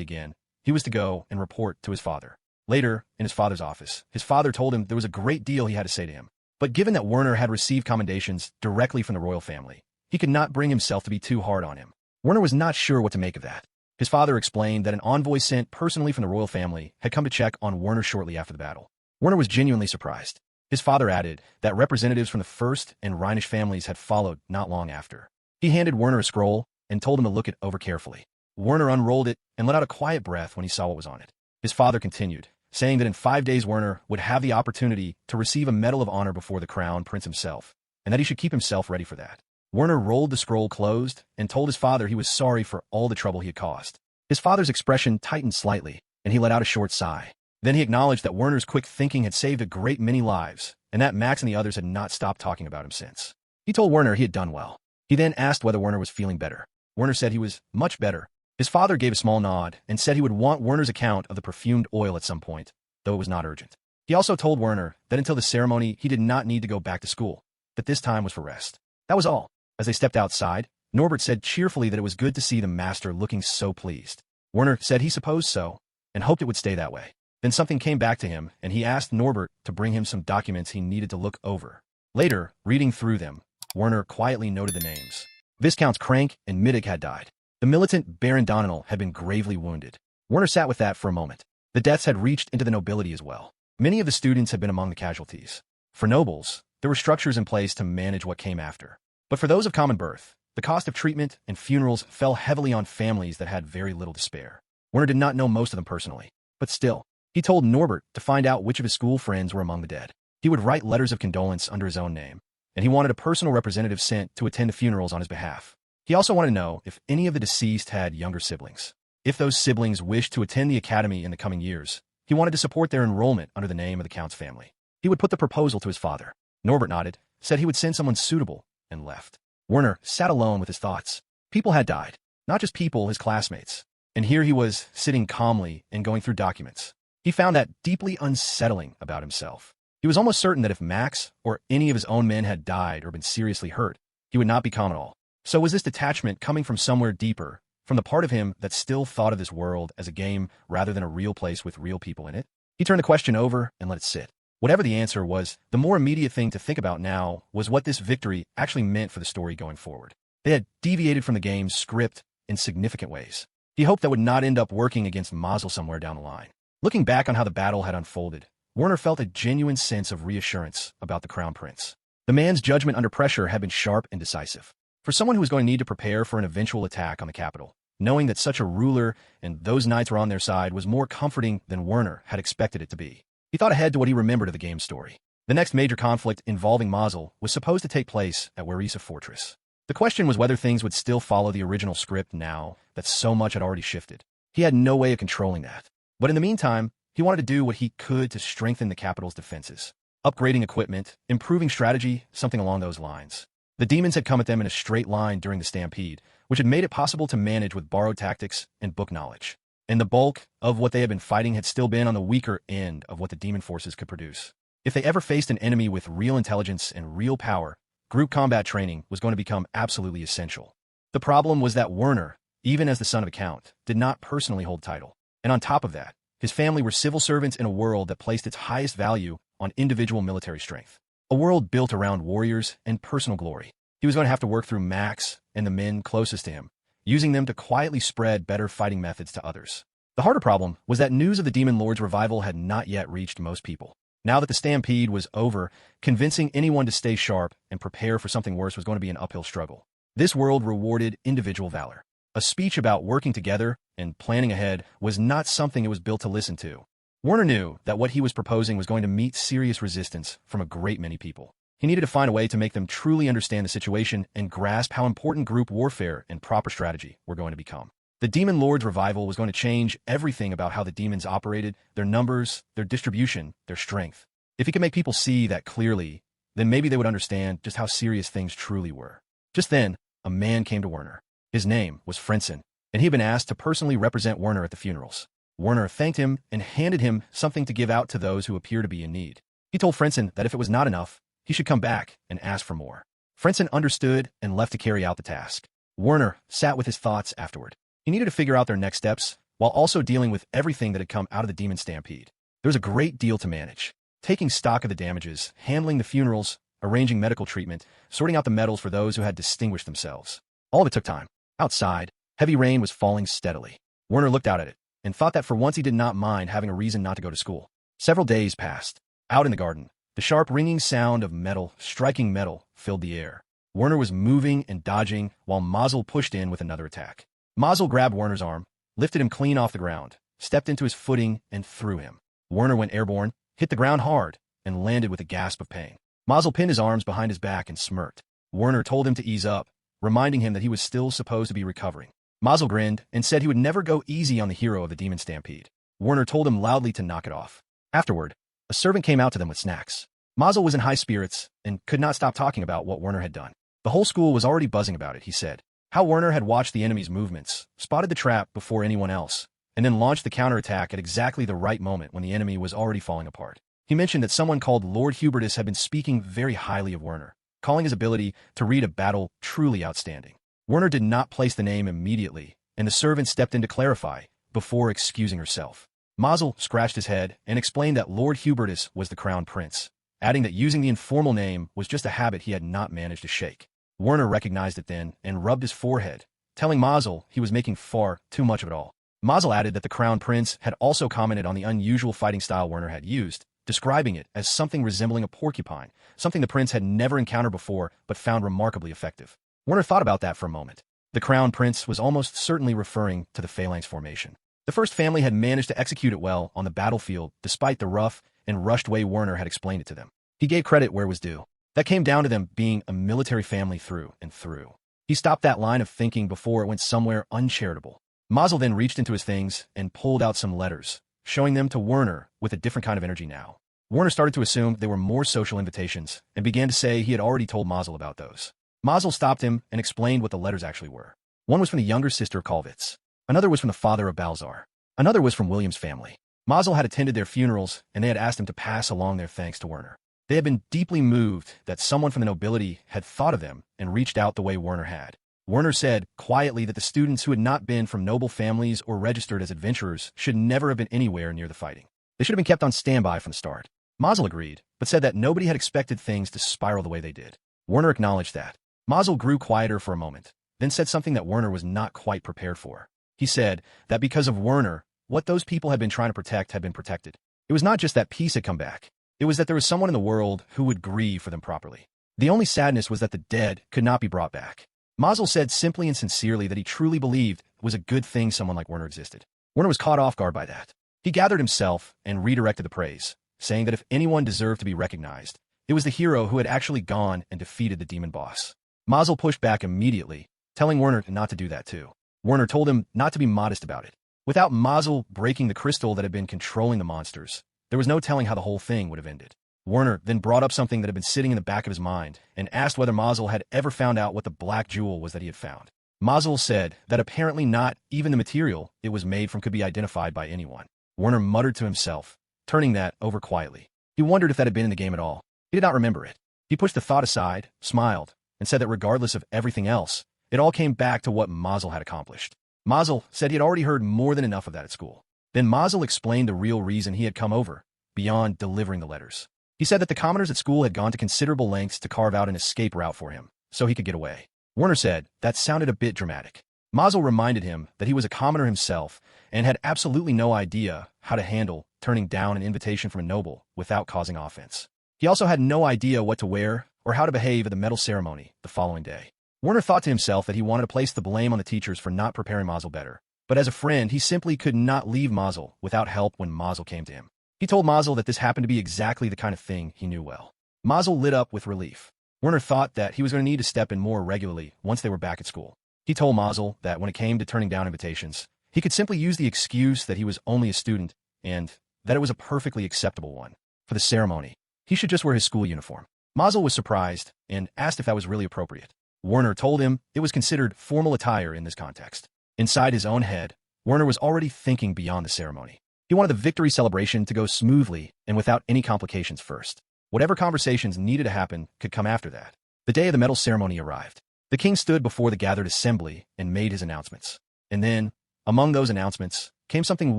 again, he was to go and report to his father. Later, in his father's office, his father told him there was a great deal he had to say to him. But given that Werner had received commendations directly from the royal family, he could not bring himself to be too hard on him. Werner was not sure what to make of that. His father explained that an envoy sent personally from the royal family had come to check on Werner shortly after the battle. Werner was genuinely surprised. His father added that representatives from the first and Rhinish families had followed not long after. He handed Werner a scroll and told him to look it over carefully. Werner unrolled it and let out a quiet breath when he saw what was on it. His father continued, saying that in 5 days Werner would have the opportunity to receive a medal of honor before the crown prince himself, and that he should keep himself ready for that. Werner rolled the scroll closed and told his father he was sorry for all the trouble he had caused. His father's expression tightened slightly, and he let out a short sigh. Then he acknowledged that Werner's quick thinking had saved a great many lives, and that Max and the others had not stopped talking about him since. He told Werner he had done well. He then asked whether Werner was feeling better. Werner said he was much better. His father gave a small nod and said he would want Werner's account of the perfumed oil at some point, though it was not urgent. He also told Werner that until the ceremony he did not need to go back to school, that this time was for rest. That was all. As they stepped outside, Norbert said cheerfully that it was good to see the master looking so pleased. Werner said he supposed so, and hoped it would stay that way. Then something came back to him, and he asked Norbert to bring him some documents he needed to look over. Later, reading through them, Werner quietly noted the names. Viscounts Crank and Middag had died. The militant Baron Donenal had been gravely wounded. Werner sat with that for a moment. The deaths had reached into the nobility as well. Many of the students had been among the casualties. For nobles, there were structures in place to manage what came after. But for those of common birth, the cost of treatment and funerals fell heavily on families that had very little to spare. Werner did not know most of them personally, but still, he told Norbert to find out which of his school friends were among the dead. He would write letters of condolence under his own name, and he wanted a personal representative sent to attend the funerals on his behalf. He also wanted to know if any of the deceased had younger siblings. If those siblings wished to attend the academy in the coming years, he wanted to support their enrollment under the name of the Count's family. He would put the proposal to his father. Norbert nodded, said he would send someone suitable, and left. Werner sat alone with his thoughts. People had died, not just people, his classmates. And here he was, sitting calmly and going through documents. He found that deeply unsettling about himself. He was almost certain that if Max or any of his own men had died or been seriously hurt, he would not be calm at all. So was this detachment coming from somewhere deeper, from the part of him that still thought of this world as a game rather than a real place with real people in it? He turned the question over and let it sit. Whatever the answer was, the more immediate thing to think about now was what this victory actually meant for the story going forward. They had deviated from the game's script in significant ways. He hoped that would not end up working against Mazel somewhere down the line. Looking back on how the battle had unfolded, Werner felt a genuine sense of reassurance about the Crown Prince. The man's judgment under pressure had been sharp and decisive. For someone who was going to need to prepare for an eventual attack on the capital, knowing that such a ruler and those knights were on their side was more comforting than Werner had expected it to be. He thought ahead to what he remembered of the game's story. The next major conflict involving Mazel was supposed to take place at Werisa Fortress. The question was whether things would still follow the original script now that so much had already shifted. He had no way of controlling that. But in the meantime, he wanted to do what he could to strengthen the capital's defenses. Upgrading equipment, improving strategy, something along those lines. The demons had come at them in a straight line during the stampede, which had made it possible to manage with borrowed tactics and book knowledge. And the bulk of what they had been fighting had still been on the weaker end of what the demon forces could produce. If they ever faced an enemy with real intelligence and real power, group combat training was going to become absolutely essential. The problem was that Werner, even as the son of a count, did not personally hold title. And on top of that, his family were civil servants in a world that placed its highest value on individual military strength. A world built around warriors and personal glory. He was going to have to work through Max and the men closest to him, using them to quietly spread better fighting methods to others. The harder problem was that news of the Demon Lord's revival had not yet reached most people. Now that the stampede was over, convincing anyone to stay sharp and prepare for something worse was going to be an uphill struggle. This world rewarded individual valor. A speech about working together and planning ahead was not something it was built to listen to. Werner knew that what he was proposing was going to meet serious resistance from a great many people. He needed to find a way to make them truly understand the situation and grasp how important group warfare and proper strategy were going to become. The Demon Lord's revival was going to change everything about how the demons operated, their numbers, their distribution, their strength. If he could make people see that clearly, then maybe they would understand just how serious things truly were. Just then, a man came to Werner. His name was Frentzen, and he had been asked to personally represent Werner at the funerals. Werner thanked him and handed him something to give out to those who appear to be in need. He told Frentzen that if it was not enough, he should come back and ask for more. Frentzen understood and left to carry out the task. Werner sat with his thoughts afterward. He needed to figure out their next steps, while also dealing with everything that had come out of the demon stampede. There was a great deal to manage. Taking stock of the damages, handling the funerals, arranging medical treatment, sorting out the medals for those who had distinguished themselves. All of it took time. Outside, heavy rain was falling steadily. Werner looked out at it, and thought that for once he did not mind having a reason not to go to school. Several days passed. Out in the garden, the sharp ringing sound of metal striking metal filled the air. Werner was moving and dodging while Mazel pushed in with another attack. Mazel grabbed Werner's arm, lifted him clean off the ground, stepped into his footing, and threw him. Werner went airborne, hit the ground hard, and landed with a gasp of pain. Mazel pinned his arms behind his back and smirked. Werner told him to ease up, reminding him that he was still supposed to be recovering. Mazel grinned and said he would never go easy on the hero of the demon stampede. Werner told him loudly to knock it off. Afterward, a servant came out to them with snacks. Mazel was in high spirits and could not stop talking about what Werner had done. The whole school was already buzzing about it, he said. How Werner had watched the enemy's movements, spotted the trap before anyone else, and then launched the counterattack at exactly the right moment when the enemy was already falling apart. He mentioned that someone called Lord Hubertus had been speaking very highly of Werner, calling his ability to read a battle truly outstanding. Werner did not place the name immediately, and the servant stepped in to clarify, before excusing herself. Mazel scratched his head and explained that Lord Hubertus was the crown prince, adding that using the informal name was just a habit he had not managed to shake. Werner recognized it then and rubbed his forehead, telling Mazel he was making far too much of it all. Mazel added that the crown prince had also commented on the unusual fighting style Werner had used, describing it as something resembling a porcupine, something the prince had never encountered before but found remarkably effective. Werner thought about that for a moment. The crown prince was almost certainly referring to the phalanx formation. The first family had managed to execute it well on the battlefield despite the rough and rushed way Werner had explained it to them. He gave credit where it was due. That came down to them being a military family through and through. He stopped that line of thinking before it went somewhere uncharitable. Mazel then reached into his things and pulled out some letters, showing them to Werner with a different kind of energy now. Werner started to assume they were more social invitations and began to say he had already told Mazel about those. Mazel stopped him and explained what the letters actually were. One was from the younger sister of Kalvitz. Another was from the father of Balzar. Another was from William's family. Mazel had attended their funerals, and they had asked him to pass along their thanks to Werner. They had been deeply moved that someone from the nobility had thought of them and reached out the way Werner had. Werner said quietly that the students who had not been from noble families or registered as adventurers should never have been anywhere near the fighting. They should have been kept on standby from the start. Mazel agreed, but said that nobody had expected things to spiral the way they did. Werner acknowledged that. Mazel grew quieter for a moment, then said something that Werner was not quite prepared for. He said that because of Werner, what those people had been trying to protect had been protected. It was not just that peace had come back. It was that there was someone in the world who would grieve for them properly. The only sadness was that the dead could not be brought back. Mazel said simply and sincerely that he truly believed it was a good thing someone like Werner existed. Werner was caught off guard by that. He gathered himself and redirected the praise, saying that if anyone deserved to be recognized, it was the hero who had actually gone and defeated the demon boss. Mazel pushed back immediately, telling Werner not to do that too. Werner told him not to be modest about it. Without Mazel breaking the crystal that had been controlling the monsters, there was no telling how the whole thing would have ended. Werner then brought up something that had been sitting in the back of his mind and asked whether Mazel had ever found out what the black jewel was that he had found. Mazel said that apparently not even the material it was made from could be identified by anyone. Werner muttered to himself, turning that over quietly. He wondered if that had been in the game at all. He did not remember it. He pushed the thought aside, smiled, and said that regardless of everything else, it all came back to what Mazel had accomplished. Mazel said he had already heard more than enough of that at school. Then Mazel explained the real reason he had come over, beyond delivering the letters. He said that the commoners at school had gone to considerable lengths to carve out an escape route for him, so he could get away. Werner said that sounded a bit dramatic. Mazel reminded him that he was a commoner himself and had absolutely no idea how to handle turning down an invitation from a noble without causing offense. He also had no idea what to wear or how to behave at the medal ceremony the following day. Werner thought to himself that he wanted to place the blame on the teachers for not preparing Mazel better, but as a friend, he simply could not leave Mazel without help when Mazel came to him. He told Mazel that this happened to be exactly the kind of thing he knew well. Mazel lit up with relief. Werner thought that he was going to need to step in more regularly once they were back at school. He told Mazel that when it came to turning down invitations, he could simply use the excuse that he was only a student and that it was a perfectly acceptable one. For the ceremony, he should just wear his school uniform. Mazel was surprised and asked if that was really appropriate. Werner told him it was considered formal attire in this context. Inside his own head, Werner was already thinking beyond the ceremony. He wanted the victory celebration to go smoothly and without any complications first. Whatever conversations needed to happen could come after that. The day of the medal ceremony arrived. The king stood before the gathered assembly and made his announcements. And then, among those announcements, came something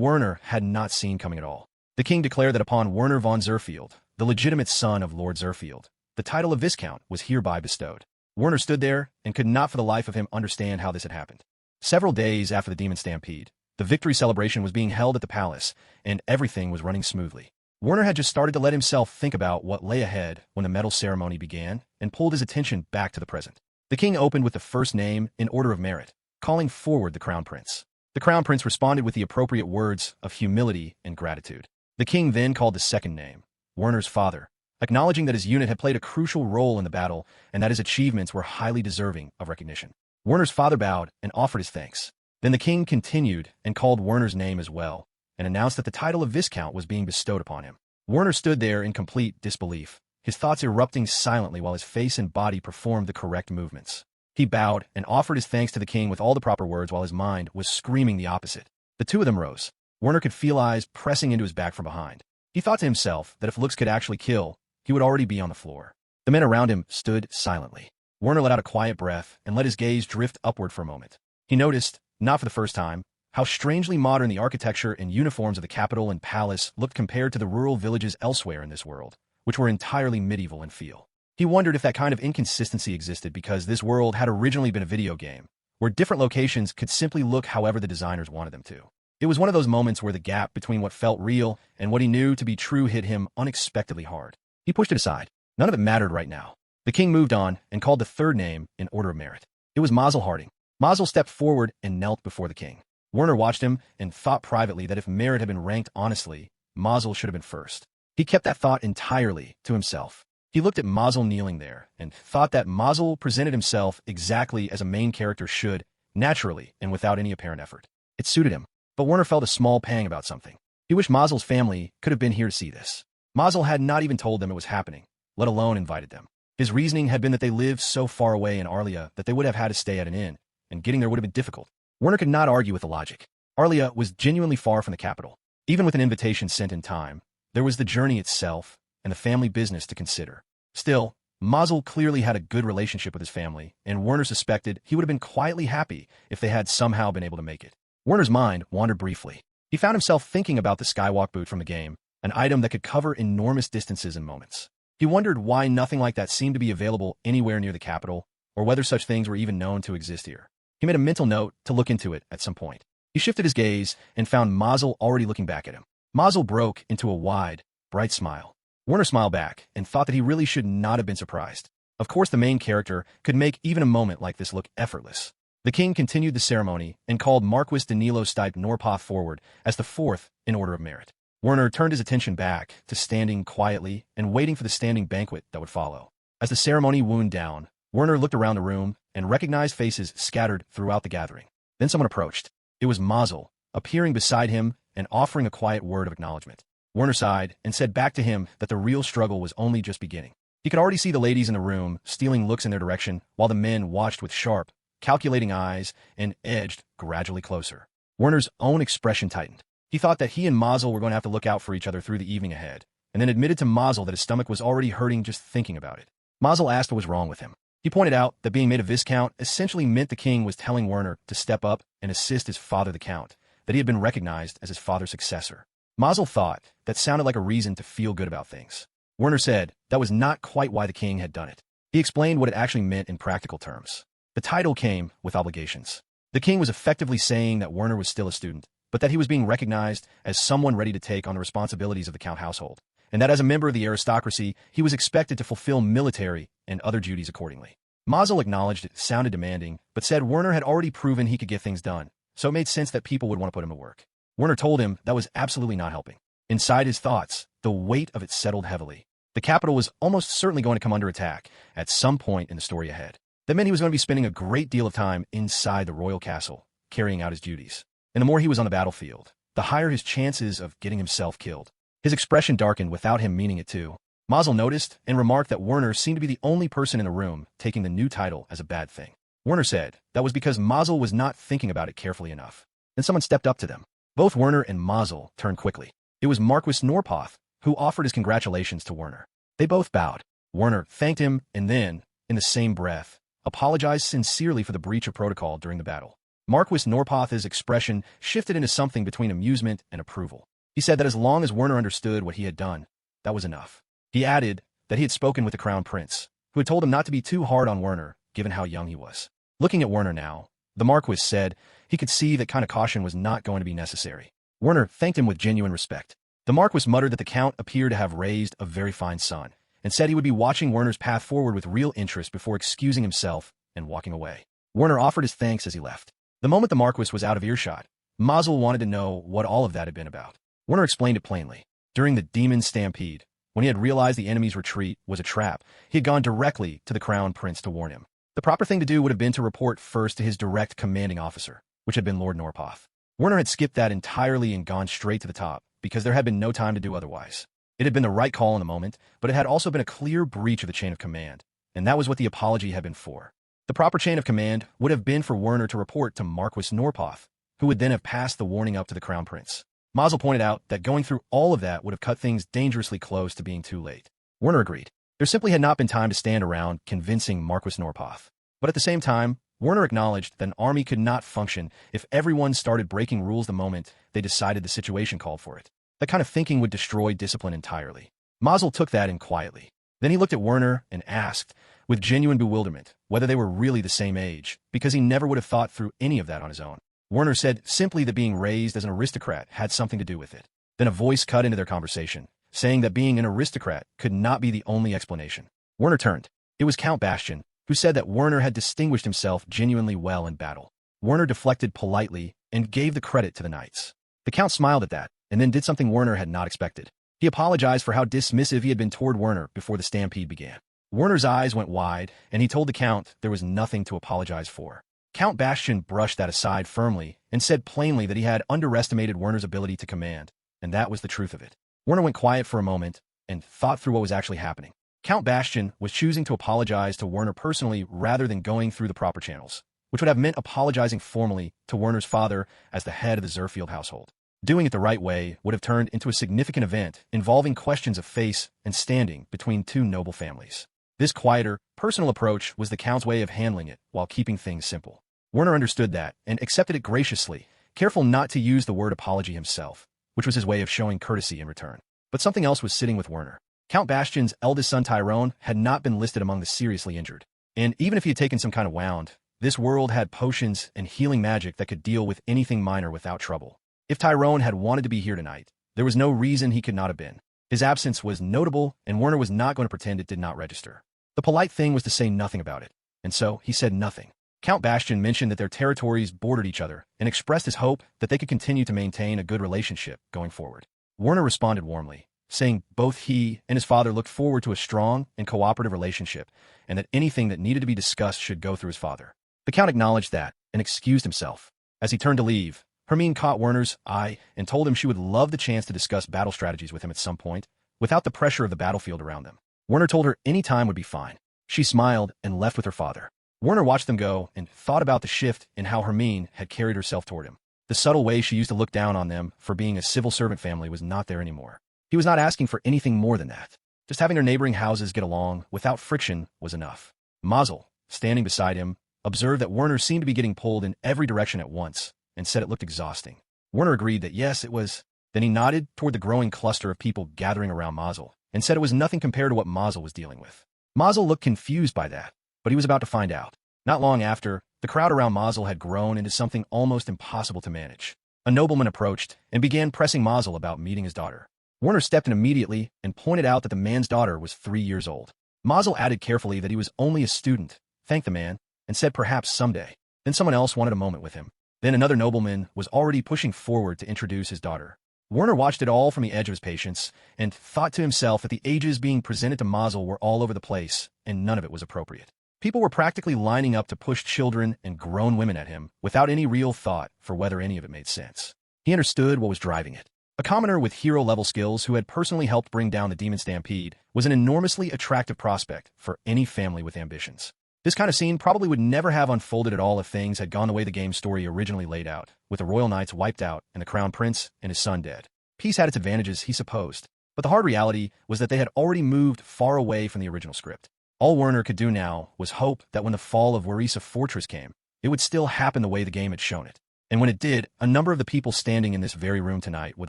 Werner had not seen coming at all. The king declared that upon Werner von Zerfield, the legitimate son of Lord Zerfield, the title of Viscount was hereby bestowed. Werner stood there and could not for the life of him understand how this had happened. Several days after the demon stampede, the victory celebration was being held at the palace, and everything was running smoothly. Werner had just started to let himself think about what lay ahead when the medal ceremony began and pulled his attention back to the present. The king opened with the first name in order of merit, calling forward the crown prince. The crown prince responded with the appropriate words of humility and gratitude. The king then called the second name, Werner's father, acknowledging that his unit had played a crucial role in the battle and that his achievements were highly deserving of recognition. Werner's father bowed and offered his thanks. Then the king continued and called Werner's name as well, and announced that the title of Viscount was being bestowed upon him. Werner stood there in complete disbelief, his thoughts erupting silently while his face and body performed the correct movements. He bowed and offered his thanks to the king with all the proper words while his mind was screaming the opposite. The two of them rose. Werner could feel eyes pressing into his back from behind. He thought to himself that if looks could actually kill, he would already be on the floor. The men around him stood silently. Werner let out a quiet breath and let his gaze drift upward for a moment. He noticed, not for the first time, how strangely modern the architecture and uniforms of the capital and palace looked compared to the rural villages elsewhere in this world, which were entirely medieval in feel. He wondered if that kind of inconsistency existed because this world had originally been a video game, where different locations could simply look however the designers wanted them to. It was one of those moments where the gap between what felt real and what he knew to be true hit him unexpectedly hard. He pushed it aside. None of it mattered right now. The king moved on and called the third name in order of merit. It was Mazel Harding. Mazel stepped forward and knelt before the king. Werner watched him and thought privately that if merit had been ranked honestly, Mazel should have been first. He kept that thought entirely to himself. He looked at Mazel kneeling there and thought that Mazel presented himself exactly as a main character should, naturally and without any apparent effort. It suited him, but Werner felt a small pang about something. He wished Mazel's family could have been here to see this. Mazel had not even told them it was happening, let alone invited them. His reasoning had been that they lived so far away in Arlia that they would have had to stay at an inn, and getting there would have been difficult. Werner could not argue with the logic. Arlia was genuinely far from the capital. Even with an invitation sent in time, there was the journey itself and the family business to consider. Still, Mazel clearly had a good relationship with his family, and Werner suspected he would have been quietly happy if they had somehow been able to make it. Werner's mind wandered briefly. He found himself thinking about the skywalk boot from the game, an item that could cover enormous distances in moments. He wondered why nothing like that seemed to be available anywhere near the capital, or whether such things were even known to exist here. He made a mental note to look into it at some point. He shifted his gaze and found Mazel already looking back at him. Mazel broke into a wide, bright smile. Werner smiled back and thought that he really should not have been surprised. Of course, the main character could make even a moment like this look effortless. The king continued the ceremony and called Marquis Danilo Stipe Norpoth forward as the fourth in order of merit. Werner turned his attention back to standing quietly and waiting for the standing banquet that would follow. As the ceremony wound down, Werner looked around the room and recognized faces scattered throughout the gathering. Then someone approached. It was Mazel, appearing beside him and offering a quiet word of acknowledgement. Werner sighed and said back to him that the real struggle was only just beginning. He could already see the ladies in the room stealing looks in their direction while the men watched with sharp, calculating eyes and edged gradually closer. Werner's own expression tightened. He thought that he and Mazel were going to have to look out for each other through the evening ahead, and then admitted to Mazel that his stomach was already hurting just thinking about it. Mazel asked what was wrong with him. He pointed out that being made a viscount essentially meant the king was telling Werner to step up and assist his father the count, that he had been recognized as his father's successor. Mazel thought that sounded like a reason to feel good about things. Werner said that was not quite why the king had done it. He explained what it actually meant in practical terms. The title came with obligations. The king was effectively saying that Werner was still a student, but that he was being recognized as someone ready to take on the responsibilities of the count household, and that as a member of the aristocracy, he was expected to fulfill military and other duties accordingly. Mazel acknowledged it sounded demanding, but said Werner had already proven he could get things done, so it made sense that people would want to put him to work. Werner told him that was absolutely not helping. Inside his thoughts, the weight of it settled heavily. The capital was almost certainly going to come under attack at some point in the story ahead. That meant he was going to be spending a great deal of time inside the royal castle, carrying out his duties. And the more he was on the battlefield, the higher his chances of getting himself killed. His expression darkened without him meaning it to. Mazel noticed and remarked that Werner seemed to be the only person in the room taking the new title as a bad thing. Werner said that was because Mazel was not thinking about it carefully enough. Then someone stepped up to them. Both Werner and Mazel turned quickly. It was Marquis Norpoth, who offered his congratulations to Werner. They both bowed. Werner thanked him and then, in the same breath, apologized sincerely for the breach of protocol during the battle. Marquis Norpoth's expression shifted into something between amusement and approval. He said that as long as Werner understood what he had done, that was enough. He added that he had spoken with the crown prince, who had told him not to be too hard on Werner, given how young he was. Looking at Werner now, the Marquis said he could see that kind of caution was not going to be necessary. Werner thanked him with genuine respect. The Marquis muttered that the count appeared to have raised a very fine son, and said he would be watching Werner's path forward with real interest before excusing himself and walking away. Werner offered his thanks as he left. The moment the Marquis was out of earshot, Mazel wanted to know what all of that had been about. Werner explained it plainly. During the demon stampede, when he had realized the enemy's retreat was a trap, he had gone directly to the crown prince to warn him. The proper thing to do would have been to report first to his direct commanding officer, which had been Lord Norpoth. Werner had skipped that entirely and gone straight to the top, because there had been no time to do otherwise. It had been the right call in the moment, but it had also been a clear breach of the chain of command, and that was what the apology had been for. The proper chain of command would have been for Werner to report to Marquis Norpoth, who would then have passed the warning up to the crown prince. Mazel pointed out that going through all of that would have cut things dangerously close to being too late. Werner agreed. There simply had not been time to stand around convincing Marquis Norpoth. But at the same time, Werner acknowledged that an army could not function if everyone started breaking rules the moment they decided the situation called for it. That kind of thinking would destroy discipline entirely. Mazel took that in quietly. Then he looked at Werner and asked, with genuine bewilderment, whether they were really the same age, because he never would have thought through any of that on his own. Werner said simply that being raised as an aristocrat had something to do with it. Then a voice cut into their conversation, saying that being an aristocrat could not be the only explanation. Werner turned. It was Count Bastian, who said that Werner had distinguished himself genuinely well in battle. Werner deflected politely and gave the credit to the knights. The Count smiled at that, and then did something Werner had not expected. He apologized for how dismissive he had been toward Werner before the stampede began. Werner's eyes went wide, and he told the Count there was nothing to apologize for. Count Bastian brushed that aside firmly and said plainly that he had underestimated Werner's ability to command, and that was the truth of it. Werner went quiet for a moment and thought through what was actually happening. Count Bastian was choosing to apologize to Werner personally rather than going through the proper channels, which would have meant apologizing formally to Werner's father as the head of the Zerfield household. Doing it the right way would have turned into a significant event involving questions of face and standing between two noble families. This quieter, personal approach was the Count's way of handling it while keeping things simple. Werner understood that and accepted it graciously, careful not to use the word apology himself, which was his way of showing courtesy in return. But something else was sitting with Werner. Count Bastian's eldest son Tyrone had not been listed among the seriously injured. And even if he had taken some kind of wound, this world had potions and healing magic that could deal with anything minor without trouble. If Tyrone had wanted to be here tonight, there was no reason he could not have been. His absence was notable, and Werner was not going to pretend it did not register. The polite thing was to say nothing about it, and so he said nothing. Count Bastian mentioned that their territories bordered each other and expressed his hope that they could continue to maintain a good relationship going forward. Werner responded warmly, saying both he and his father looked forward to a strong and cooperative relationship and that anything that needed to be discussed should go through his father. The Count acknowledged that and excused himself. As he turned to leave, Hermine caught Werner's eye and told him she would love the chance to discuss battle strategies with him at some point, without the pressure of the battlefield around them. Werner told her any time would be fine. She smiled and left with her father. Werner watched them go and thought about the shift in how Hermine had carried herself toward him. The subtle way she used to look down on them for being a civil servant family was not there anymore. He was not asking for anything more than that. Just having their neighboring houses get along without friction was enough. Mazel, standing beside him, observed that Werner seemed to be getting pulled in every direction at once and said it looked exhausting. Werner agreed that yes, it was. Then he nodded toward the growing cluster of people gathering around Mazel and said it was nothing compared to what Mazel was dealing with. Mazel looked confused by that, but he was about to find out. Not long after, the crowd around Mazel had grown into something almost impossible to manage. A nobleman approached and began pressing Mazel about meeting his daughter. Werner stepped in immediately and pointed out that the man's daughter was 3 years old. Mazel added carefully that he was only a student, thanked the man, and said perhaps someday. Then someone else wanted a moment with him. Then another nobleman was already pushing forward to introduce his daughter. Werner watched it all from the edge of his patience and thought to himself that the ages being presented to Mazel were all over the place, and none of it was appropriate. People were practically lining up to push children and grown women at him without any real thought for whether any of it made sense. He understood what was driving it. A commoner with hero-level skills who had personally helped bring down the demon stampede was an enormously attractive prospect for any family with ambitions. This kind of scene probably would never have unfolded at all if things had gone the way the game's story originally laid out, with the royal knights wiped out and the crown prince and his son dead. Peace had its advantages, he supposed, but the hard reality was that they had already moved far away from the original script. All Werner could do now was hope that when the fall of Warisa Fortress came, it would still happen the way the game had shown it. And when it did, a number of the people standing in this very room tonight would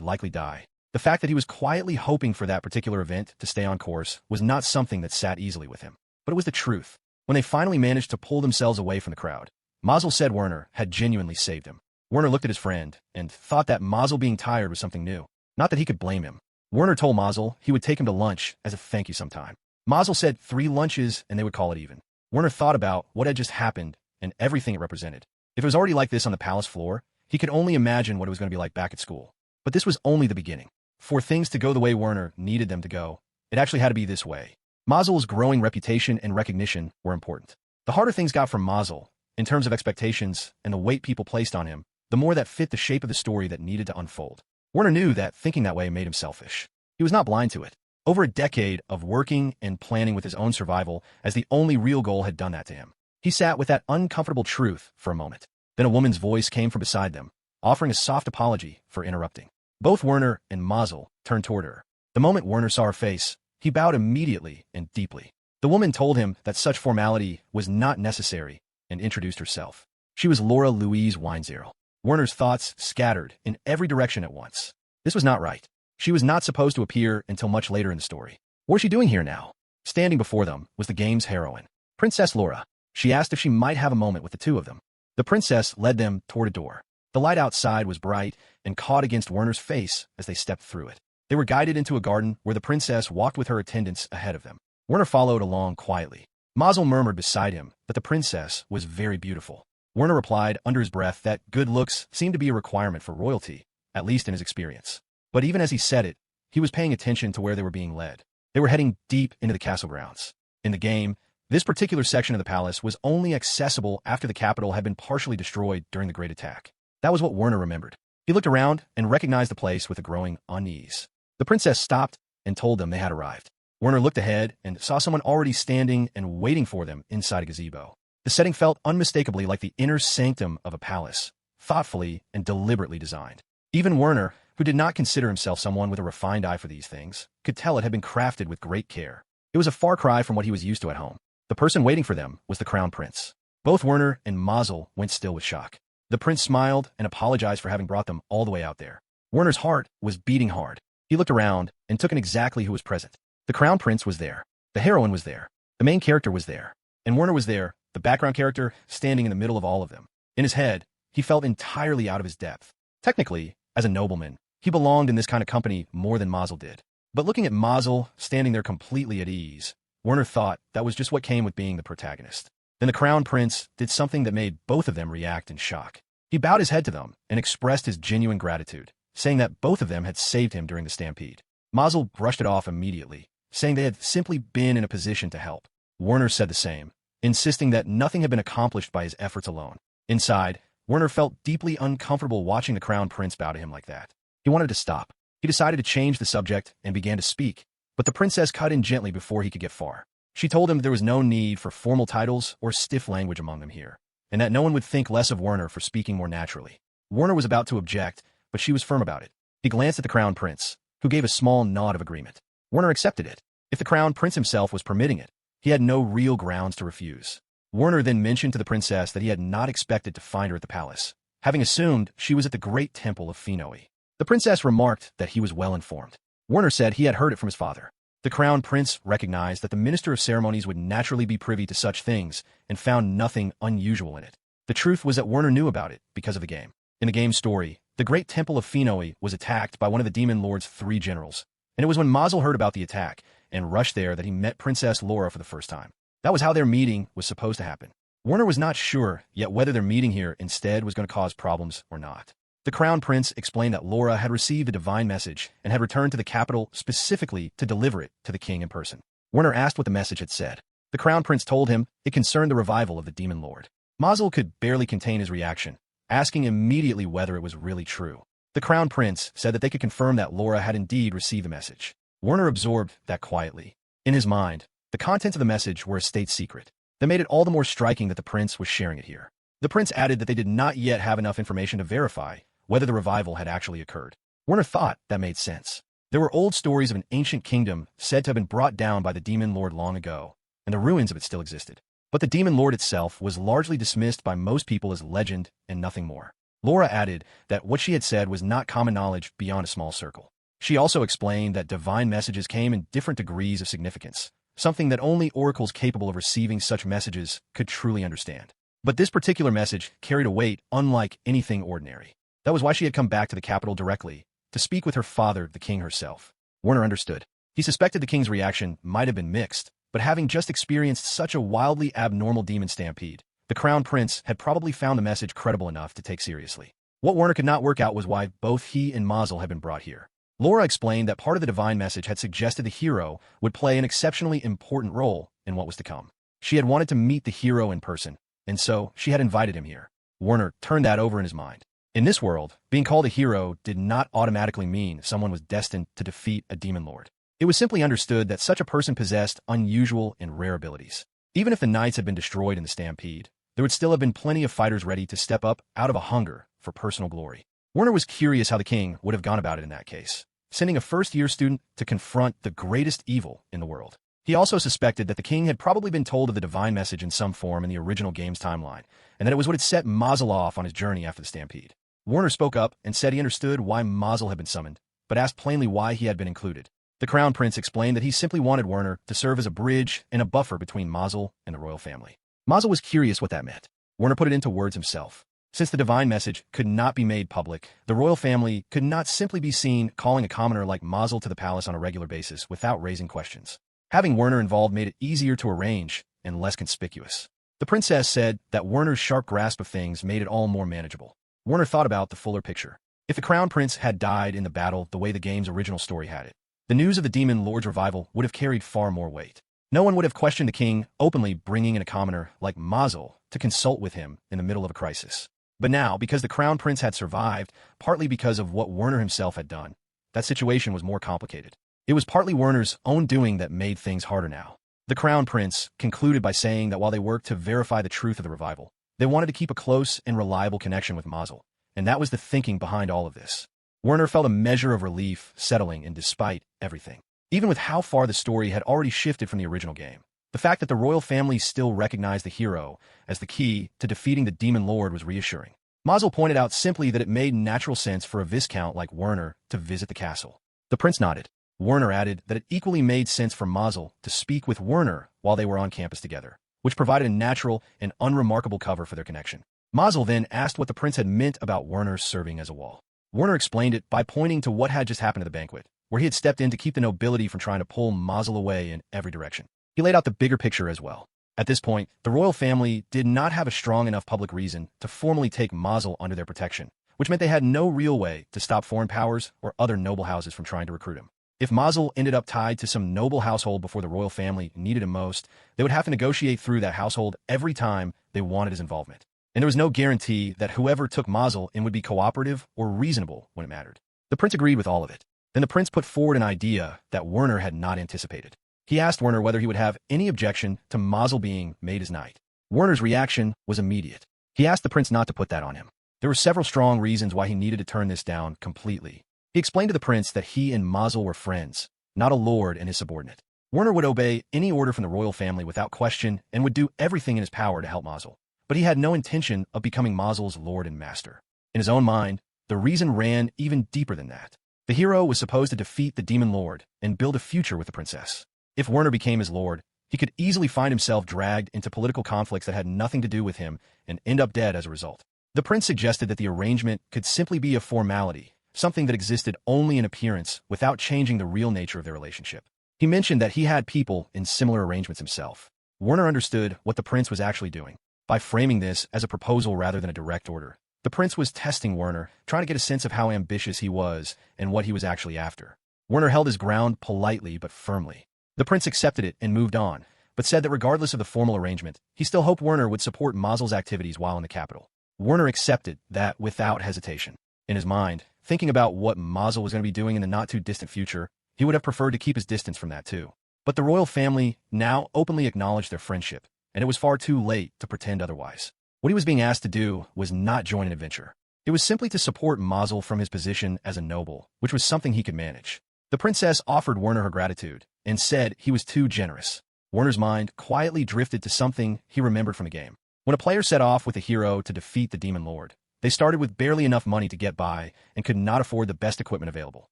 likely die. The fact that he was quietly hoping for that particular event to stay on course was not something that sat easily with him. But it was the truth. When they finally managed to pull themselves away from the crowd, Mazel said Werner had genuinely saved him. Werner looked at his friend and thought that Mazel being tired was something new. Not that he could blame him. Werner told Mazel he would take him to lunch as a thank you sometime. Mazel said 3 lunches and they would call it even. Werner thought about what had just happened and everything it represented. If it was already like this on the palace floor, he could only imagine what it was going to be like back at school. But this was only the beginning. For things to go the way Werner needed them to go, it actually had to be this way. Mazel's growing reputation and recognition were important. The harder things got from Mazel, in terms of expectations and the weight people placed on him, the more that fit the shape of the story that needed to unfold. Werner knew that thinking that way made him selfish. He was not blind to it. Over a decade of working and planning with his own survival as the only real goal had done that to him. He sat with that uncomfortable truth for a moment. Then a woman's voice came from beside them, offering a soft apology for interrupting. Both Werner and Mazel turned toward her. The moment Werner saw her face, he bowed immediately and deeply. The woman told him that such formality was not necessary and introduced herself. She was Laura Louise Weinzierl. Werner's thoughts scattered in every direction at once. This was not right. She was not supposed to appear until much later in the story. What was she doing here now? Standing before them was the game's heroine, Princess Laura. She asked if she might have a moment with the two of them. The princess led them toward a door. The light outside was bright and caught against Werner's face as they stepped through it. They were guided into a garden where the princess walked with her attendants ahead of them. Werner followed along quietly. Mazel murmured beside him that the princess was very beautiful. Werner replied under his breath that good looks seemed to be a requirement for royalty, at least in his experience. But even as he said it, he was paying attention to where they were being led. They were heading deep into the castle grounds. In the game, this particular section of the palace was only accessible after the capital had been partially destroyed during the Great Attack. That was what Werner remembered. He looked around and recognized the place with a growing unease. The princess stopped and told them they had arrived. Werner looked ahead and saw someone already standing and waiting for them inside a gazebo. The setting felt unmistakably like the inner sanctum of a palace, thoughtfully and deliberately designed. Even Werner, who did not consider himself someone with a refined eye for these things, could tell it had been crafted with great care. It was a far cry from what he was used to at home. The person waiting for them was the crown prince. Both Werner and Mazel went still with shock. The prince smiled and apologized for having brought them all the way out there. Werner's heart was beating hard. He looked around and took in exactly who was present. The crown prince was there. The heroine was there. The main character was there. And Werner was there, the background character, standing in the middle of all of them. In his head, he felt entirely out of his depth. Technically, as a nobleman, he belonged in this kind of company more than Mazel did. But looking at Mazel standing there completely at ease, Werner thought that was just what came with being the protagonist. Then the crown prince did something that made both of them react in shock. He bowed his head to them and expressed his genuine gratitude, saying that both of them had saved him during the stampede. Mazel brushed it off immediately, saying they had simply been in a position to help. Werner said the same, insisting that nothing had been accomplished by his efforts alone. Inside, Werner felt deeply uncomfortable watching the crown prince bow to him like that. He wanted to stop. He decided to change the subject and began to speak, but the princess cut in gently before he could get far. She told him there was no need for formal titles or stiff language among them here, and that no one would think less of Werner for speaking more naturally. Werner was about to object, but she was firm about it. He glanced at the crown prince, who gave a small nod of agreement. Werner accepted it. If the crown prince himself was permitting it, he had no real grounds to refuse. Werner then mentioned to the princess that he had not expected to find her at the palace, having assumed she was at the great temple of Finoi. The princess remarked that he was well informed. Werner said he had heard it from his father. The crown prince recognized that the minister of ceremonies would naturally be privy to such things and found nothing unusual in it. The truth was that Werner knew about it because of the game. In the game's story, the great temple of Finoi was attacked by one of the demon lord's 3 generals, and it was when Mazel heard about the attack and rushed there that he met Princess Laura for the first time. That was how their meeting was supposed to happen. Werner was not sure yet whether their meeting here instead was going to cause problems or not. The crown prince explained that Laura had received a divine message and had returned to the capital specifically to deliver it to the king in person. Werner asked what the message had said. The crown prince told him it concerned the revival of the demon lord. Mazel could barely contain his reaction, asking immediately whether it was really true. The crown prince said that they could confirm that Laura had indeed received the message. Werner absorbed that quietly. In his mind, the contents of the message were a state secret. That made it all the more striking that the prince was sharing it here. The prince added that they did not yet have enough information to verify whether the revival had actually occurred. Werner thought that made sense. There were old stories of an ancient kingdom said to have been brought down by the demon lord long ago, and the ruins of it still existed. But the demon lord itself was largely dismissed by most people as legend and nothing more. Laura added that what she had said was not common knowledge beyond a small circle. She also explained that divine messages came in different degrees of significance, something that only oracles capable of receiving such messages could truly understand. But this particular message carried a weight unlike anything ordinary. That was why she had come back to the capital directly, to speak with her father, the king herself. Werner understood. He suspected the king's reaction might have been mixed, but having just experienced such a wildly abnormal demon stampede, the crown prince had probably found the message credible enough to take seriously. What Werner could not work out was why both he and Mazel had been brought here. Laura explained that part of the divine message had suggested the hero would play an exceptionally important role in what was to come. She had wanted to meet the hero in person, and so she had invited him here. Werner turned that over in his mind. In this world, being called a hero did not automatically mean someone was destined to defeat a demon lord. It was simply understood that such a person possessed unusual and rare abilities. Even if the knights had been destroyed in the stampede, there would still have been plenty of fighters ready to step up out of a hunger for personal glory. Werner was curious how the king would have gone about it in that case, sending a first-year student to confront the greatest evil in the world. He also suspected that the king had probably been told of the divine message in some form in the original game's timeline, and that it was what had set Mazel off on his journey after the stampede. Werner spoke up and said he understood why Mazel had been summoned, but asked plainly why he had been included. The crown prince explained that he simply wanted Werner to serve as a bridge and a buffer between Mazel and the royal family. Mazel was curious what that meant. Werner put it into words himself. Since the divine message could not be made public, the royal family could not simply be seen calling a commoner like Mazel to the palace on a regular basis without raising questions. Having Werner involved made it easier to arrange and less conspicuous. The princess said that Werner's sharp grasp of things made it all more manageable. Werner thought about the fuller picture. If the crown prince had died in the battle the way the game's original story had it, the news of the demon lord's revival would have carried far more weight. No one would have questioned the king openly bringing in a commoner like Mazel to consult with him in the middle of a crisis. But now, because the crown prince had survived, partly because of what Werner himself had done, that situation was more complicated. It was partly Werner's own doing that made things harder now. The crown prince concluded by saying that while they worked to verify the truth of the revival, they wanted to keep a close and reliable connection with Mazel, and that was the thinking behind all of this. Werner felt a measure of relief settling in despite everything. Even with how far the story had already shifted from the original game, the fact that the royal family still recognized the hero as the key to defeating the demon lord was reassuring. Mazel pointed out simply that it made natural sense for a viscount like Werner to visit the castle. The prince nodded. Werner added that it equally made sense for Mazel to speak with Werner while they were on campus together, which provided a natural and unremarkable cover for their connection. Mazel then asked what the prince had meant about Werner serving as a wall. Werner explained it by pointing to what had just happened at the banquet, where he had stepped in to keep the nobility from trying to pull Mazel away in every direction. He laid out the bigger picture as well. At this point, the royal family did not have a strong enough public reason to formally take Mazel under their protection, which meant they had no real way to stop foreign powers or other noble houses from trying to recruit him. If Mazel ended up tied to some noble household before the royal family needed him most, they would have to negotiate through that household every time they wanted his involvement. And there was no guarantee that whoever took Mazel in would be cooperative or reasonable when it mattered. The prince agreed with all of it. Then the prince put forward an idea that Werner had not anticipated. He asked Werner whether he would have any objection to Mazel being made his knight. Werner's reaction was immediate. He asked the prince not to put that on him. There were several strong reasons why he needed to turn this down completely. He explained to the prince that he and Mazel were friends, not a lord and his subordinate. Werner would obey any order from the royal family without question and would do everything in his power to help Mazel. But he had no intention of becoming Mazel's lord and master. In his own mind, the reason ran even deeper than that. The hero was supposed to defeat the demon lord and build a future with the princess. If Werner became his lord, he could easily find himself dragged into political conflicts that had nothing to do with him and end up dead as a result. The prince suggested that the arrangement could simply be a formality, something that existed only in appearance without changing the real nature of their relationship. He mentioned that he had people in similar arrangements himself. Werner understood what the prince was actually doing. By framing this as a proposal rather than a direct order, the prince was testing Werner, trying to get a sense of how ambitious he was and what he was actually after. Werner held his ground politely but firmly. The prince accepted it and moved on, but said that regardless of the formal arrangement, he still hoped Werner would support Mazel's activities while in the capital. Werner accepted that without hesitation. In his mind, thinking about what Mazel was going to be doing in the not-too-distant future, he would have preferred to keep his distance from that too. But the royal family now openly acknowledged their friendship, and it was far too late to pretend otherwise. What he was being asked to do was not join an adventure. It was simply to support Mazel from his position as a noble, which was something he could manage. The princess offered Werner her gratitude and said he was too generous. Werner's mind quietly drifted to something he remembered from the game. When a player set off with a hero to defeat the demon lord, they started with barely enough money to get by and could not afford the best equipment available.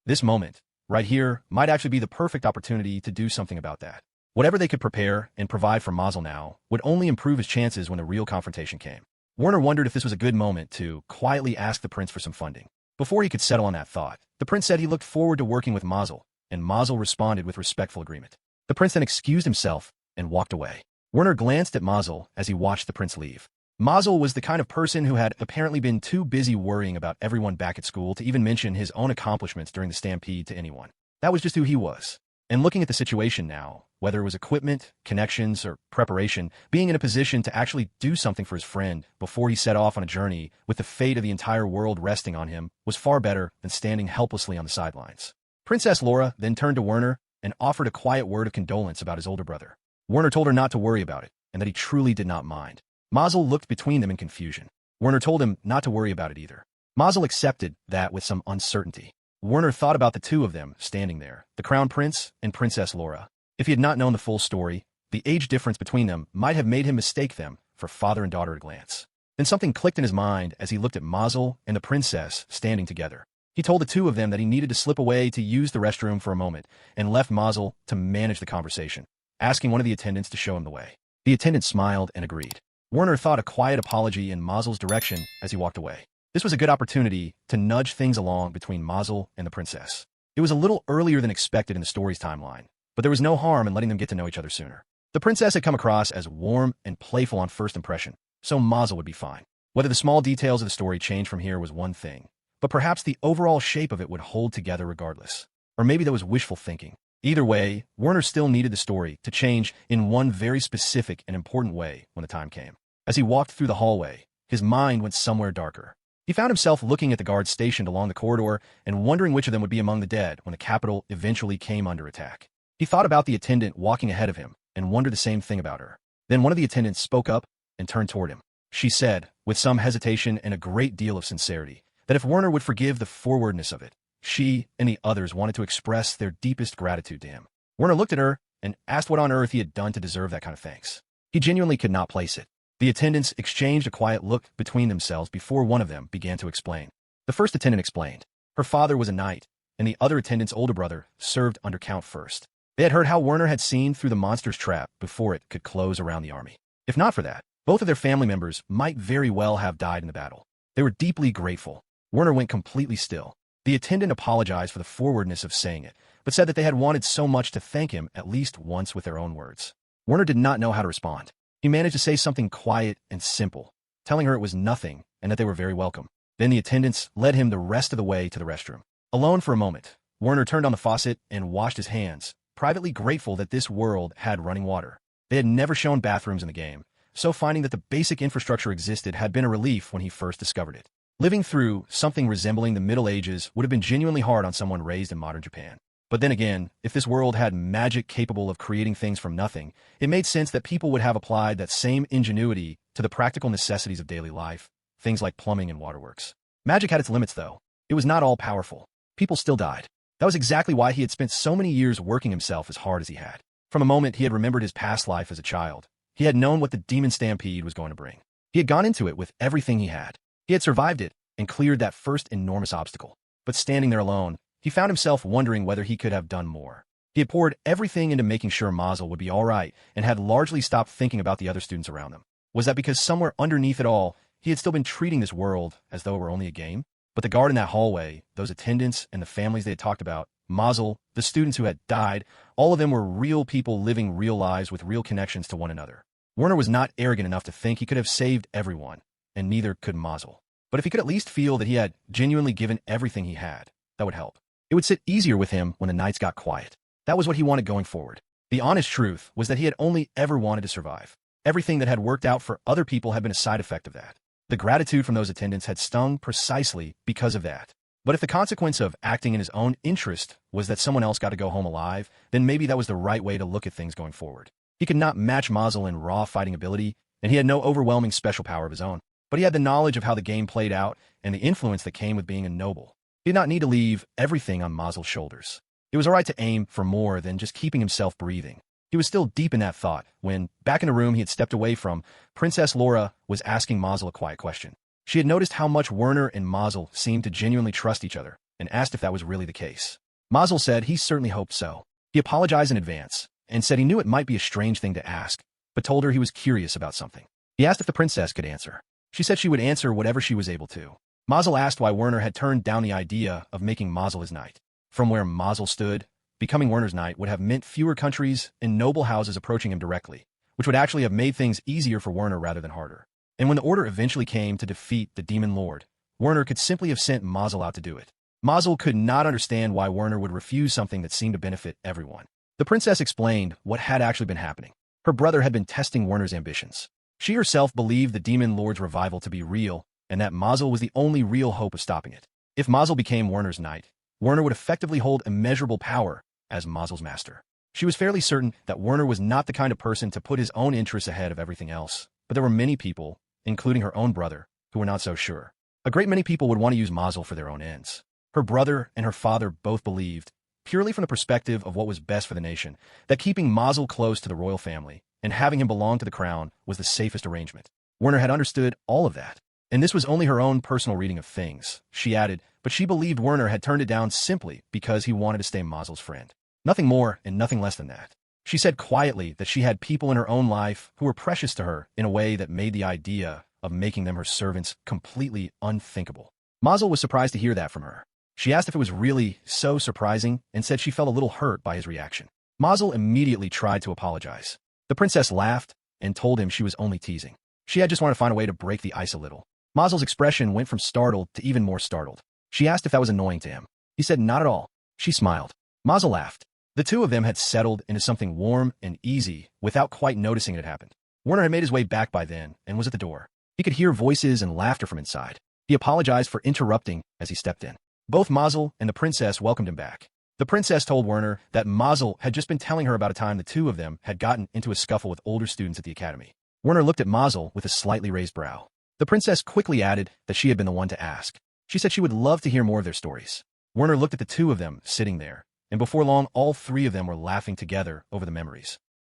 This moment, right here, might actually be the perfect opportunity to do something about that. Whatever they could prepare and provide for Mazel now would only improve his chances when the real confrontation came. Werner wondered if this was a good moment to quietly ask the prince for some funding. Before he could settle on that thought, the prince said he looked forward to working with Mazel, and Mazel responded with respectful agreement. The prince then excused himself and walked away. Werner glanced at Mazel as he watched the prince leave. Mazel was the kind of person who had apparently been too busy worrying about everyone back at school to even mention his own accomplishments during the stampede to anyone. That was just who he was. And looking at the situation now, whether it was equipment, connections, or preparation, being in a position to actually do something for his friend before he set off on a journey with the fate of the entire world resting on him was far better than standing helplessly on the sidelines. Princess Laura then turned to Werner and offered a quiet word of condolence about his older brother. Werner told her not to worry about it, and that he truly did not mind. Mazel looked between them in confusion. Werner told him not to worry about it either. Mazel accepted that with some uncertainty. Werner thought about the two of them standing there, the Crown Prince and Princess Laura. If he had not known the full story, the age difference between them might have made him mistake them for father and daughter at a glance. Then something clicked in his mind as he looked at Mazel and the princess standing together. He told the two of them that he needed to slip away to use the restroom for a moment and left Mazel to manage the conversation, asking one of the attendants to show him the way. The attendant smiled and agreed. Werner thought a quiet apology in Mazel's direction as he walked away. This was a good opportunity to nudge things along between Mazel and the princess. It was a little earlier than expected in the story's timeline, but there was no harm in letting them get to know each other sooner. The princess had come across as warm and playful on first impression, so Mazel would be fine. Whether the small details of the story changed from here was one thing, but perhaps the overall shape of it would hold together regardless. Or maybe that was wishful thinking. Either way, Werner still needed the story to change in one very specific and important way when the time came. As he walked through the hallway, his mind went somewhere darker. He found himself looking at the guards stationed along the corridor and wondering which of them would be among the dead when the capital eventually came under attack. He thought about the attendant walking ahead of him and wondered the same thing about her. Then one of the attendants spoke up and turned toward him. She said, with some hesitation and a great deal of sincerity, that if Werner would forgive the forwardness of it, she and the others wanted to express their deepest gratitude to him. Werner looked at her and asked what on earth he had done to deserve that kind of thanks. He genuinely could not place it. The attendants exchanged a quiet look between themselves before one of them began to explain. The first attendant explained. Her father was a knight, and the other attendant's older brother served under Count First. They had heard how Werner had seen through the monster's trap before it could close around the army. If not for that, both of their family members might very well have died in the battle. They were deeply grateful. Werner went completely still. The attendant apologized for the forwardness of saying it, but said that they had wanted so much to thank him at least once with their own words. Werner did not know how to respond. He managed to say something quiet and simple, telling her it was nothing and that they were very welcome. Then the attendants led him the rest of the way to the restroom. Alone for a moment, Werner turned on the faucet and washed his hands, privately grateful that this world had running water. They had never shown bathrooms in the game, so finding that the basic infrastructure existed had been a relief when he first discovered it. Living through something resembling the Middle Ages would have been genuinely hard on someone raised in modern Japan. But then again, if this world had magic capable of creating things from nothing, it made sense that people would have applied that same ingenuity to the practical necessities of daily life, things like plumbing and waterworks. Magic had its limits, though. It was not all powerful. People still died. That was exactly why he had spent so many years working himself as hard as he had. From a moment he had remembered his past life as a child, he had known what the demon stampede was going to bring. He had gone into it with everything he had. He had survived it and cleared that first enormous obstacle. But standing there alone, he found himself wondering whether he could have done more. He had poured everything into making sure Mazel would be all right and had largely stopped thinking about the other students around them. Was that because somewhere underneath it all, he had still been treating this world as though it were only a game? But the guard in that hallway, those attendants and the families they had talked about, Mazel, the students who had died, all of them were real people living real lives with real connections to one another. Werner was not arrogant enough to think he could have saved everyone, and neither could Mazel. But if he could at least feel that he had genuinely given everything he had, that would help. It would sit easier with him when the nights got quiet. That was what he wanted going forward. The honest truth was that he had only ever wanted to survive. Everything that had worked out for other people had been a side effect of that. The gratitude from those attendants had stung precisely because of that. But if the consequence of acting in his own interest was that someone else got to go home alive, then maybe that was the right way to look at things going forward. He could not match Mazel in raw fighting ability, and he had no overwhelming special power of his own. But he had the knowledge of how the game played out and the influence that came with being a noble. He did not need to leave everything on Mazel's shoulders. It was all right to aim for more than just keeping himself breathing. He was still deep in that thought when, back in a room he had stepped away from, Princess Laura was asking Mazel a quiet question. She had noticed how much Werner and Mazel seemed to genuinely trust each other and asked if that was really the case. Mazel said he certainly hoped so. He apologized in advance and said he knew it might be a strange thing to ask, but told her he was curious about something. He asked if the princess could answer. She said she would answer whatever she was able to. Mazel asked why Werner had turned down the idea of making Mazel his knight. From where Mazel stood, becoming Werner's knight would have meant fewer countries and noble houses approaching him directly, which would actually have made things easier for Werner rather than harder. And when the order eventually came to defeat the demon lord, Werner could simply have sent Mazel out to do it. Mazel could not understand why Werner would refuse something that seemed to benefit everyone. The princess explained what had actually been happening. Her brother had been testing Werner's ambitions. She herself believed the demon lord's revival to be real, and that Mazel was the only real hope of stopping it. If Mazel became Werner's knight, Werner would effectively hold immeasurable power as Mazel's master. She was fairly certain that Werner was not the kind of person to put his own interests ahead of everything else, but there were many people, including her own brother, who were not so sure. A great many people would want to use Mazel for their own ends. Her brother and her father both believed, purely from the perspective of what was best for the nation, that keeping Mazel close to the royal family and having him belong to the crown was the safest arrangement. Werner had understood all of that, and this was only her own personal reading of things, she added, but she believed Werner had turned it down simply because he wanted to stay Mazel's friend. Nothing more and nothing less than that. She said quietly that she had people in her own life who were precious to her in a way that made the idea of making them her servants completely unthinkable. Mazel was surprised to hear that from her. She asked if it was really so surprising and said she felt a little hurt by his reaction. Mazel immediately tried to apologize. The princess laughed and told him she was only teasing. She had just wanted to find a way to break the ice a little. Mazel's expression went from startled to even more startled. She asked if that was annoying to him. He said not at all. She smiled. Mazel laughed. The two of them had settled into something warm and easy without quite noticing it had happened. Werner had made his way back by then and was at the door. He could hear voices and laughter from inside. He apologized for interrupting as he stepped in. Both Mazel and the princess welcomed him back. The princess told Werner that Mazel had just been telling her about a time the two of them had gotten into a scuffle with older students at the academy. Werner looked at Mazel with a slightly raised brow. The princess quickly added that she had been the one to ask. She said she would love to hear more of their stories. Werner looked at the two of them sitting there, and before long all three of them were laughing together over the memories.